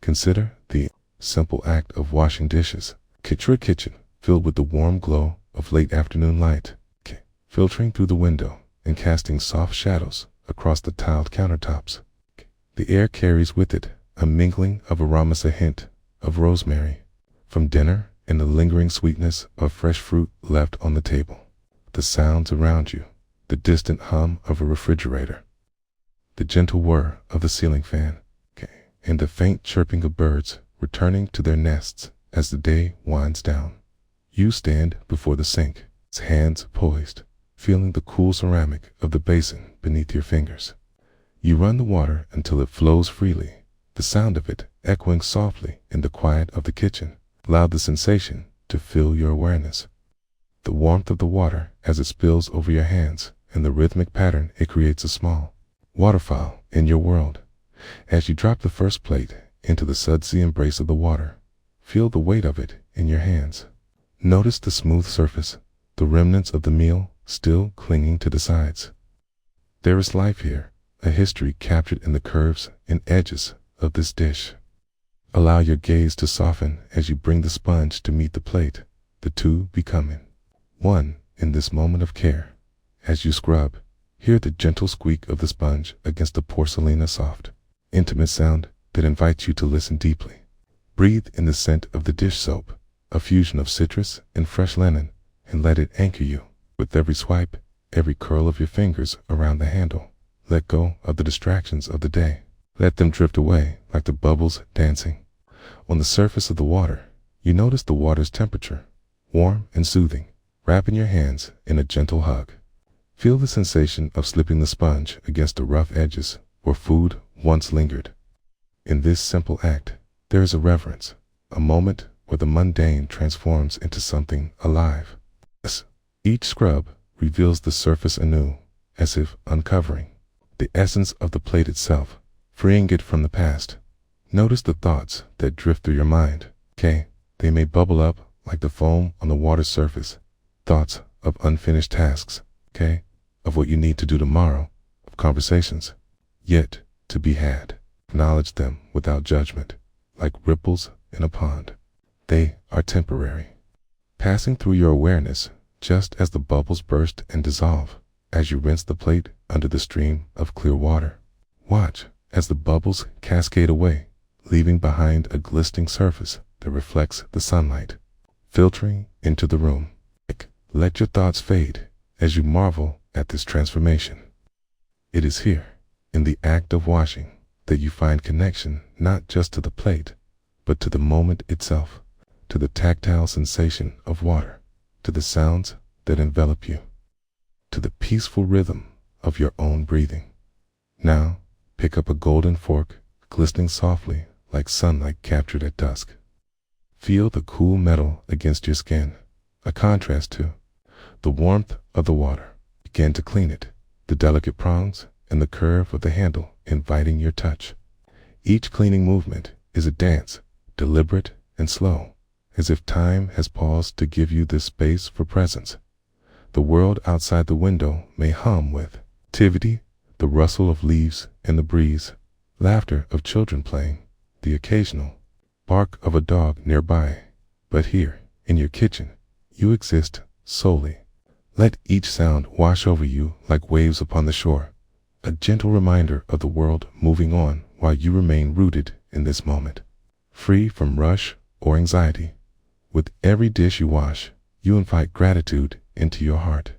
Consider the simple act of washing dishes. Picture a kitchen filled with the warm glow of late afternoon light, filtering through the window and casting soft shadows across the tiled countertops. The air carries with it a mingling of aromas, a hint of rosemary from dinner and the lingering sweetness of fresh fruit left on the table. The sounds around you, the distant hum of a refrigerator, the gentle whir of the ceiling fan, and the faint chirping of birds returning to their nests as the day winds down. You stand before the sink, hands poised, feeling the cool ceramic of the basin beneath your fingers. You run the water until it flows freely, the sound of it echoing softly in the quiet of the kitchen. Allow the sensation to fill your awareness. The warmth of the water as it spills over your hands and the rhythmic pattern it creates, a small waterfall in your world. As you drop the first plate into the sudsy embrace of the water, feel the weight of it in your hands. Notice the smooth surface, the remnants of the meal still clinging to the sides. There is life here, a history captured in the curves and edges of this dish. Allow your gaze to soften as you bring the sponge to meet the plate, the two becoming one in this moment of care. As you scrub, hear the gentle squeak of the sponge against the porcelain soft intimate sound that invites you to listen deeply. Breathe in the scent of the dish soap, a fusion of citrus and fresh linen, and let it anchor you. With every swipe, every curl of your fingers around the handle, let go of the distractions of the day. Let them drift away like the bubbles dancing. On the surface of the water, you notice the water's temperature, warm and soothing. Wrapping your hands in a gentle hug. Feel the sensation of slipping the sponge against the rough edges where food once lingered. In this simple act, there is a reverence, a moment where the mundane transforms into something alive. Each scrub reveals the surface anew, as if uncovering the essence of the plate itself, freeing it from the past. Notice the thoughts that drift through your mind. They may bubble up like the foam on the water's surface. Thoughts of unfinished tasks, of what you need to do tomorrow, of conversations yet to be had. Acknowledge them without judgment, like ripples in a pond. They are temporary, passing through your awareness just as the bubbles burst and dissolve as you rinse the plate under the stream of clear water. Watch as the bubbles cascade away, leaving behind a glistening surface that reflects the sunlight, filtering into the room. Let your thoughts fade as you marvel at this transformation. It is here, in the act of washing, that you find connection not just to the plate, but to the moment itself, to the tactile sensation of water, to the sounds that envelop you, to the peaceful rhythm of your own breathing. Now, pick up a golden fork, glistening softly like sunlight captured at dusk. Feel the cool metal against your skin, a contrast to the warmth of the water. Begin to clean it, the delicate prongs and the curve of the handle inviting your touch. Each cleaning movement is a dance, deliberate and slow, as if time has paused to give you this space for presence. The world outside the window may hum with activity, the rustle of leaves in the breeze, laughter of children playing, the occasional bark of a dog nearby. But here, in your kitchen, you exist solely. Let each sound wash over you like waves upon the shore, a gentle reminder of the world moving on while you remain rooted in this moment, free from rush or anxiety. With every dish you wash, you invite gratitude into your heart.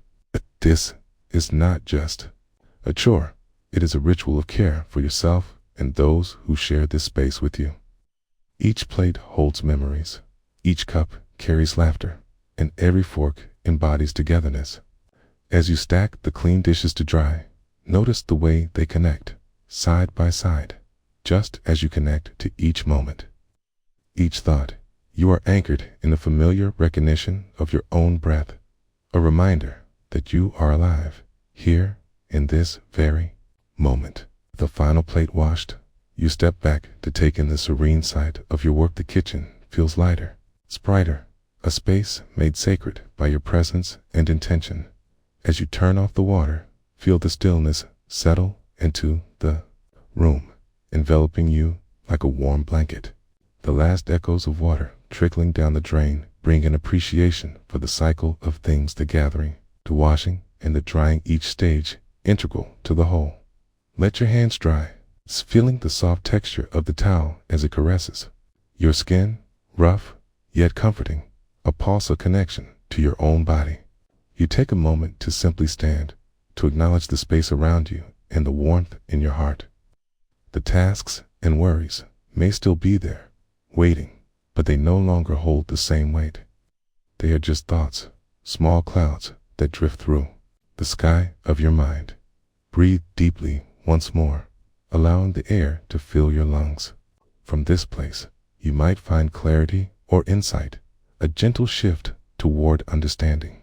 This is not just a chore, it is a ritual of care for yourself and those who share this space with you. Each plate holds memories, each cup carries laughter, and every fork embodies togetherness. As you stack the clean dishes to dry, notice the way they connect, side by side, just as you connect to each moment. Each thought, you are anchored in the familiar recognition of your own breath, a reminder that you are alive, here in this very moment. The final plate washed, you step back to take in the serene sight of your work. The kitchen feels lighter, it's brighter, a space made sacred by your presence and intention. As you turn off the water, feel the stillness settle into the room, enveloping you like a warm blanket. The last echoes of water trickling down the drain bring an appreciation for the cycle of things, the gathering, the washing, and the drying, each stage integral to the whole. Let your hands dry, feeling the soft texture of the towel as it caresses your skin, rough yet comforting, a pulse of connection to your own body. You take a moment to simply stand, to acknowledge the space around you and the warmth in your heart. The tasks and worries may still be there, waiting, but they no longer hold the same weight. They are just thoughts, small clouds that drift through the sky of your mind. Breathe deeply once more, allowing the air to fill your lungs. From this place, you might find clarity or insight, a gentle shift toward understanding.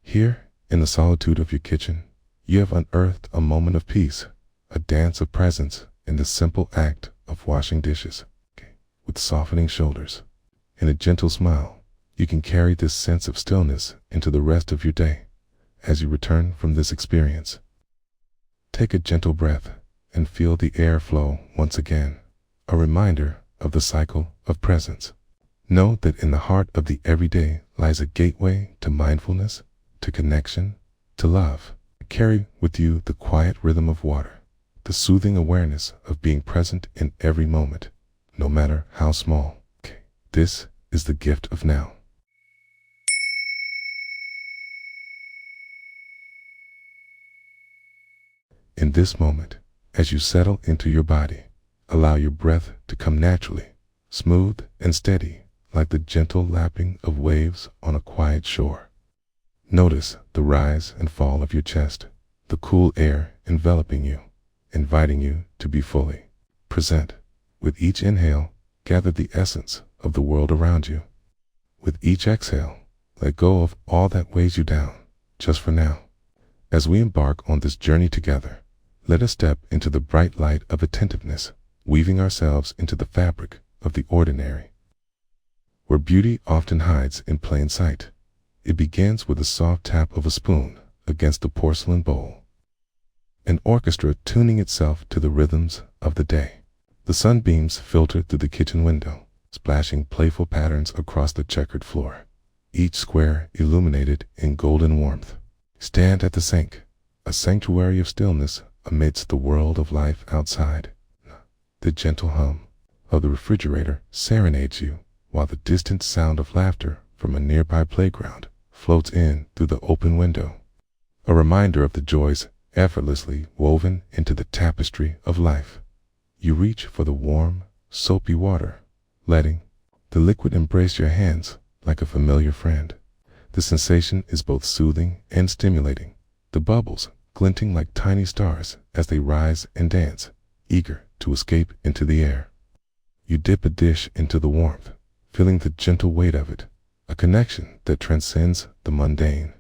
Here, in the solitude of your kitchen, you have unearthed a moment of peace, a dance of presence in the simple act of washing dishes. With softening shoulders and a gentle smile, you can carry this sense of stillness into the rest of your day. As you return from this experience, take a gentle breath and feel the air flow once again, a reminder of the cycle of presence. Know that in the heart of the everyday lies a gateway to mindfulness, to connection, to love. Carry with you the quiet rhythm of water, the soothing awareness of being present in every moment, no matter how small. This is the gift of now. In this moment, as you settle into your body, allow your breath to come naturally, smooth and steady, like the gentle lapping of waves on a quiet shore. Notice the rise and fall of your chest, the cool air enveloping you, inviting you to be fully present. With each inhale, gather the essence of the world around you. With each exhale, let go of all that weighs you down, just for now. As we embark on this journey together, let us step into the bright light of attentiveness, weaving ourselves into the fabric of the ordinary. Where beauty often hides in plain sight, it begins with the soft tap of a spoon against a porcelain bowl. An orchestra tuning itself to the rhythms of the day. The sunbeams filter through the kitchen window, splashing playful patterns across the checkered floor, each square illuminated in golden warmth. Stand at the sink, a sanctuary of stillness amidst the world of life outside. The gentle hum of the refrigerator serenades you, while the distant sound of laughter from a nearby playground floats in through the open window, a reminder of the joys effortlessly woven into the tapestry of life. You reach for the warm, soapy water, letting the liquid embrace your hands like a familiar friend. The sensation is both soothing and stimulating, the bubbles glinting like tiny stars as they rise and dance, eager to escape into the air. You dip a dish into the warmth, feeling the gentle weight of it, a connection that transcends the mundane.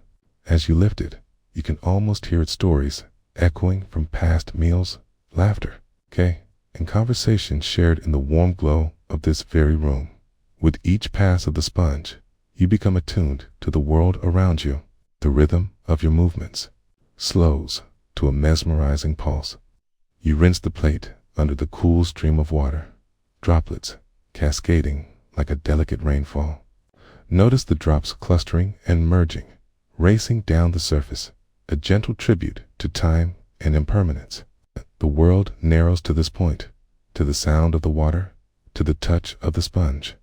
As you lift it, you can almost hear its stories echoing from past meals, laughter, and conversation shared in the warm glow of this very room. With each pass of the sponge, you become attuned to the world around you. The rhythm of your movements slows to a mesmerizing pulse. You rinse the plate under the cool stream of water, droplets cascading like a delicate rainfall. Notice the drops clustering and merging, racing down the surface, a gentle tribute to time and impermanence. The world narrows to this point, to the sound of the water, to the touch of the sponge,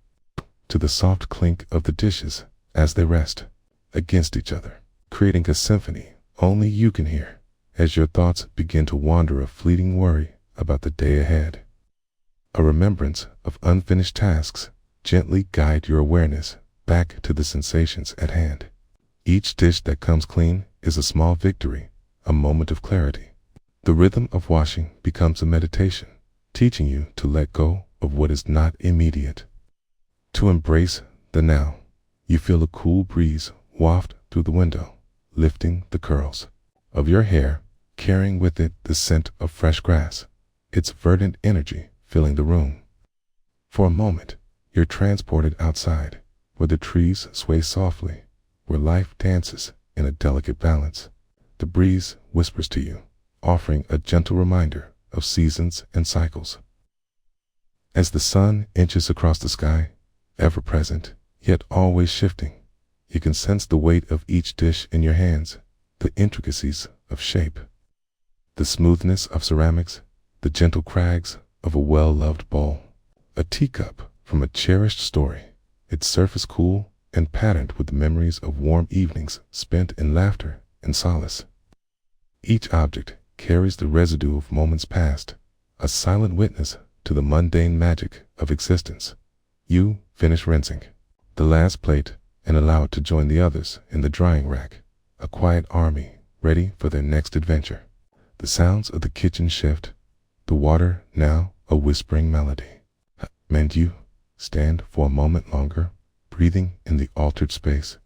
to the soft clink of the dishes as they rest against each other, creating a symphony only you can hear as your thoughts begin to wander a fleeting worry about the day ahead. A remembrance of unfinished tasks gently guide your awareness back to the sensations at hand. Each dish that comes clean is a small victory, a moment of clarity. The rhythm of washing becomes a meditation, teaching you to let go of what is not immediate, to embrace the now. You feel a cool breeze waft through the window, lifting the curls of your hair, carrying with it the scent of fresh grass, its verdant energy filling the room. For a moment, you're transported outside, where the trees sway softly, where life dances in a delicate balance. The breeze whispers to you, offering a gentle reminder of seasons and cycles. As the sun inches across the sky, ever present, yet always shifting, you can sense the weight of each dish in your hands, the intricacies of shape, the smoothness of ceramics, the gentle crags of a well-loved bowl. A teacup from a cherished story, its surface cool and patterned with memories of warm evenings spent in laughter and solace. Each object carries the residue of moments past, a silent witness to the mundane magic of existence. You finish rinsing the last plate and allow it to join the others in the drying rack, a quiet army ready for their next adventure. The sounds of the kitchen shift, the water now a whispering melody. And you stand for a moment longer, breathing in the altered space,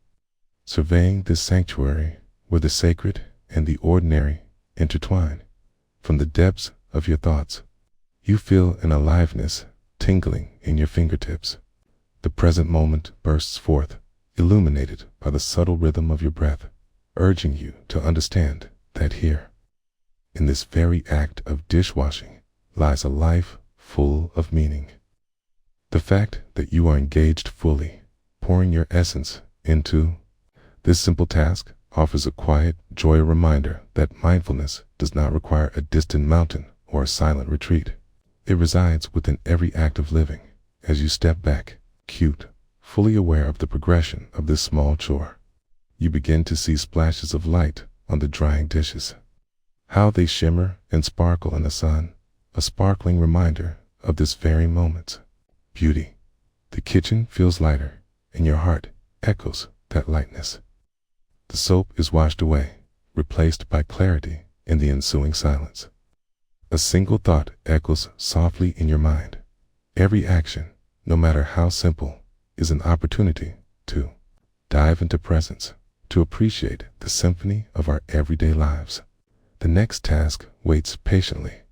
surveying this sanctuary where the sacred and the ordinary intertwine. From the depths of your thoughts, you feel an aliveness tingling in your fingertips. The present moment bursts forth, illuminated by the subtle rhythm of your breath, urging you to understand that here, in this very act of dishwashing, lies a life full of meaning. The fact that you are engaged fully, pouring your essence into this simple task, offers a quiet, joyous reminder that mindfulness does not require a distant mountain or a silent retreat. It resides within every act of living as you step back, cute, fully aware of the progression of this small chore. You begin to see splashes of light on the drying dishes. How they shimmer and sparkle in the sun, a sparkling reminder of this very moment's beauty. The kitchen feels lighter, and your heart echoes that lightness. The soap is washed away, replaced by clarity in the ensuing silence. A single thought echoes softly in your mind. Every action, no matter how simple, is an opportunity to dive into presence, to appreciate the symphony of our everyday lives. The next task waits patiently,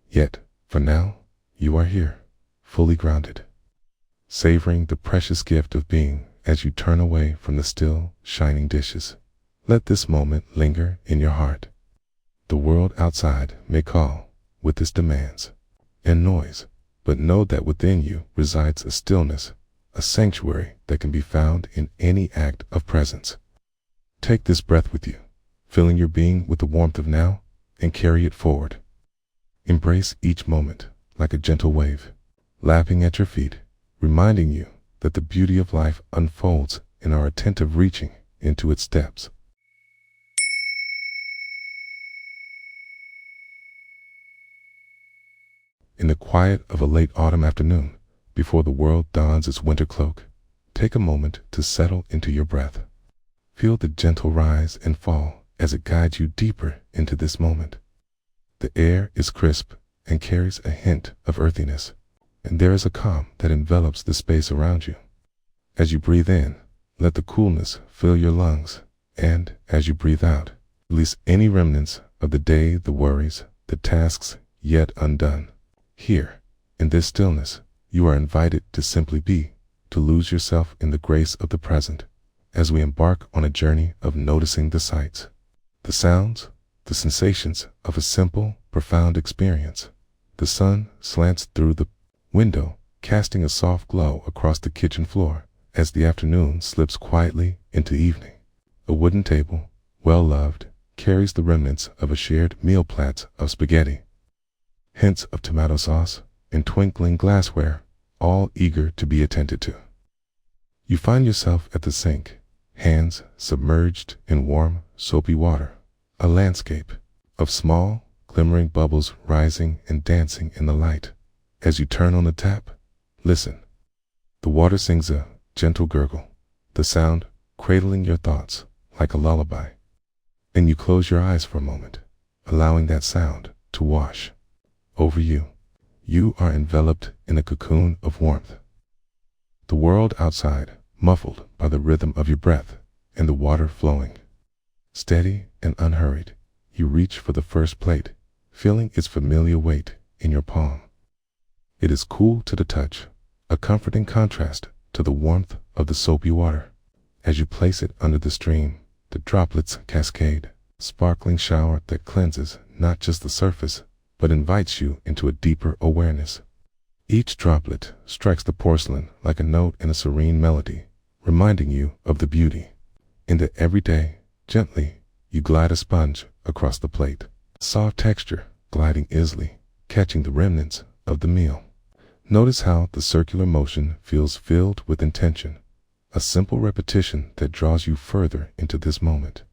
yet, for now, you are here, fully grounded, savoring the precious gift of being as you turn away from the still, shining dishes. Let this moment linger in your heart. The world outside may call with its demands and noise, but know that within you resides a stillness, a sanctuary that can be found in any act of presence. Take this breath with you, filling your being with the warmth of now, and carry it forward. Embrace each moment like a gentle wave, lapping at your feet, reminding you that the beauty of life unfolds in our attentive reaching into its depths. In the quiet of a late autumn afternoon, before the world dons its winter cloak, take a moment to settle into your breath. Feel the gentle rise and fall as it guides you deeper into this moment. The air is crisp and carries a hint of earthiness, and there is a calm that envelops the space around you. As you breathe in, let the coolness fill your lungs, and as you breathe out, release any remnants of the day, the worries, the tasks yet undone. Here, in this stillness, you are invited to simply be, to lose yourself in the grace of the present, as we embark on a journey of noticing the sights, the sounds, the sensations of a simple, profound experience. The sun slants through the window, casting a soft glow across the kitchen floor as the afternoon slips quietly into evening. A wooden table, well loved, carries the remnants of a shared meal plate of spaghetti, hints of tomato sauce, and twinkling glassware, all eager to be attended to. You find yourself at the sink, hands submerged in warm, soapy water, a landscape of small, glimmering bubbles rising and dancing in the light. As you turn on the tap, listen. The water sings a gentle gurgle, the sound cradling your thoughts like a lullaby. And you close your eyes for a moment, allowing that sound to wash over you. You are enveloped in a cocoon of warmth. The world outside, muffled by the rhythm of your breath and the water flowing. Steady and unhurried, you reach for the first plate, feeling its familiar weight in your palm. It is cool to the touch, a comforting contrast to the warmth of the soapy water. As you place it under the stream, the droplets cascade, a sparkling shower that cleanses not just the surface, but invites you into a deeper awareness. Each droplet strikes the porcelain like a note in a serene melody, reminding you of the beauty. In the everyday, gently, you glide a sponge across the plate, soft texture gliding easily, catching the remnants of the meal. Notice how the circular motion feels filled with intention, a simple repetition that draws you further into this moment.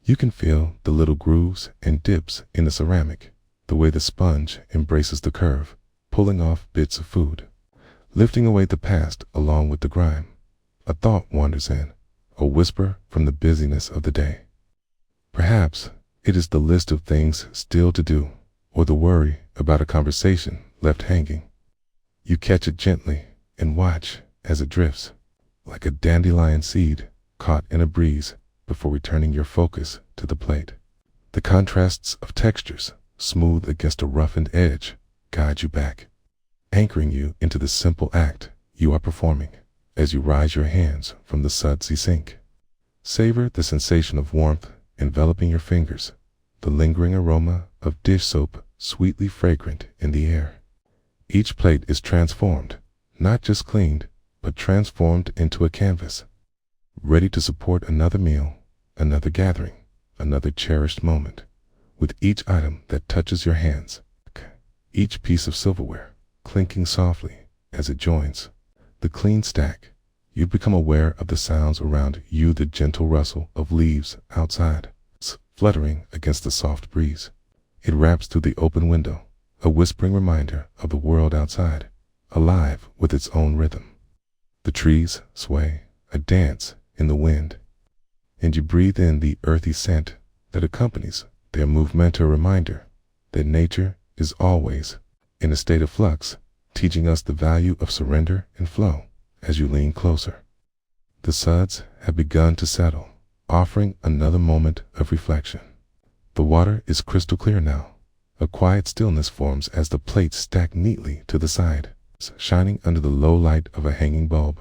You can feel the little grooves and dips in the ceramic, the way the sponge embraces the curve, pulling off bits of food, lifting away the past along with the grime. A thought wanders in, a whisper from the busyness of the day. Perhaps it is the list of things still to do, or the worry about a conversation left hanging. You catch it gently and watch as it drifts, like a dandelion seed caught in a breeze, before returning your focus to the plate. The contrasts of textures, smooth against a roughened edge, guide you back, anchoring you into the simple act you are performing as you rise your hands from the sudsy sink. Savor the sensation of warmth enveloping your fingers, the lingering aroma of dish soap sweetly fragrant in the air. Each plate is transformed, not just cleaned, but transformed into a canvas, ready to support another meal, another gathering, another cherished moment. With each item that touches your hands, each piece of silverware clinking softly as it joins the clean stack. You become aware of the sounds around you, the gentle rustle of leaves outside, fluttering against the soft breeze. It wraps through the open window, a whispering reminder of the world outside, alive with its own rhythm. The trees sway, a dance in the wind, and you breathe in the earthy scent that accompanies their movement, a reminder that nature is always in a state of flux, teaching us the value of surrender and flow. As you lean closer, the suds have begun to settle, offering another moment of reflection. The water is crystal clear now. A quiet stillness forms as the plates stack neatly to the side, shining under the low light of a hanging bulb.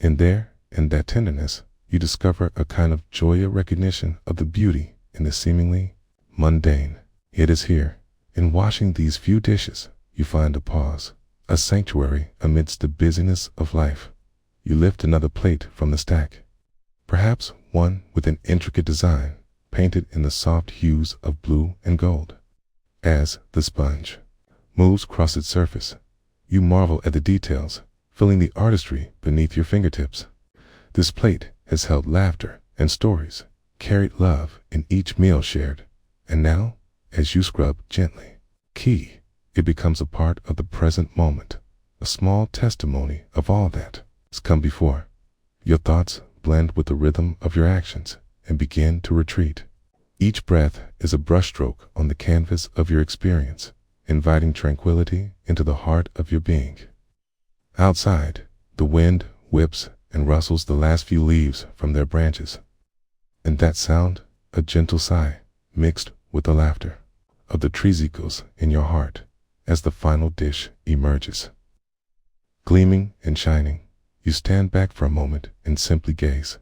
And there, in that tenderness, you discover a kind of joy, a recognition of the beauty in the seemingly mundane. It is here, in washing these few dishes, you find a pause, a sanctuary amidst the busyness of life. You lift another plate from the stack, perhaps one with an intricate design painted in the soft hues of blue and gold. As the sponge moves across its surface, you marvel at the details, feeling the artistry beneath your fingertips. This plate has held laughter and stories, carried love in each meal shared, and now, as you scrub gently, it becomes a part of the present moment, a small testimony of all that has come before. Your thoughts blend with the rhythm of your actions and begin to retreat. Each breath is a brushstroke on the canvas of your experience, inviting tranquility into the heart of your being. Outside, the wind whips and rustles the last few leaves from their branches. And that sound, a gentle sigh, mixed with the laughter of the trees, echoes in your heart as the final dish emerges. Gleaming and shining, you stand back for a moment and simply gaze.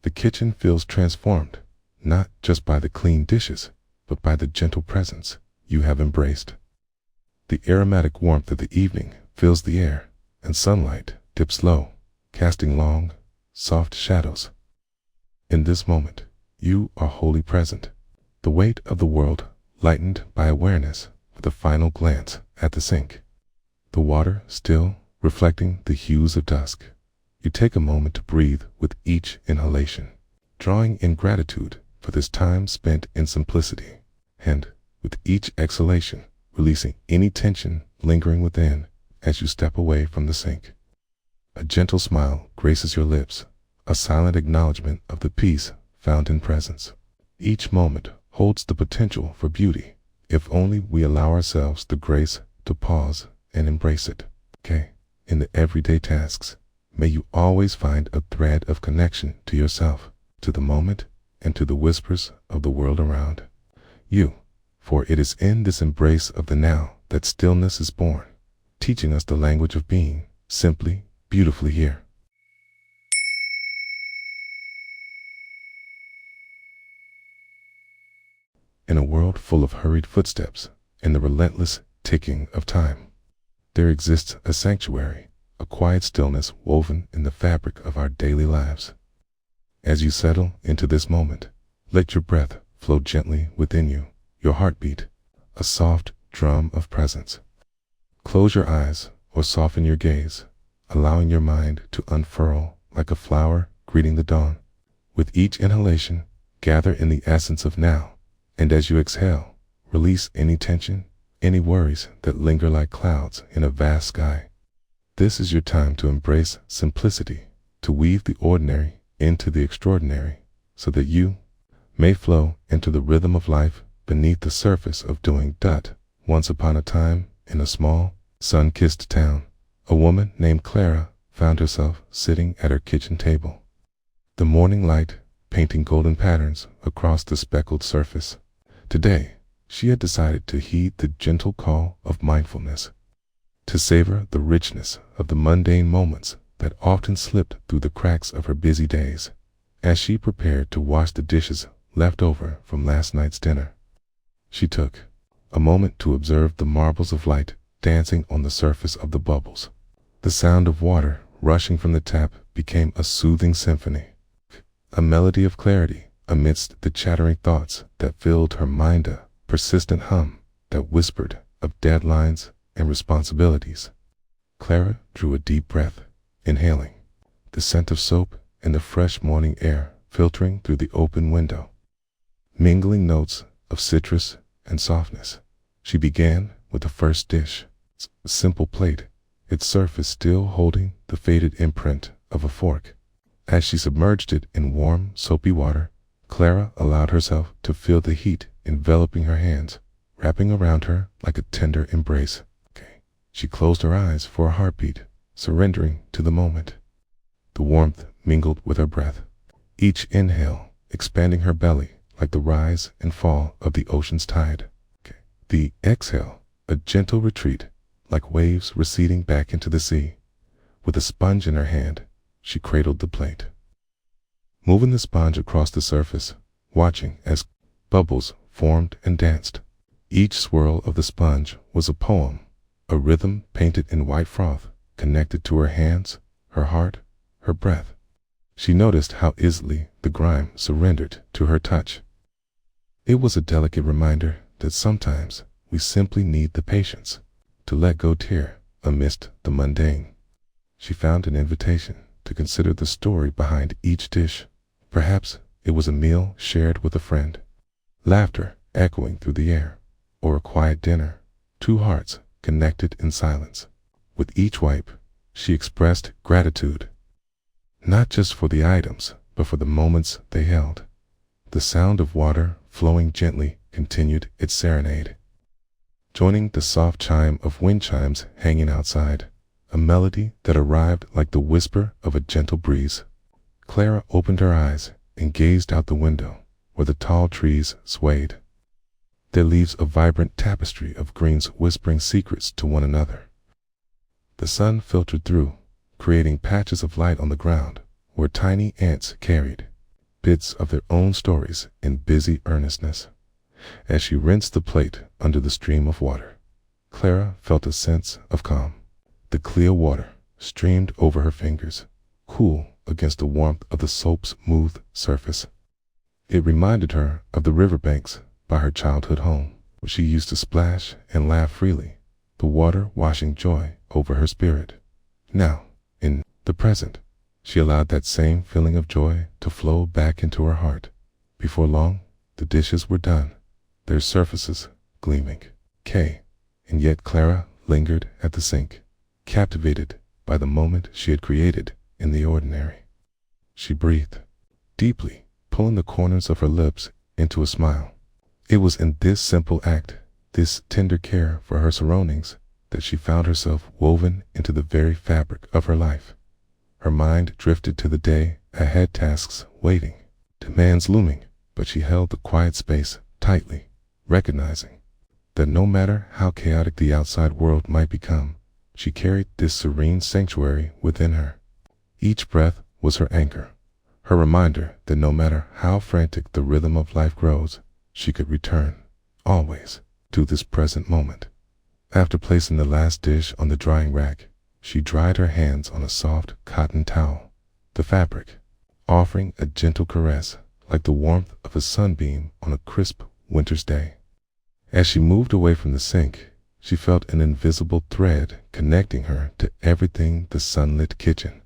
The kitchen feels transformed, not just by the clean dishes, but by the gentle presence you have embraced. The aromatic warmth of the evening fills the air, and sunlight dips low, casting long, soft shadows. In this moment, you are wholly present, the weight of the world lightened by awareness, with a final glance at the sink. The water still, reflecting the hues of dusk. You take a moment to breathe with each inhalation, drawing in gratitude for this time spent in simplicity, and, with each exhalation, releasing any tension lingering within as you step away from the sink. A gentle smile graces your lips, a silent acknowledgement of the peace found in presence. Each moment holds the potential for beauty, if only we allow ourselves the grace to pause and embrace it. In the everyday tasks, may you always find a thread of connection to yourself, to the moment, and to the whispers of the world around you. For it is in this embrace of the now that stillness is born, teaching us the language of being, simply, beautifully here. In a world full of hurried footsteps and the relentless ticking of time, there exists a sanctuary, a quiet stillness woven in the fabric of our daily lives. As you settle into this moment, let your breath flow gently within you, your heartbeat, a soft drum of presence. Close your eyes or soften your gaze, allowing your mind to unfurl like a flower greeting the dawn. With each inhalation, gather in the essence of now, and as you exhale, release any tension, any worries that linger like clouds in a vast sky. This is your time to embrace simplicity, to weave the ordinary into the extraordinary, so that you may flow into the rhythm of life beneath the surface of doing. Once upon a time, in a small, sun-kissed town, a woman named Clara found herself sitting at her kitchen table. The morning light painting golden patterns across the speckled surface. Today, she had decided to heed the gentle call of mindfulness, to savor the richness of the mundane moments that often slipped through the cracks of her busy days. As she prepared to wash the dishes left over from last night's dinner, she took a moment to observe the marbles of light dancing on the surface of the bubbles. The sound of water rushing from the tap became a soothing symphony, a melody of clarity amidst the chattering thoughts that filled her mind, a persistent hum that whispered of deadlines and responsibilities. Clara drew a deep breath, inhaling the scent of soap and the fresh morning air filtering through the open window, mingling notes of citrus and softness. She began with the first dish, a simple plate, its surface still holding the faded imprint of a fork. As she submerged it in warm, soapy water, Clara allowed herself to feel the heat enveloping her hands, wrapping around her like a tender embrace. She closed her eyes for a heartbeat, surrendering to the moment. The warmth mingled with her breath, each inhale expanding her belly like the rise and fall of the ocean's tide. The exhale, a gentle retreat, like waves receding back into the sea. With a sponge in her hand, she cradled the plate, moving the sponge across the surface, watching as bubbles formed and danced. Each swirl of the sponge was a poem, a rhythm painted in white froth, connected to her hands, her heart, her breath. She noticed how easily the grime surrendered to her touch. It was a delicate reminder that sometimes we simply need the patience to let go tear amidst the mundane. She found an invitation to consider the story behind each dish. Perhaps it was a meal shared with a friend, laughter echoing through the air, or a quiet dinner, two hearts connected in silence. With each wipe, she expressed gratitude, not just for the items, but for the moments they held. The sound of water flowing gently continued its serenade, joining the soft chime of wind chimes hanging outside, a melody that arrived like the whisper of a gentle breeze. Clara opened her eyes and gazed out the window where the tall trees swayed, their leaves a vibrant tapestry of greens whispering secrets to one another. The sun filtered through, creating patches of light on the ground where tiny ants carried bits of their own stories in busy earnestness. As she rinsed the plate under the stream of water, Clara felt a sense of calm. The clear water streamed over her fingers, cool against the warmth of the soap's smooth surface. It reminded her of the riverbanks by her childhood home, where she used to splash and laugh freely, the water washing joy over her spirit. Now, in the present, she allowed that same feeling of joy to flow back into her heart. Before long, the dishes were done, their surfaces gleaming. And yet Clara lingered at the sink, captivated by the moment she had created in the ordinary. She breathed deeply, pulling the corners of her lips into a smile. It was in this simple act, this tender care for her surroundings, that she found herself woven into the very fabric of her life. Her mind drifted to the day ahead, tasks waiting, demands looming, but she held the quiet space tightly, recognizing that no matter how chaotic the outside world might become, she carried this serene sanctuary within her. Each breath was her anchor, her reminder that no matter how frantic the rhythm of life grows, she could return, always, to this present moment. After placing the last dish on the drying rack, she dried her hands on a soft cotton towel, the fabric offering a gentle caress like the warmth of a sunbeam on a crisp winter's day. As she moved away from the sink, she felt an invisible thread connecting her to everything the sunlit kitchen.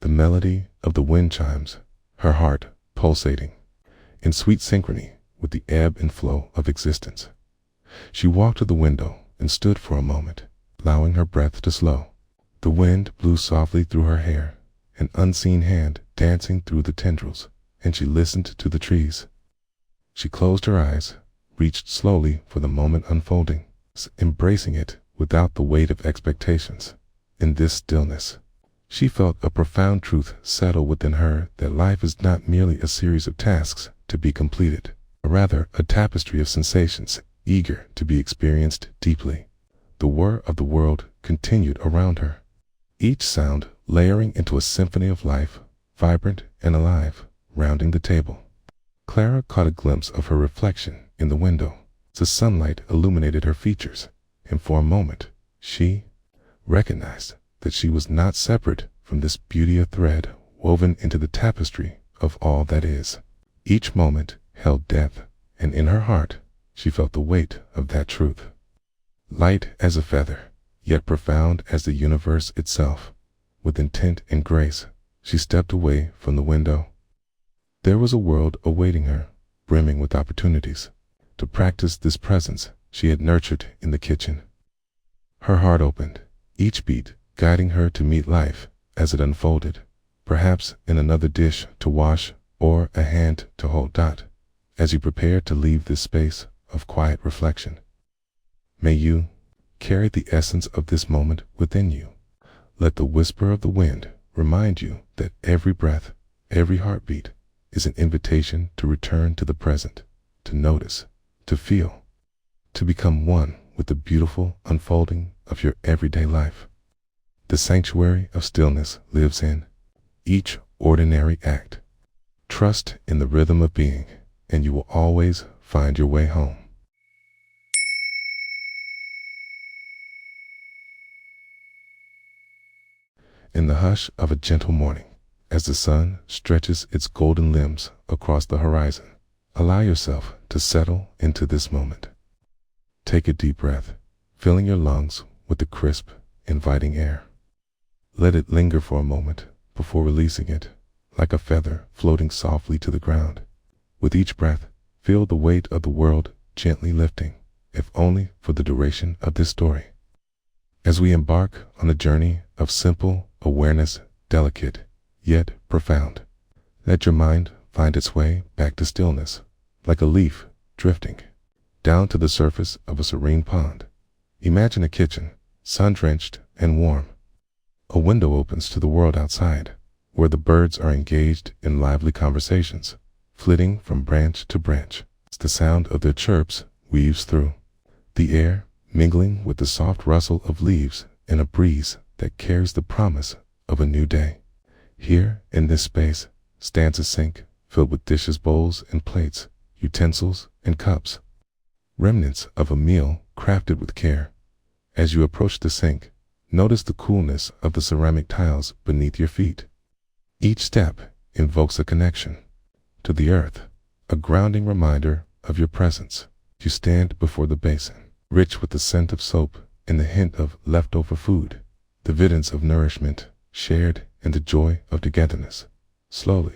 The melody of the wind chimes, her heart pulsating in sweet synchrony with the ebb and flow of existence. She walked to the window and stood for a moment, allowing her breath to slow. The wind blew softly through her hair, an unseen hand dancing through the tendrils, and she listened to the trees. She closed her eyes, reached slowly for the moment unfolding, embracing it without the weight of expectations. In this stillness, she felt a profound truth settle within her that life is not merely a series of tasks to be completed, but rather a tapestry of sensations eager to be experienced deeply. The whir of the world continued around her, each sound layering into a symphony of life, vibrant and alive, rounding the table. Clara caught a glimpse of her reflection in the window. The sunlight illuminated her features, and for a moment, she recognized that she was not separate from this beauty, a thread woven into the tapestry of all that is. Each moment held depth, and in her heart, she felt the weight of that truth. light as a feather, yet profound as the universe itself. With intent and grace, she stepped away from the window. There was a world awaiting her, brimming with opportunities to practice this presence she had nurtured in the kitchen. Her heart opened, each beat guiding her to meet life as it unfolded, perhaps in another dish to wash or a hand to hold. As you prepare to leave this space of quiet reflection, may you carry the essence of this moment within you. Let the whisper of the wind remind you that every breath, every heartbeat is an invitation to return to the present, to notice, to feel, to become one with the beautiful unfolding of your everyday life. The sanctuary of stillness lives in each ordinary act. Trust in the rhythm of being, and you will always find your way home. In the hush of a gentle morning, as the sun stretches its golden limbs across the horizon, allow yourself to settle into this moment. Take a deep breath, filling your lungs with the crisp, inviting air. Let it linger for a moment before releasing it, like a feather floating softly to the ground. With each breath, feel the weight of the world gently lifting, if only for the duration of this story. As we embark on a journey of simple awareness, delicate yet profound, let your mind find its way back to stillness, like a leaf drifting down to the surface of a serene pond. Imagine a kitchen, sun-drenched and warm. A window opens to the world outside, where the birds are engaged in lively conversations, flitting from branch to branch. The sound of their chirps weaves through the air, mingling with the soft rustle of leaves in a breeze that carries the promise of a new day. Here, in this space, stands a sink filled with dishes, bowls, and plates, utensils, and cups, remnants of a meal crafted with care. As you approach the sink, notice the coolness of the ceramic tiles beneath your feet. Each step invokes a connection to the earth, a grounding reminder of your presence. You stand before the basin, rich with the scent of soap and the hint of leftover food, the evidence of nourishment shared and the joy of togetherness. Slowly,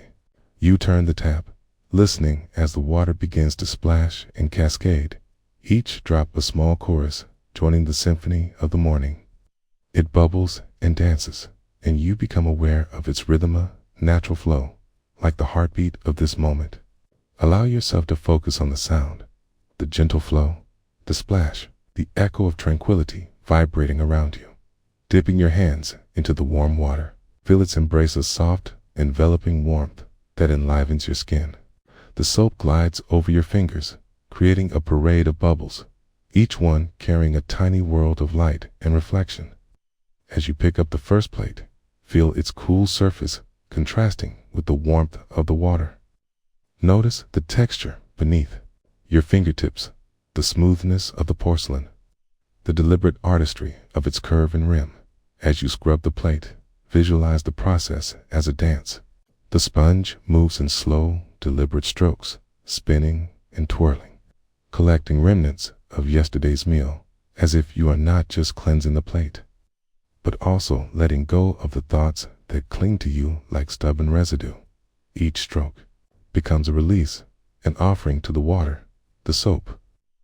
you turn the tap, listening as the water begins to splash and cascade, each drop a small chorus joining the symphony of the morning. It bubbles and dances, and you become aware of its rhythm, natural flow, like the heartbeat of this moment. Allow yourself to focus on the sound, the gentle flow, the splash, the echo of tranquility vibrating around you. Dipping your hands into the warm water, feel its embrace of soft, enveloping warmth that enlivens your skin. The soap glides over your fingers, creating a parade of bubbles, each one carrying a tiny world of light and reflection. As you pick up the first plate, feel its cool surface contrasting with the warmth of the water. Notice the texture beneath your fingertips, the smoothness of the porcelain, the deliberate artistry of its curve and rim. As you scrub the plate, visualize the process as a dance. The sponge moves in slow, deliberate strokes, spinning and twirling, collecting remnants of yesterday's meal, as if you are not just cleansing the plate, but also letting go of the thoughts that cling to you like stubborn residue. Each stroke becomes a release, an offering to the water, the soap,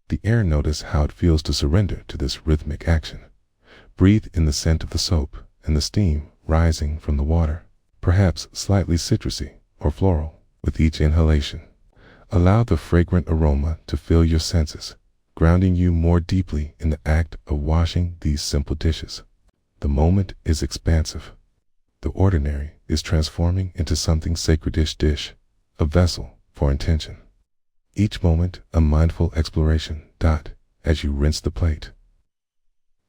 the air. Notice how it feels to surrender to this rhythmic action. Breathe in the scent of the soap and the steam rising from the water, perhaps slightly citrusy or floral. With each inhalation, allow the fragrant aroma to fill your senses, grounding you more deeply in the act of washing these simple dishes. The moment is expansive. The ordinary is transforming into something sacred. Dish, a vessel for intention. Each moment a mindful exploration. As you rinse the plate,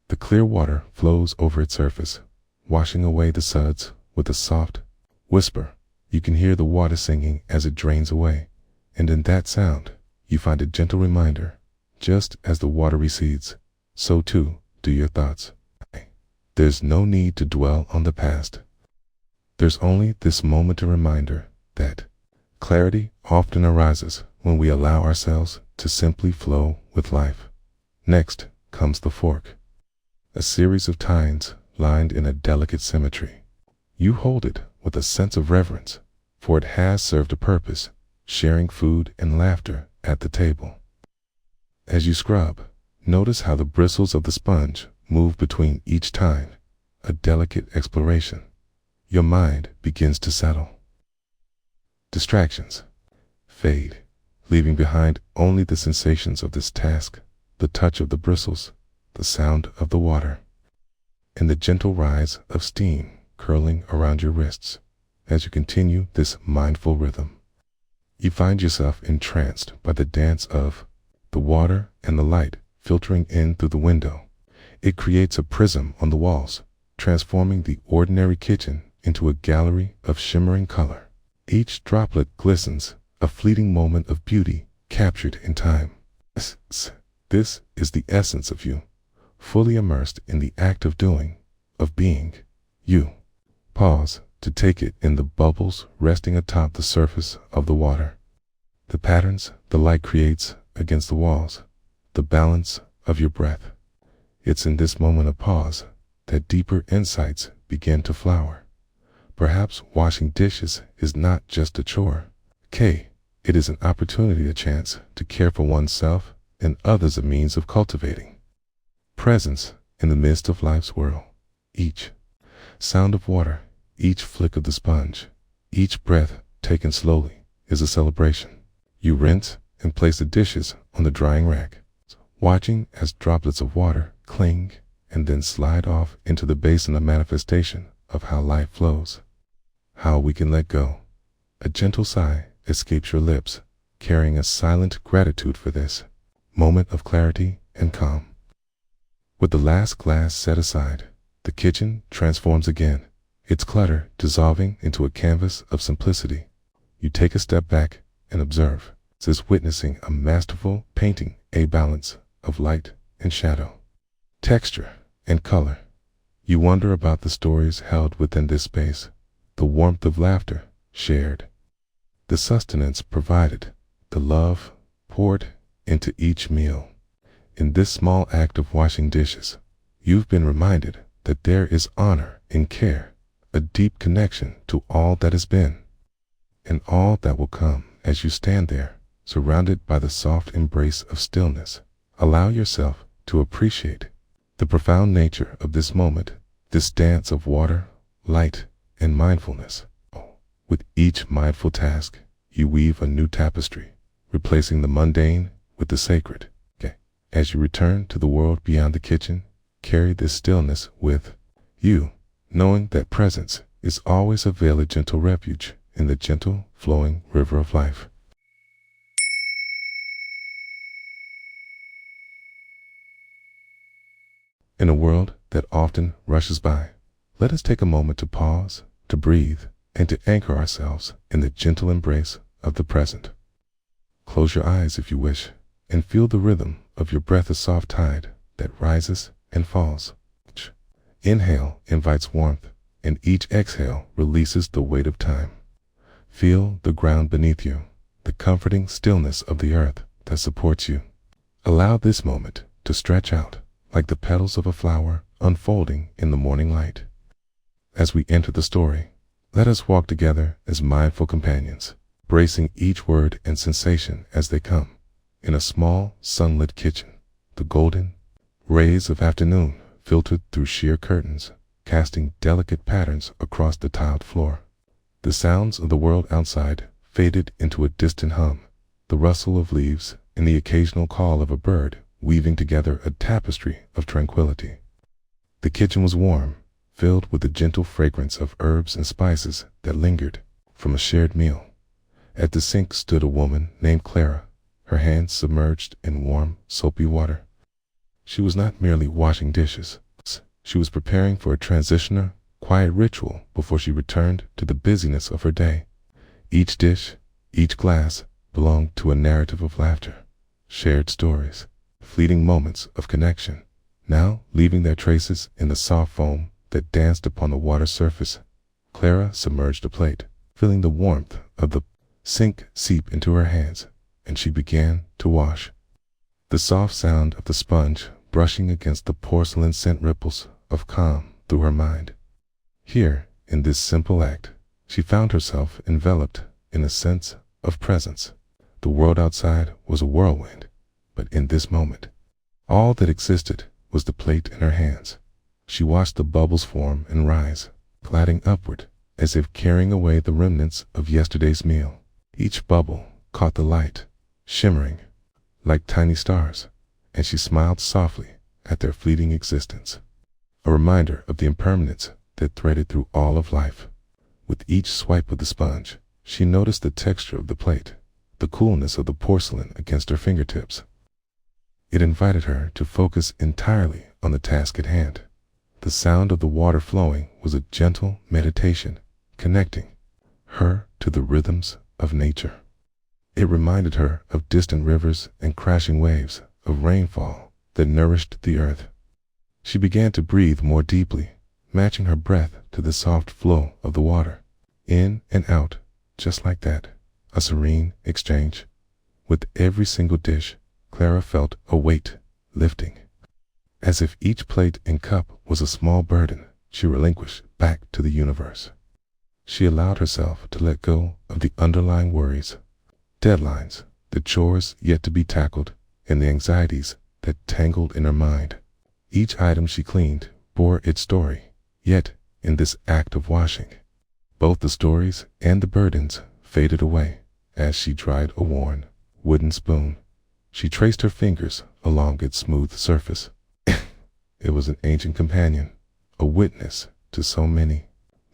the clear water flows over its surface, washing away the suds with a soft whisper. You can hear the water singing as it drains away, and in that sound, you find a gentle reminder. Just as the water recedes, so too do your thoughts. There's no need to dwell on the past. There's only this moment, a reminder that clarity often arises when we allow ourselves to simply flow with life. Next comes the fork, a series of tines lined in a delicate symmetry. You hold it with a sense of reverence, for it has served a purpose, sharing food and laughter at the table. As you scrub, notice how the bristles of the sponge move between each tine, a delicate exploration. Your mind begins to settle. Distractions fade, leaving behind only the sensations of this task, the touch of the bristles, the sound of the water, and the gentle rise of steam curling around your wrists. As you continue this mindful rhythm, you find yourself entranced by the dance of the water and the light filtering in through the window. It creates a prism on the walls, transforming the ordinary kitchen into a gallery of shimmering color. Each droplet glistens, a fleeting moment of beauty captured in time. This is the essence of you, fully immersed in the act of doing, of being. You pause to take it in, the bubbles resting atop the surface of the water, the patterns the light creates against the walls, the balance of your breath. It's in this moment of pause that deeper insights begin to flower. Perhaps washing dishes is not just a chore. It is an opportunity, a chance to care for oneself and others, a means of cultivating presence in the midst of life's whirl. Each sound of water, each flick of the sponge, each breath taken slowly is a celebration. You rinse and place the dishes on the drying rack, watching as droplets of water cling and then slide off into the basin, a manifestation of how life flows, how we can let go. A gentle sigh escapes your lips, carrying a silent gratitude for this moment of clarity and calm. With the last glass set aside, the kitchen transforms again, its clutter dissolving into a canvas of simplicity. You take a step back and observe, as witnessing a masterful painting, a balance of light and shadow, texture and color. You wonder about the stories held within this space, the warmth of laughter shared, the sustenance provided, the love poured into each meal. In this small act of washing dishes, you've been reminded that there is honor in care, a deep connection to all that has been and all that will come. As you stand there, surrounded by the soft embrace of stillness, allow yourself to appreciate the profound nature of this moment, this dance of water, light, and mindfulness. With each mindful task, you weave a new tapestry, replacing the mundane with the sacred. As you return to the world beyond the kitchen, carry this stillness with you, knowing that presence is always a veiled, a gentle refuge in the gentle, flowing river of life. In a world that often rushes by, let us take a moment to pause, to breathe, and to anchor ourselves in the gentle embrace of the present. Close your eyes if you wish, and feel the rhythm of your breath, a soft tide that rises and falls. Each inhale invites warmth, and each exhale releases the weight of time. Feel the ground beneath you, the comforting stillness of the earth that supports you. Allow this moment to stretch out like the petals of a flower unfolding in the morning light. As we enter the story, let us walk together as mindful companions, bracing each word and sensation as they come. In a small, sunlit kitchen, the golden rays of afternoon filtered through sheer curtains, casting delicate patterns across the tiled floor. The sounds of the world outside faded into a distant hum, the rustle of leaves and the occasional call of a bird weaving together a tapestry of tranquility. The kitchen was warm, filled with the gentle fragrance of herbs and spices that lingered from a shared meal. At the sink stood a woman named Clara, her hands submerged in warm, soapy water. She was not merely washing dishes. She was preparing for a transitional, quiet ritual before she returned to the busyness of her day. Each dish, each glass, belonged to a narrative of laughter, shared stories, fleeting moments of connection, now leaving their traces in the soft foam that danced upon the water surface. Clara submerged a plate, feeling the warmth of the sink seep into her hands, and she began to wash. The soft sound of the sponge brushing against the porcelain scent ripples of calm through her mind. Here, in this simple act, she found herself enveloped in a sense of presence. The world outside was a whirlwind, but in this moment, all that existed was the plate in her hands. She watched the bubbles form and rise, gliding upward, as if carrying away the remnants of yesterday's meal. Each bubble caught the light, shimmering like tiny stars, and she smiled softly at their fleeting existence, a reminder of the impermanence that threaded through all of life. With each swipe of the sponge, she noticed the texture of the plate, the coolness of the porcelain against her fingertips. It invited her to focus entirely on the task at hand. The sound of the water flowing was a gentle meditation, connecting her to the rhythms of nature. It reminded her of distant rivers and crashing waves of rainfall that nourished the earth. She began to breathe more deeply, matching her breath to the soft flow of the water, in and out, just like that, a serene exchange. With every single dish, Clara felt a weight lifting. As if each plate and cup was a small burden she relinquished back to the universe. She allowed herself to let go of the underlying worries, deadlines, the chores yet to be tackled, and the anxieties that tangled in her mind. Each item she cleaned bore its story, yet in this act of washing, both the stories and the burdens faded away. As she dried a worn wooden spoon, she traced her fingers along its smooth surface. It was an ancient companion, a witness to so many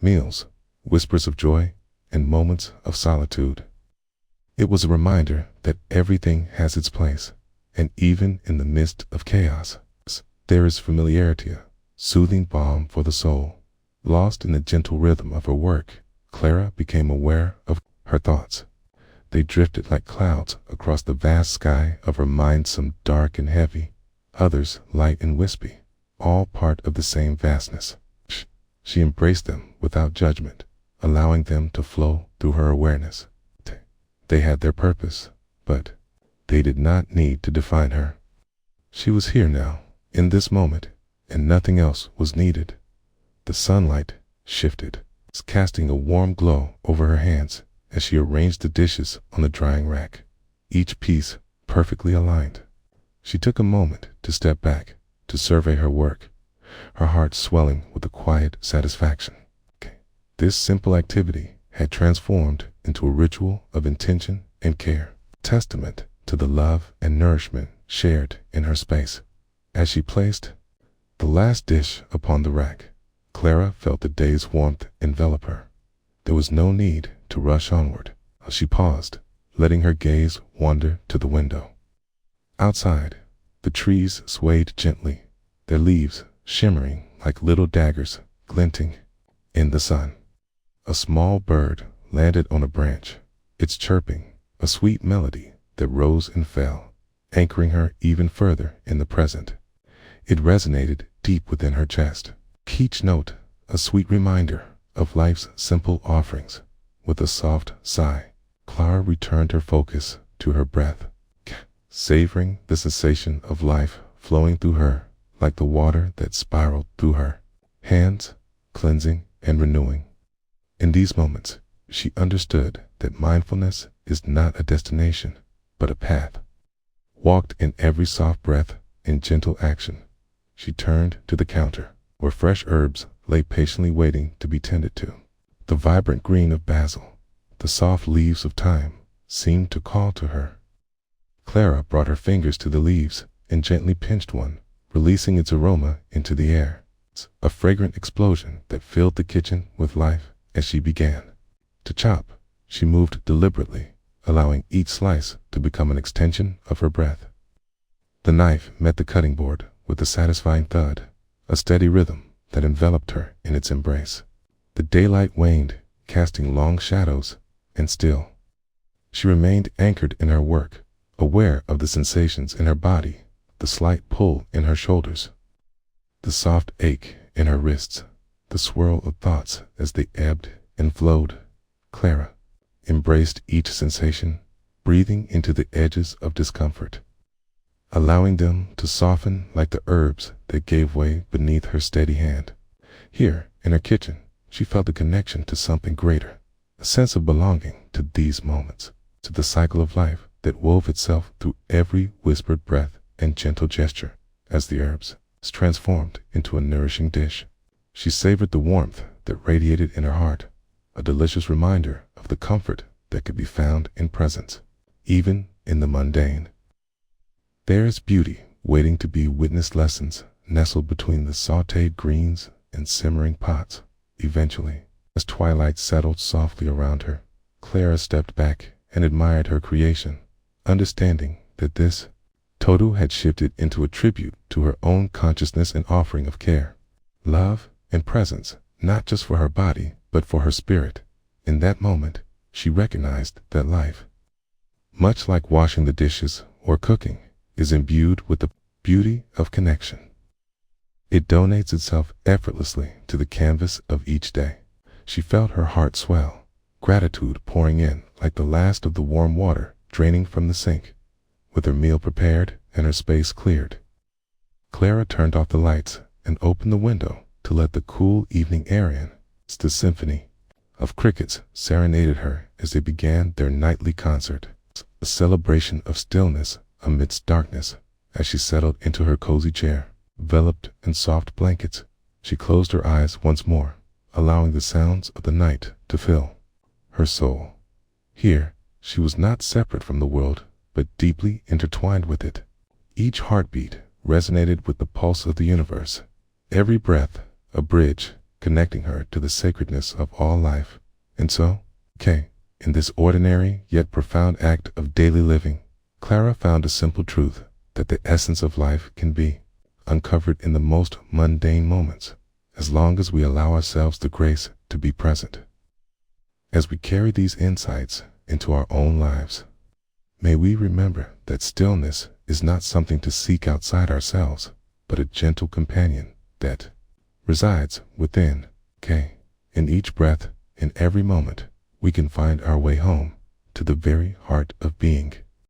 meals, whispers of joy, and moments of solitude. It was a reminder that everything has its place, and even in the midst of chaos, there is familiarity, a soothing balm for the soul. Lost in the gentle rhythm of her work, Clara became aware of her thoughts. They drifted like clouds across the vast sky of her mind, some dark and heavy, others light and wispy, all part of the same vastness. She embraced them without judgment, allowing them to flow through her awareness. They had their purpose, but they did not need to define her. She was here now, in this moment, and nothing else was needed. The sunlight shifted, casting a warm glow over her hands as she arranged the dishes on the drying rack, each piece perfectly aligned. She took a moment to step back, to survey her work, her heart swelling with a quiet satisfaction. This simple activity had transformed into a ritual of intention and care, testament to the love and nourishment shared in her space. As she placed the last dish upon the rack, Clara felt the day's warmth envelop her. There was no need to rush onward. She paused, letting her gaze wander to the window. Outside, the trees swayed gently, their leaves shimmering like little daggers glinting in the sun. A small bird landed on a branch, its chirping a sweet melody that rose and fell, anchoring her even further in the present. It resonated deep within her chest, each note a sweet reminder of life's simple offerings. With a soft sigh, Clara returned her focus to her breath, savoring the sensation of life flowing through her like the water that spiraled through her hands, cleansing and renewing. In these moments, she understood that mindfulness is not a destination, but a path. Walked in every soft breath and gentle action. She turned to the counter, where fresh herbs lay patiently waiting to be tended to. The vibrant green of basil, the soft leaves of thyme, seemed to call to her. Clara brought her fingers to the leaves and gently pinched one, releasing its aroma into the air. A fragrant explosion that filled the kitchen with life. As she began to chop, she moved deliberately, allowing each slice to become an extension of her breath. The knife met the cutting board with a satisfying thud, a steady rhythm that enveloped her in its embrace. The daylight waned, casting long shadows, and still, she remained anchored in her work, aware of the sensations in her body, the slight pull in her shoulders, the soft ache in her wrists, the swirl of thoughts as they ebbed and flowed. Clara embraced each sensation, breathing into the edges of discomfort. allowing them to soften like the herbs that gave way beneath her steady hand. Here, in her kitchen, she felt a connection to something greater, a sense of belonging to these moments, to the cycle of life that wove itself through every whispered breath and gentle gesture. As the herbs transformed into a nourishing dish, she savored the warmth that radiated in her heart, a delicious reminder of the comfort that could be found in presence, even in the mundane. There is beauty waiting to be witnessed, lessons nestled between the sautéed greens and simmering pots. Eventually, as twilight settled softly around her, Clara stepped back and admired her creation, understanding that this totu had shifted into a tribute to her own consciousness and offering of care, love, and presence, not just for her body, but for her spirit. In that moment, she recognized that life, much like washing the dishes or cooking, is imbued with the beauty of connection. It donates itself effortlessly to the canvas of each day. She felt her heart swell, gratitude pouring in like the last of the warm water draining from the sink. With her meal prepared and her space cleared, Clara turned off the lights and opened the window to let the cool evening air in. The symphony of crickets serenaded her as they began their nightly concert, a celebration of stillness amidst darkness. As she settled into her cozy chair, enveloped in soft blankets, she closed her eyes once more, allowing the sounds of the night to fill her soul. Here, she was not separate from the world, but deeply intertwined with it. Each heartbeat resonated with the pulse of the universe, every breath a bridge connecting her to the sacredness of all life. And so, in this ordinary yet profound act of daily living, Clara found a simple truth, that the essence of life can be uncovered in the most mundane moments, as long as we allow ourselves the grace to be present. As we carry these insights into our own lives, may we remember that stillness is not something to seek outside ourselves, but a gentle companion that resides within. In each breath, in every moment, we can find our way home to the very heart of being.